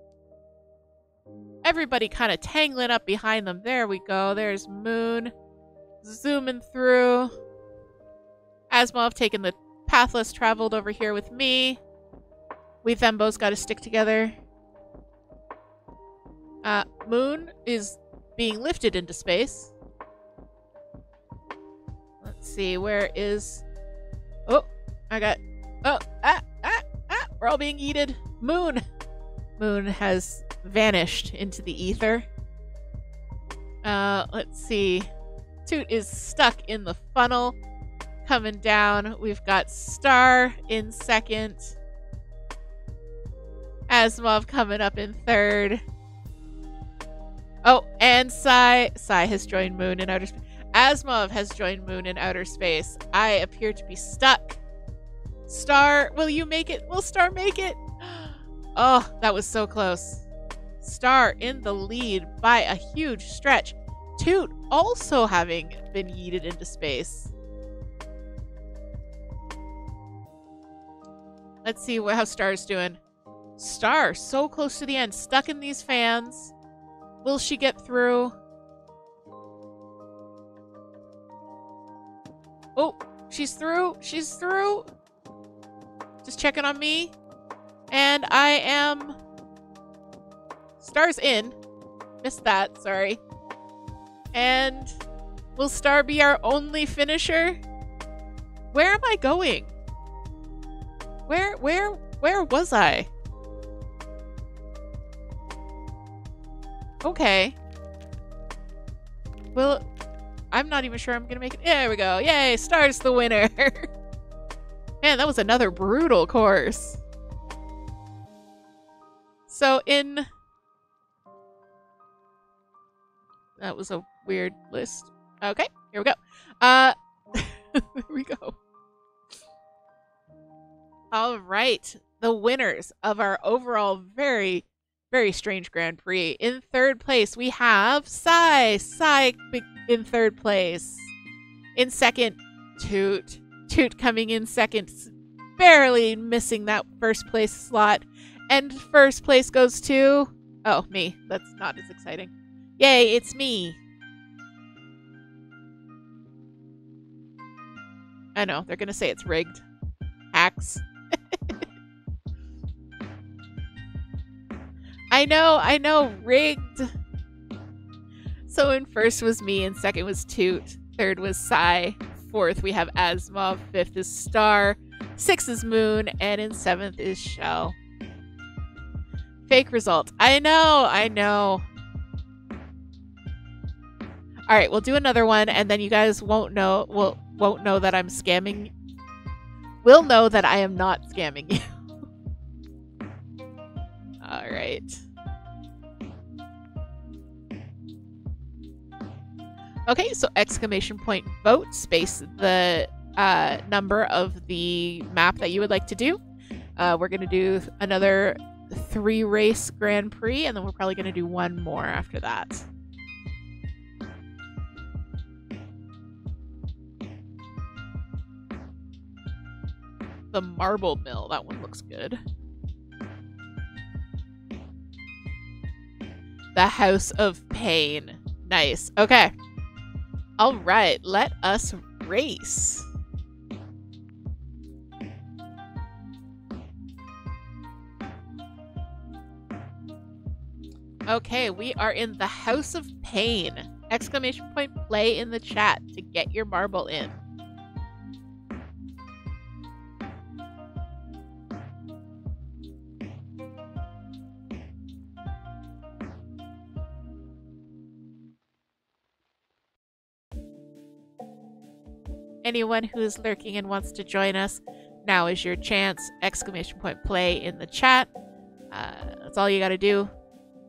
Everybody kind of tangling up behind them. There we go. There's Moon. Zooming through. Asimov taking the path less traveled over here with me. We Thembos got to stick together. Moon is being lifted into space. Let's see, where is... Oh, I got... Oh, we're all being yeeted. Moon! Moon has vanished into the ether. Let's see. Toot is stuck in the funnel. Coming down. We've got Star in second. Asimov coming up in third. Oh, and Sai. Sai has joined Moon in outer space. Asimov has joined Moon in outer space. I appear to be stuck. Star, will you make it? Will Star make it? Oh, that was so close. Star in the lead by a huge stretch. Toot also having been yeeted into space. Let's see how Star's doing. Star, so close to the end. Stuck in these fans. Will she get through? Oh, she's through. She's through. Just checking on me. And I am... Star's in. Missed that, sorry. And will Star be our only finisher? Where am I going? Where was I? Okay. Well, I'm not even sure I'm gonna make it. There we go. Yay, Star's the winner. Man, that was another brutal course. So in... That was a weird list. Okay, here we go. There we go. All right. the winners of our overall very, very strange Grand Prix. In third place, we have Sai in third place. In second, Toot. Toot coming in second, barely missing that first place slot. And first place goes to... oh, me. That's not as exciting. Yay, it's me. I know, they're going to say it's rigged. Hacks. I know, rigged. So in first was me, in second was Toot, third was Sai, fourth we have Asmov, fifth is Star, sixth is Moon, and in seventh is Shell. Fake result. I know. All right, we'll do another one, and then you guys won't know that I'm scamming. We'll know that I am not scamming you. All right. Okay, so exclamation point vote space the number of the map that you would like to do. We're gonna do another 3-race Grand Prix, and then we're probably gonna do one more after that. The Marble Mill, that one looks good. The House of Pain. Nice. Okay. All right, let us race. Okay, we are in the House of Pain. Exclamation point play in the chat to get your marble in. Anyone who is lurking and wants to join us, now is your chance. Exclamation point play in the chat. That's all you gotta do.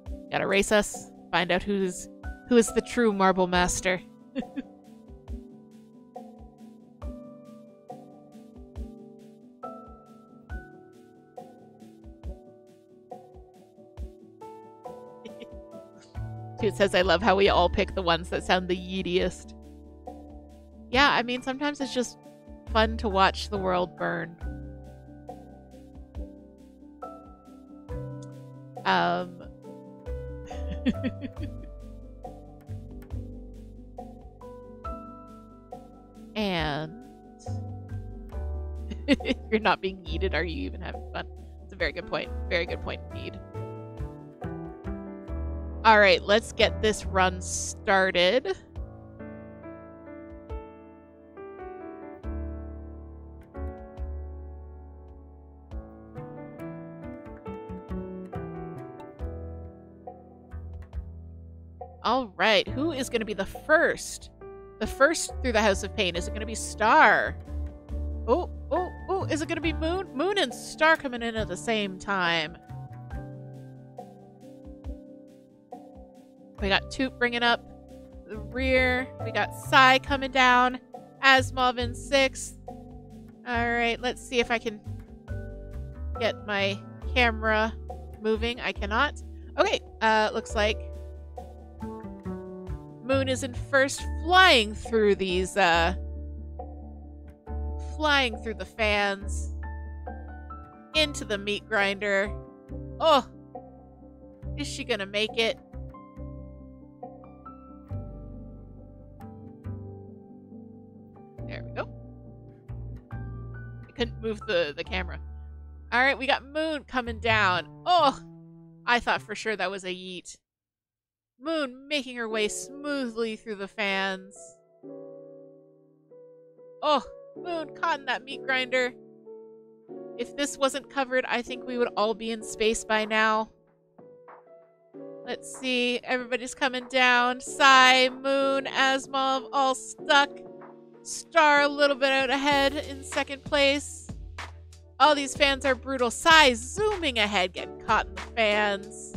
You gotta race us. Find out who is the true marble master. Toot says, I love how we all pick the ones that sound the yeetiest. Yeah, I mean, sometimes it's just fun to watch the world burn. And you're not being yeeted, are you even having fun? It's a very good point. Very good point indeed. All right, let's get this run started. All right, who is going to be the first? The first through the House of Pain. Is it going to be Star? Oh, is it going to be Moon? Moon and Star coming in at the same time. We got Toot bringing up the rear. We got Sai coming down. Asmov in 6th. All right, let's see if I can get my camera moving. I cannot. Okay, looks like Moon is in first, flying through these, flying through the fans, into the meat grinder. Oh, is she gonna make it? There we go. I couldn't move the camera. All right, we got Moon coming down. Oh, I thought for sure that was a yeet. Moon making her way smoothly through the fans. Oh, Moon caught in that meat grinder. If this wasn't covered, I think we would all be in space by now. Let's see. Everybody's coming down. Sai, Moon, Asmov, all stuck. Star a little bit out ahead in second place. All these fans are brutal. Sai zooming ahead, getting caught in the fans.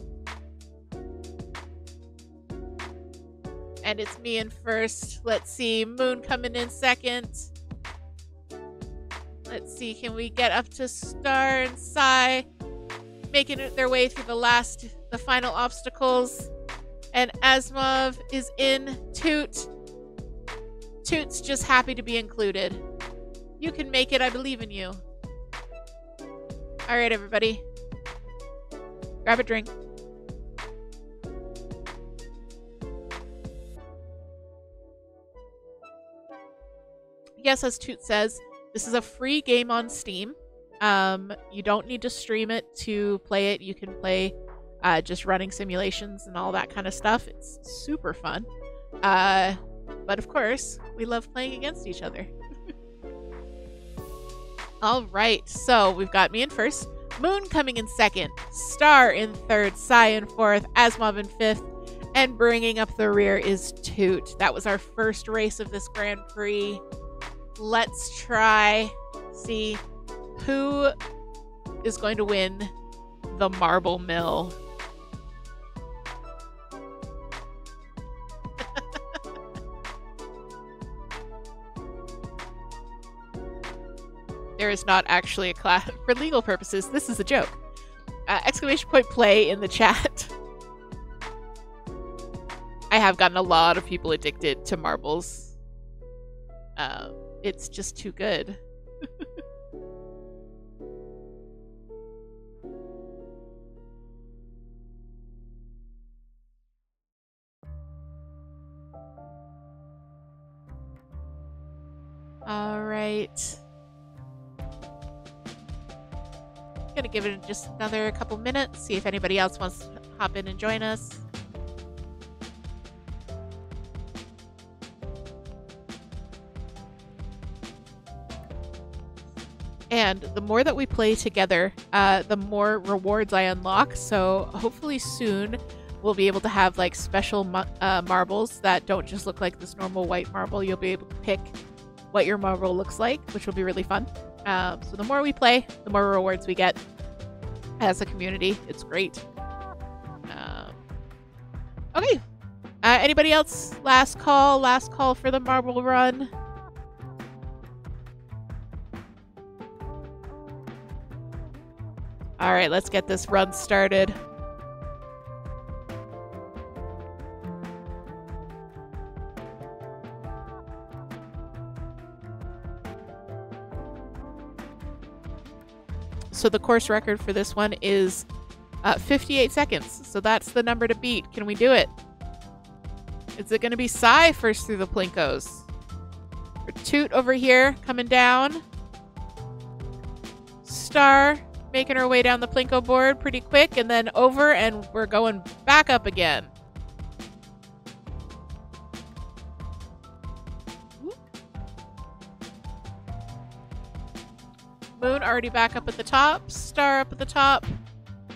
And it's me in first. Let's see. Moon coming in second. Let's see, can we get up to Star and Sai making their way through the final obstacles? And Asmov is in. Toot's just happy to be included. You can make it, I believe in you. Alright, everybody. Grab a drink. Yes, as Toot says, this is a free game on Steam. You don't need to stream it to play it. You can play just running simulations and all that kind of stuff. It's super fun. But of course, we love playing against each other. All right, so we've got me in first, Moon coming in second, Star in third, Sai in fourth, Asmov in fifth, and bringing up the rear is Toot. That was our first race of this Grand Prix. Let's try see who is going to win the marble mill. There is not actually a class for legal purposes. This is a joke. Exclamation point play in the chat. I have gotten a lot of people addicted to marbles. It's just too good. All right. Gonna give it just another couple minutes, see if anybody else wants to hop in and join us. And the more that we play together, the more rewards I unlock. So hopefully soon we'll be able to have like special marbles that don't just look like this normal white marble. You'll be able to pick what your marble looks like, which will be really fun. So the more we play, the more rewards we get as a community. It's great. Okay. Anybody else? Last call for the marble run. All right, let's get this run started. So the course record for this one is 58 seconds. So that's the number to beat. Can we do it? Is it going to be Sai first through the Plinkos? Or Toot over here coming down. Star making her way down the Plinko board pretty quick, and then over, and we're going back up again. Moon already back up at the top, Star up at the top,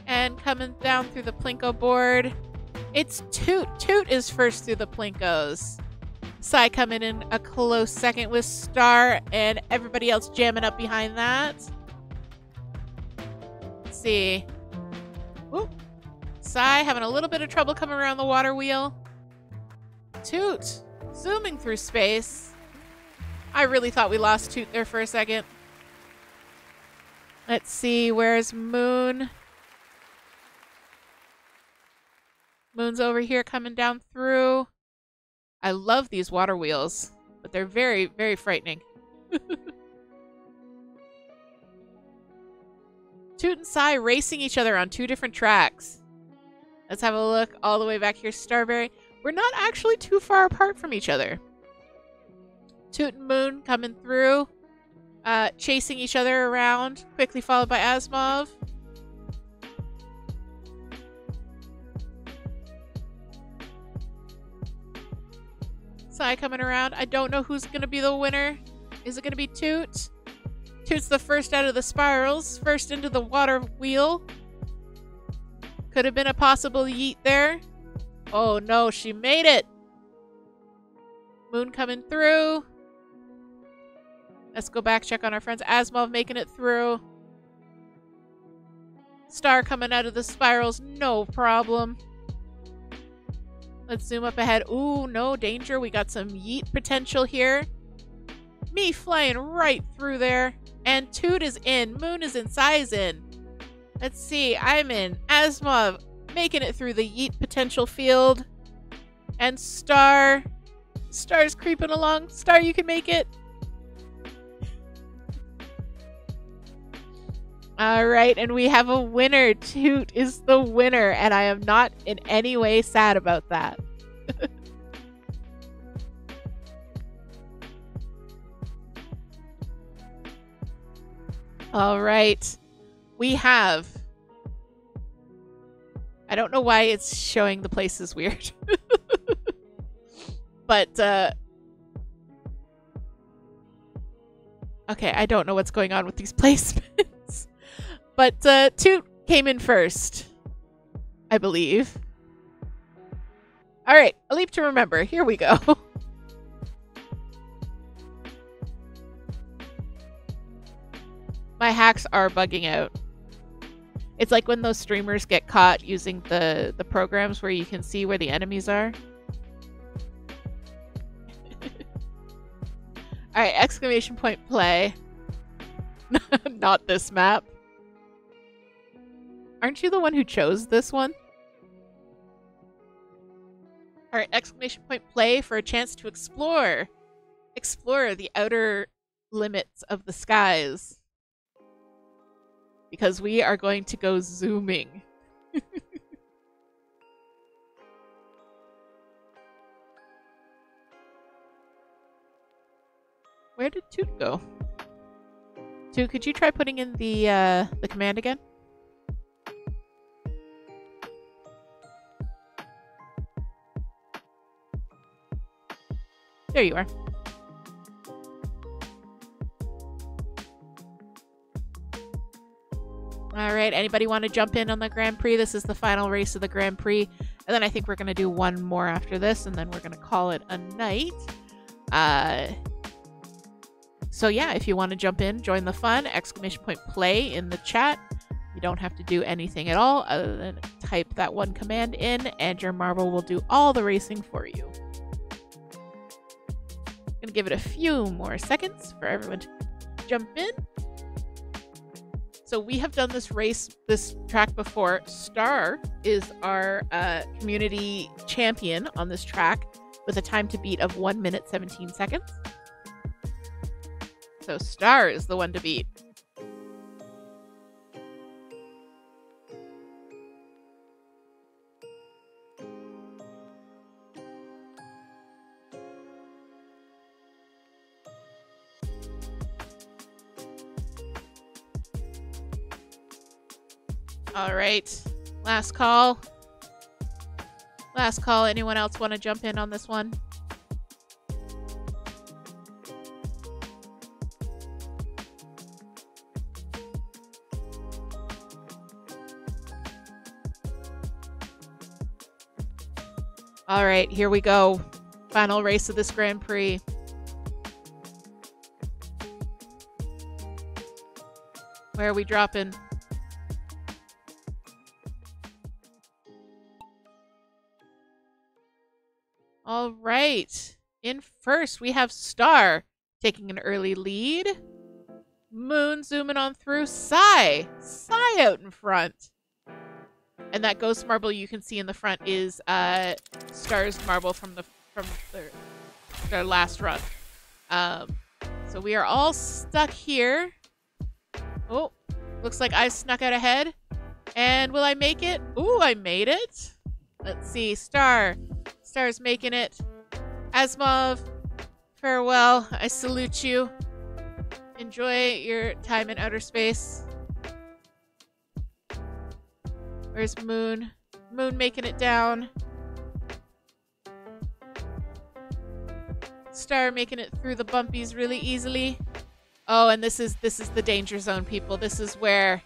and coming down through the Plinko board. It's Toot. Toot is first through the Plinkos. Sai coming in a close second with Star, and everybody else jamming up behind that. Let's see. Ooh. Sai having a little bit of trouble coming around the water wheel. Toot zooming through space. I really thought we lost Toot there for a second. Let's see, where's Moon? Moon's over here coming down through. I love these water wheels, but they're very, very frightening. Toot and Sai racing each other on two different tracks. Let's have a look all the way back here. Starberry. We're not actually too far apart from each other. Toot and Moon coming through. Chasing each other around, quickly followed by Asmov. Sai coming around. I don't know who's going to be the winner. Is it going to be Toot? Toot's the first out of the spirals, first into the water wheel. Could have been a possible yeet there. Oh no, she made it. Moon coming through. Let's go back, check on our friends. Asmov making it through. Star coming out of the spirals, no problem. Let's zoom up ahead. Ooh, no danger. We got some yeet potential here. Me flying right through there. And Toot is in. Moon is in. Sai's in. Let's see. I'm in. Asma making it through the yeet potential field. And Star. Star's creeping along. Star, you can make it. All right, and we have a winner. Toot is the winner, and I am not in any way sad about that. All right, we have... I don't know why it's showing the places weird. But, okay, I don't know what's going on with these placements. But Toot came in first, I believe. All right, a leap to remember. Here we go. My hacks are bugging out. It's like when those streamers get caught using the programs where you can see where the enemies are. All right, exclamation point play. Not this map. Aren't you the one who chose this one? All right, exclamation point play for a chance to explore. Explore the outer limits of the skies. Because we are going to go zooming. Where did Toot go? Toot, could you try putting in the command again? There you are. All right, anybody want to jump in on the Grand Prix? This is the final race of the Grand Prix. And then I think we're going to do one more after this, and then we're going to call it a night. So yeah, if you want to jump in, join the fun, exclamation point play in the chat. You don't have to do anything at all other than type that one command in, and your marble will do all the racing for you. Gonna give it a few more seconds for everyone to jump in. So we have done this track before. Star is our community champion on this track with a time to beat of 1 minute 17 seconds. So Star is the one to beat. All right, last call. Last call. Anyone else want to jump in on this one? All right, here we go. Final race of this Grand Prix. Where are we dropping? All right. In first, we have Star taking an early lead. Moon zooming on through. Sai out in front. And that ghost marble you can see in the front is Star's marble from their last run. So we are all stuck here. Oh, looks like I snuck out ahead. And will I make it? Ooh, I made it. Let's see. Star's making it. Asmov, farewell. I salute you. Enjoy your time in outer space. Where's Moon? Moon making it down. Star making it through the bumpies really easily. Oh, and this is the danger zone, people. This is where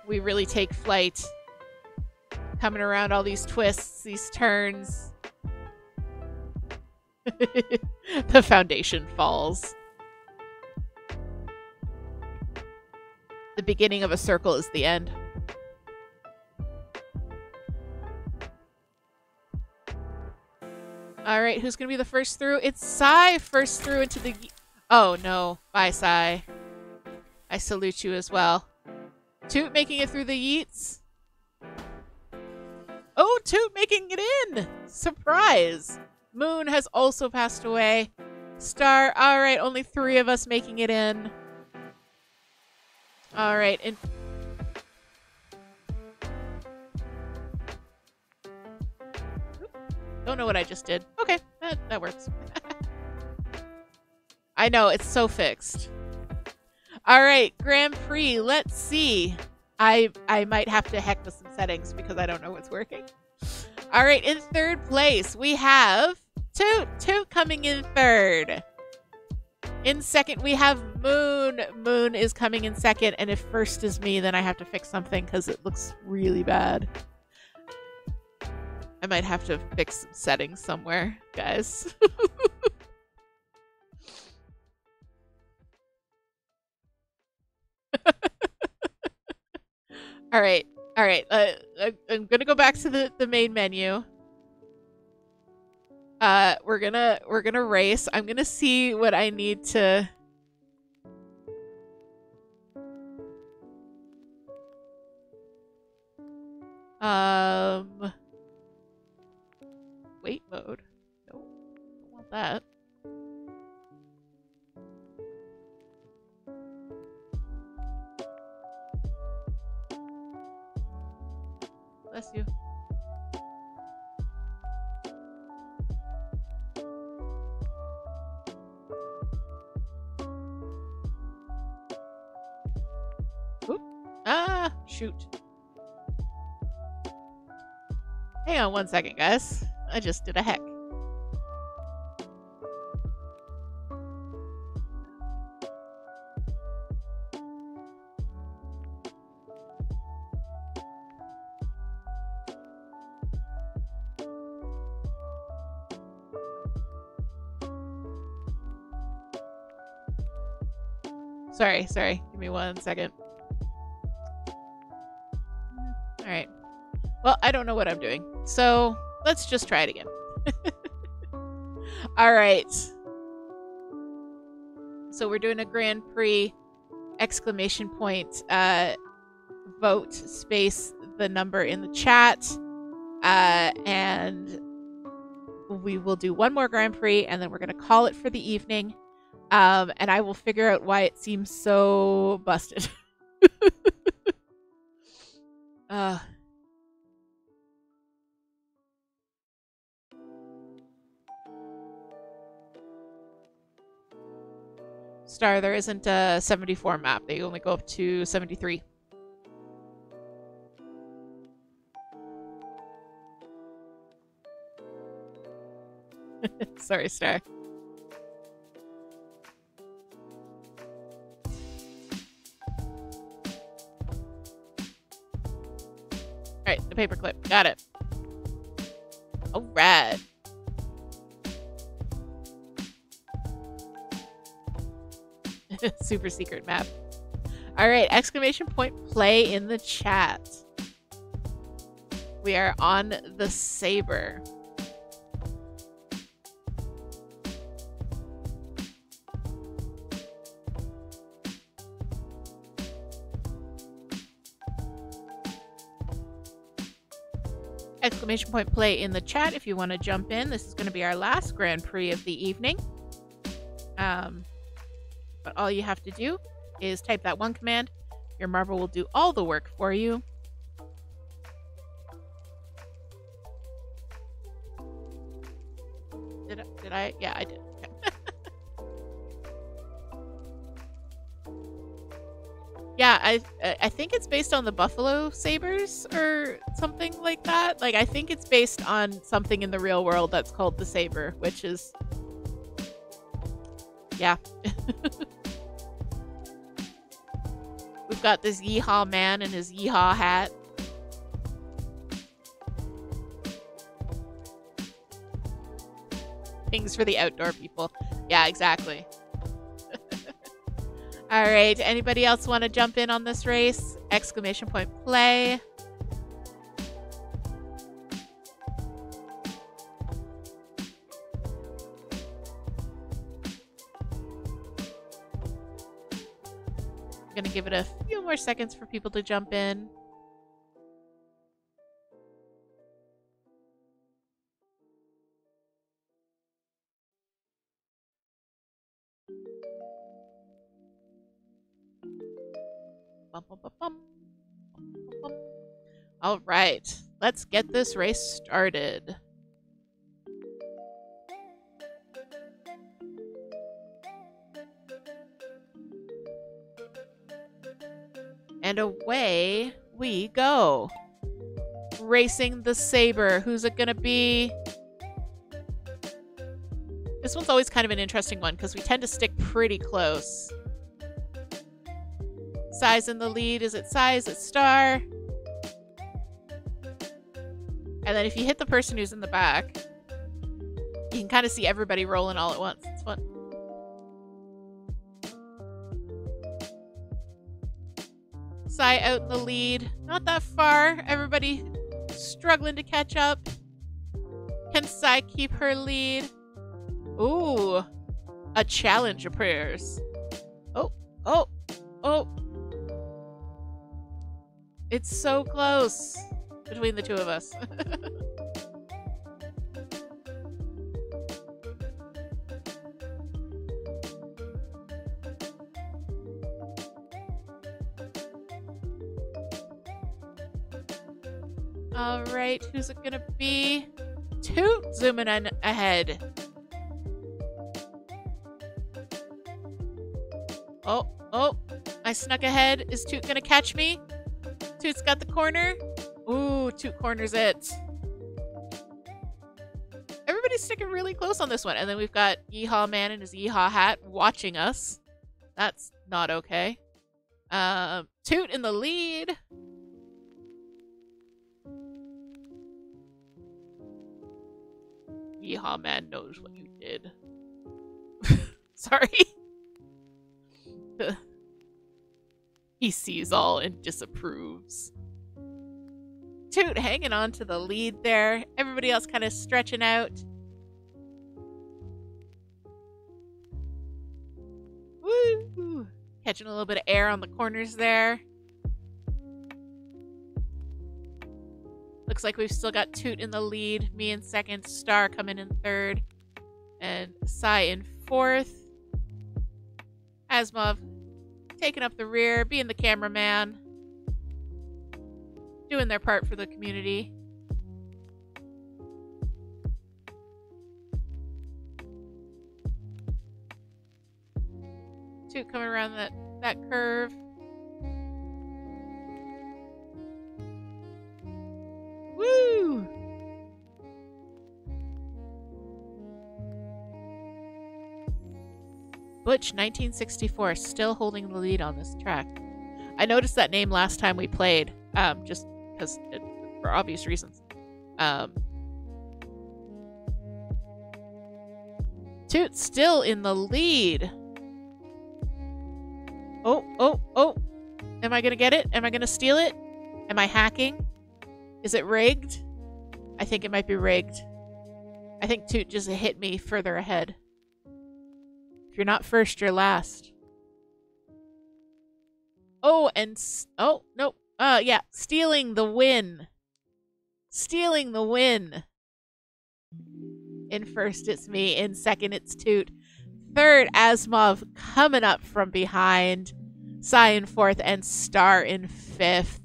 we really take flight. Coming around all these twists, these turns. The foundation falls. The beginning of a circle is the end. All right, who's going to be the first through? It's Sai first through into the... Oh, no. Bye, Sai. I salute you as well. Toot making it through the yeets. Oh, Toot making it in. Surprise. Moon has also passed away. Star. All right, only 3 of us making it in. All right. And don't know what I just did. Okay, that works. I know, it's so fixed. All right, Grand Prix. Let's see. I might have to heck with some settings because I don't know what's working. All right, in 3rd place, we have Toot. Toot coming in 3rd. In 2nd, we have Moon. Moon is coming in 2nd. And if 1st is me, then I have to fix something because it looks really bad. I might have to fix some settings somewhere, guys. All right. All right. I'm going to go back to the main menu. We're gonna race. I'm gonna see what I need to... Wait mode. Nope. Don't want that. Bless you. Oop. Ah, shoot. Hang on 1 second, guys. I just did a heck. Sorry. Give me 1 second. Alright. Well, I don't know what I'm doing. So, let's just try it again. Alright. So we're doing a Grand Prix ! Vote space the number in the chat. And we will do one more Grand Prix and then we're going to call it for the evening. And I will figure out why it seems so busted. Star, there isn't a 74 map. They only go up to 73. Sorry, Star. Alright, the paperclip. Got it. Alright. Super secret map. Alright, exclamation point play in the chat. We are on the saber. Exclamation point play in the chat if you want to jump in. This is going to be our last Grand Prix of the evening. But all you have to do is type that one command. Your marble will do all the work for you. Did I? Yeah, I did. Yeah, I think it's based on the buffalo sabers or something like that. Like, I think it's based on something in the real world that's called the saber, which is... Yeah. We've got this yeehaw man and his yeehaw hat. Things for the outdoor people. Yeah, exactly. All right, anybody else want to jump in on this race? Exclamation point play. going to give it a few more seconds for people to jump in. Bum, bum, bum, bum. Bum, bum, bum. All right, let's get this race started. And away we go. Racing the saber. Who's it gonna be? This one's always kind of an interesting one because we tend to stick pretty close. Sai's in the lead. Is it Sai? Is it Star? And then if you hit the person who's in the back, you can kind of see everybody rolling all at once. It's fun. Sai out in the lead. Not that far. Everybody struggling to catch up. Can Sai keep her lead? Ooh. A challenge appears. Oh, oh, oh. It's so close between the two of us. All right, who's it gonna be? Toot zooming in ahead. Oh, oh, I snuck ahead. Is Toot gonna catch me? Toot's got the corner. Ooh, Toot corners it. Everybody's sticking really close on this one. And then we've got Yeehaw Man in his Yeehaw hat watching us. That's not okay. Toot in the lead. Yeehaw Man knows what you did. Sorry. He sees all and disapproves. Toot hanging on to the lead there. Everybody else kind of stretching out. Woo! Catching a little bit of air on the corners there. Looks like we've still got Toot in the lead. Me in second. Star coming in third. And Sai in fourth. Asmov taking up the rear, being the cameraman. Doing their part for the community. Toot coming around that curve. Woo! Butch 1964 still holding the lead on this track. I noticed that name last time we played, just because for obvious reasons. Toot still in the lead. Oh, oh, oh. Am I gonna get it? Am I gonna steal it? Am I hacking? Is it rigged? I think it might be rigged. I think Toot just hit me further ahead. If you're not first, you're last. Oh, and... oh, no. Yeah. Stealing the win. Stealing the win. In first, it's me. In second, it's Toot. Third, Asmov coming up from behind. Sai in fourth and Star in fifth.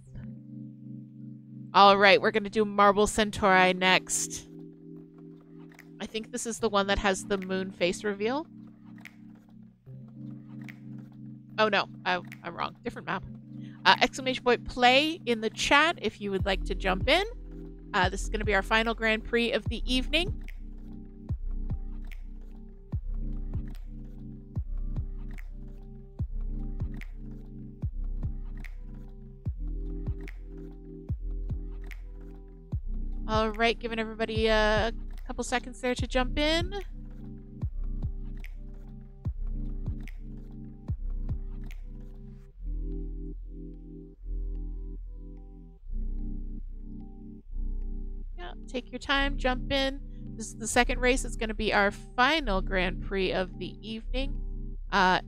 All right, we're going to do Marble Centauri next. I think this is the one that has the moon face reveal. Oh, no. I'm wrong. Different map. Exclamation point play in the chat if you would like to jump in. This is going to be our final Grand Prix of the evening. All right, giving everybody a couple seconds there to jump in. Yeah, take your time, jump in. This is the second race. It's going to be our final Grand Prix of the evening.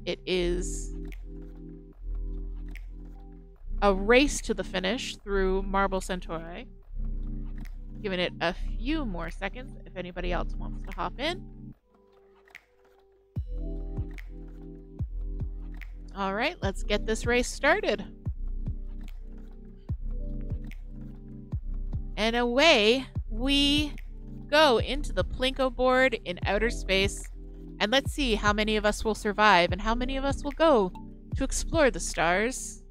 It is a race to the finish through Marble Centauri. Giving it a few more seconds if anybody else wants to hop in. All right, let's get this race started. And away we go into the Plinko board in outer space. And let's see how many of us will survive and how many of us will go to explore the stars.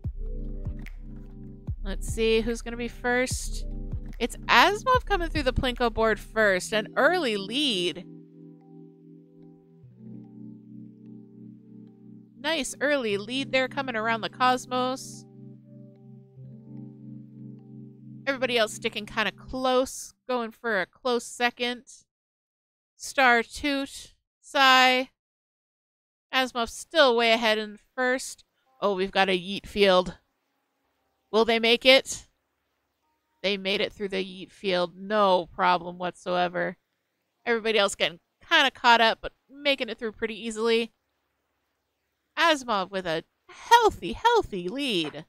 Let's see who's going to be first. It's Asimov coming through the Plinko board first. An early lead. Nice early lead there coming around the cosmos. Everybody else sticking kind of close, going for a close second. Star, Toot, Sai. Asimov still way ahead in first. Oh, we've got a yeet field. Will they make it? They made it through the yeet field. No problem whatsoever. Everybody else getting kind of caught up, but making it through pretty easily. Asimov with a healthy lead.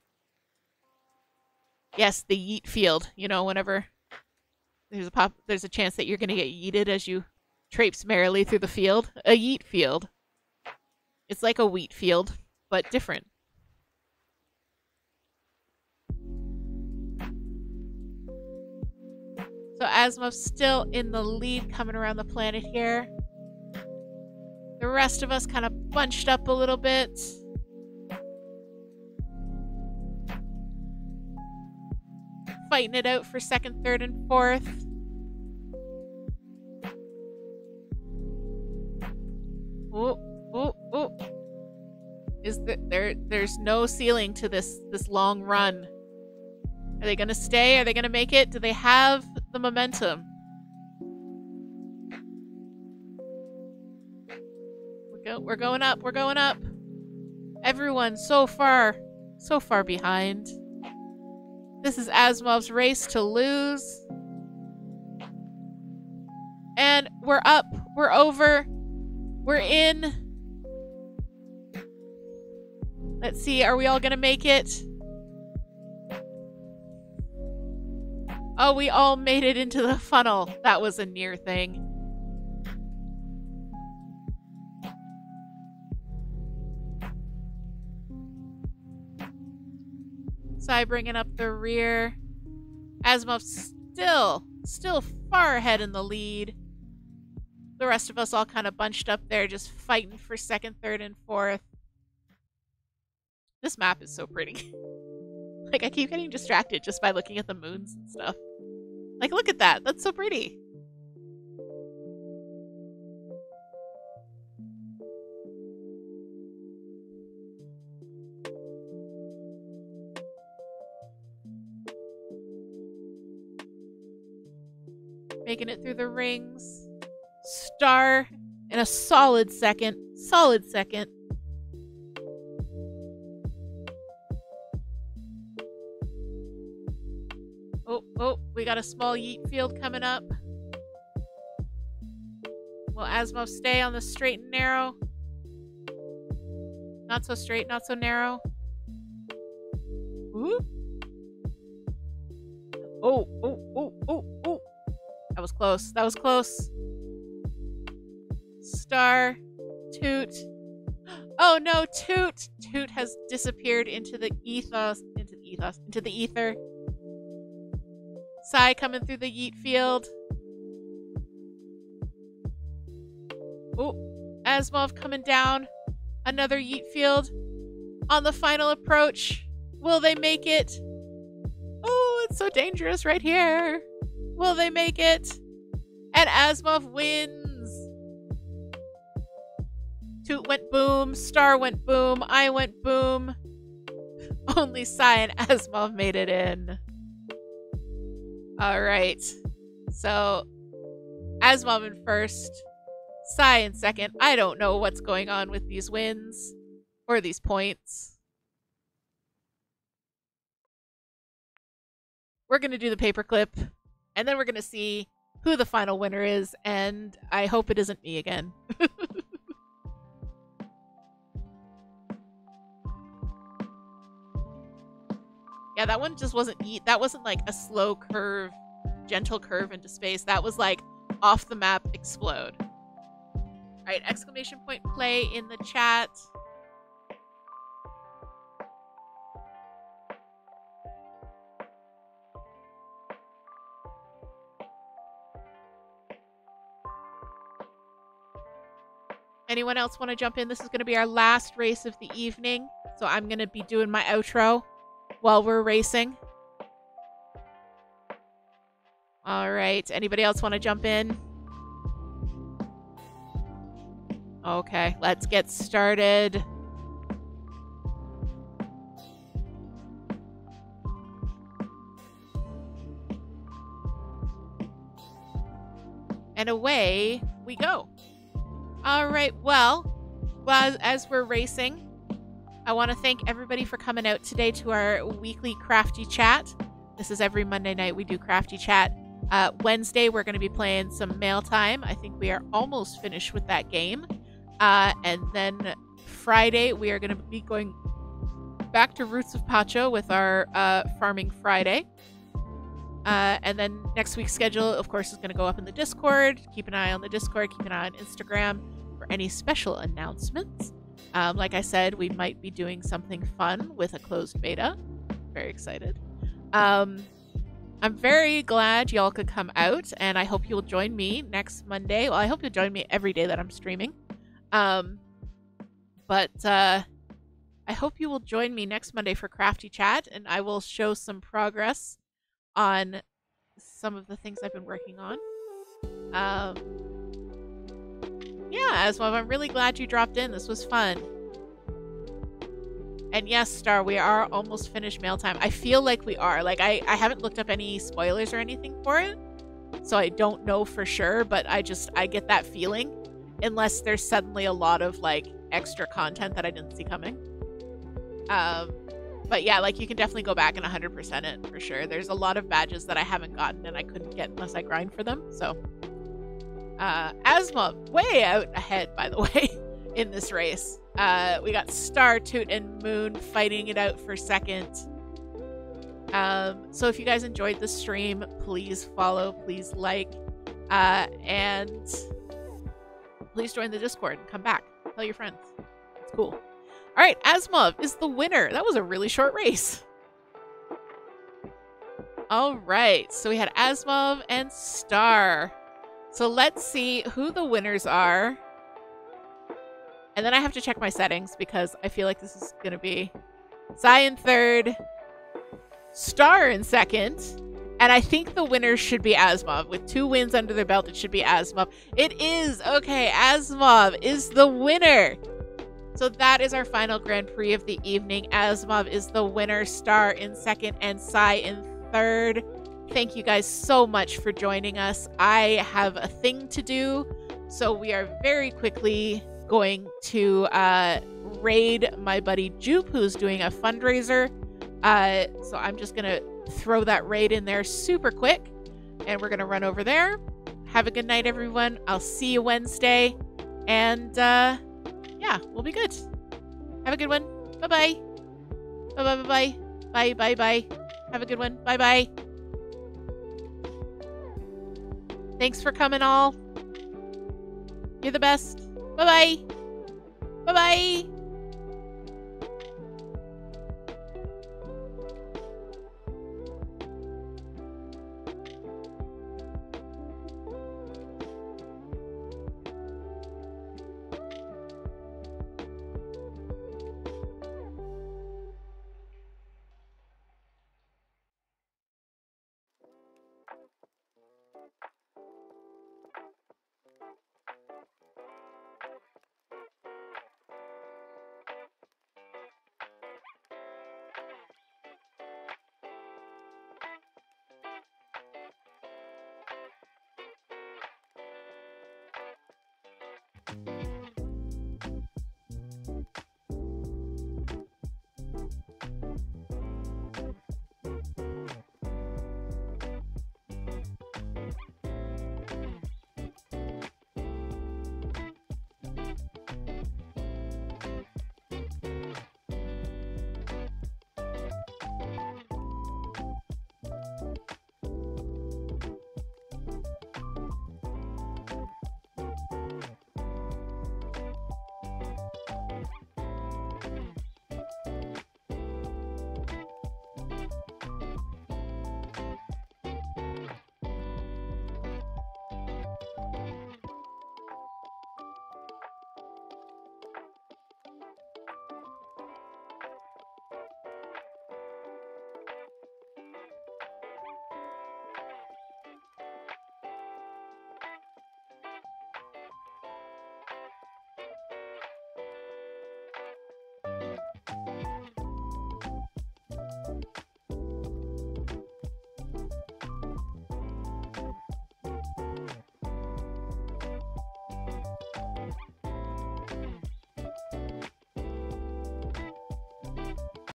Yes, the yeet field. You know, whenever there's a chance that you're going to get yeeted as you traipse merrily through the field. A yeet field. It's like a wheat field, but different. So Asimov's still in the lead coming around the planet here. The rest of us kind of bunched up a little bit. Fighting it out for second, third, and fourth. Oh. There's no ceiling to this long run. Are they going to stay? Are they going to make it? Do they have the momentum? We're going up. We're going up. Everyone so far behind. This is Asimov's race to lose. And we're up. We're over. We're in. Let's see. Are we all going to make it? Oh, we all made it into the funnel. That was a near thing. Sai bringing up the rear. Asimov still far ahead in the lead. The rest of us all kind of bunched up there, just fighting for second, third, and fourth. This map is so pretty. Like, I keep getting distracted just by looking at the moons and stuff. Like, look at that. That's so pretty. Making it through the rings. Star in a solid second. Solid second. Oh, we got a small yeet field coming up. Will Asimov stay on the straight and narrow? Not so straight, not so narrow. Ooh. Oh. That was close. That was close. Star. Toot. Oh no, Toot! Toot has disappeared into the ether. Sai coming through the yeet field. Oh, Asimov coming down. Another yeet field. On the final approach. Will they make it? Oh, it's so dangerous right here. Will they make it? And Asimov wins. Toot went boom. Star went boom. I went boom. Only Sai and Asimov made it in. All right. So, Asimov in first. Sai in second. I don't know what's going on with these wins or these points. We're going to do the paperclip, and then we're going to see who the final winner is, and I hope it isn't me again. Yeah, that one just wasn't neat. That wasn't like a slow curve, gentle curve into space. That was like off the map explode. All right, exclamation point play in the chat. Anyone else want to jump in? This is going to be our last race of the evening. So I'm going to be doing my outro while we're racing. All right. Anybody else want to jump in? Okay, let's get started. And away we go. All right, well, as we're racing, I want to thank everybody for coming out today to our weekly Crafty Chat. This is every Monday night we do Crafty Chat. Wednesday, we're going to be playing some Mail Time. I think we are almost finished with that game. And then Friday, we are going to be going back to Roots of Pacho with our Farming Friday. And then next week's schedule, of course, is going to go up in the Discord. Keep an eye on the Discord. Keep an eye on Instagram for any special announcements. Like I said, we might be doing something fun with a closed beta. Very excited. I'm very glad y'all could come out, and I hope you'll join me next Monday. Well, I hope you'll join me every day that I'm streaming. But I hope you will join me next Monday for Crafty Chat, and I will show some progress on some of the things I've been working on. Yeah, Asmov, I'm really glad you dropped in. This was fun. And yes, Star, we are almost finished Mail Time. I feel like we are. Like, I haven't looked up any spoilers or anything for it, so I don't know for sure, but I get that feeling, unless there's suddenly a lot of, like, extra content that I didn't see coming. But yeah, like, you can definitely go back and 100% it for sure. There's a lot of badges that I haven't gotten and I couldn't get unless I grind for them. So, Asma, way out ahead, by the way, in this race. We got Star, Toot, and Moon fighting it out for second. So if you guys enjoyed the stream, please follow, please like, and please join the Discord and come back. Tell your friends. It's cool. All right, Asmov is the winner. That was a really short race. All right, so we had Asmov and Star. So let's see who the winners are. And then I have to check my settings because I feel like this is going to be Sai in third, Star in second, and I think the winner should be Asmov. With 2 wins under their belt, it should be Asmov. It is! Okay, Asmov is the winner! So that is our final Grand Prix of the evening. Asmov is the winner, Star in second, and Sai in third. Thank you guys so much for joining us. I have a thing to do, so we are very quickly going to raid my buddy Jupe, who's doing a fundraiser. So I'm just going to throw that raid in there super quick, and we're going to run over there. Have a good night, everyone. I'll see you Wednesday, and yeah, we'll be good. Have a good one. Bye-bye. Bye-bye-bye-bye. Bye-bye-bye. Have a good one. Bye-bye. Thanks for coming, all. You're the best. Bye-bye. Bye-bye.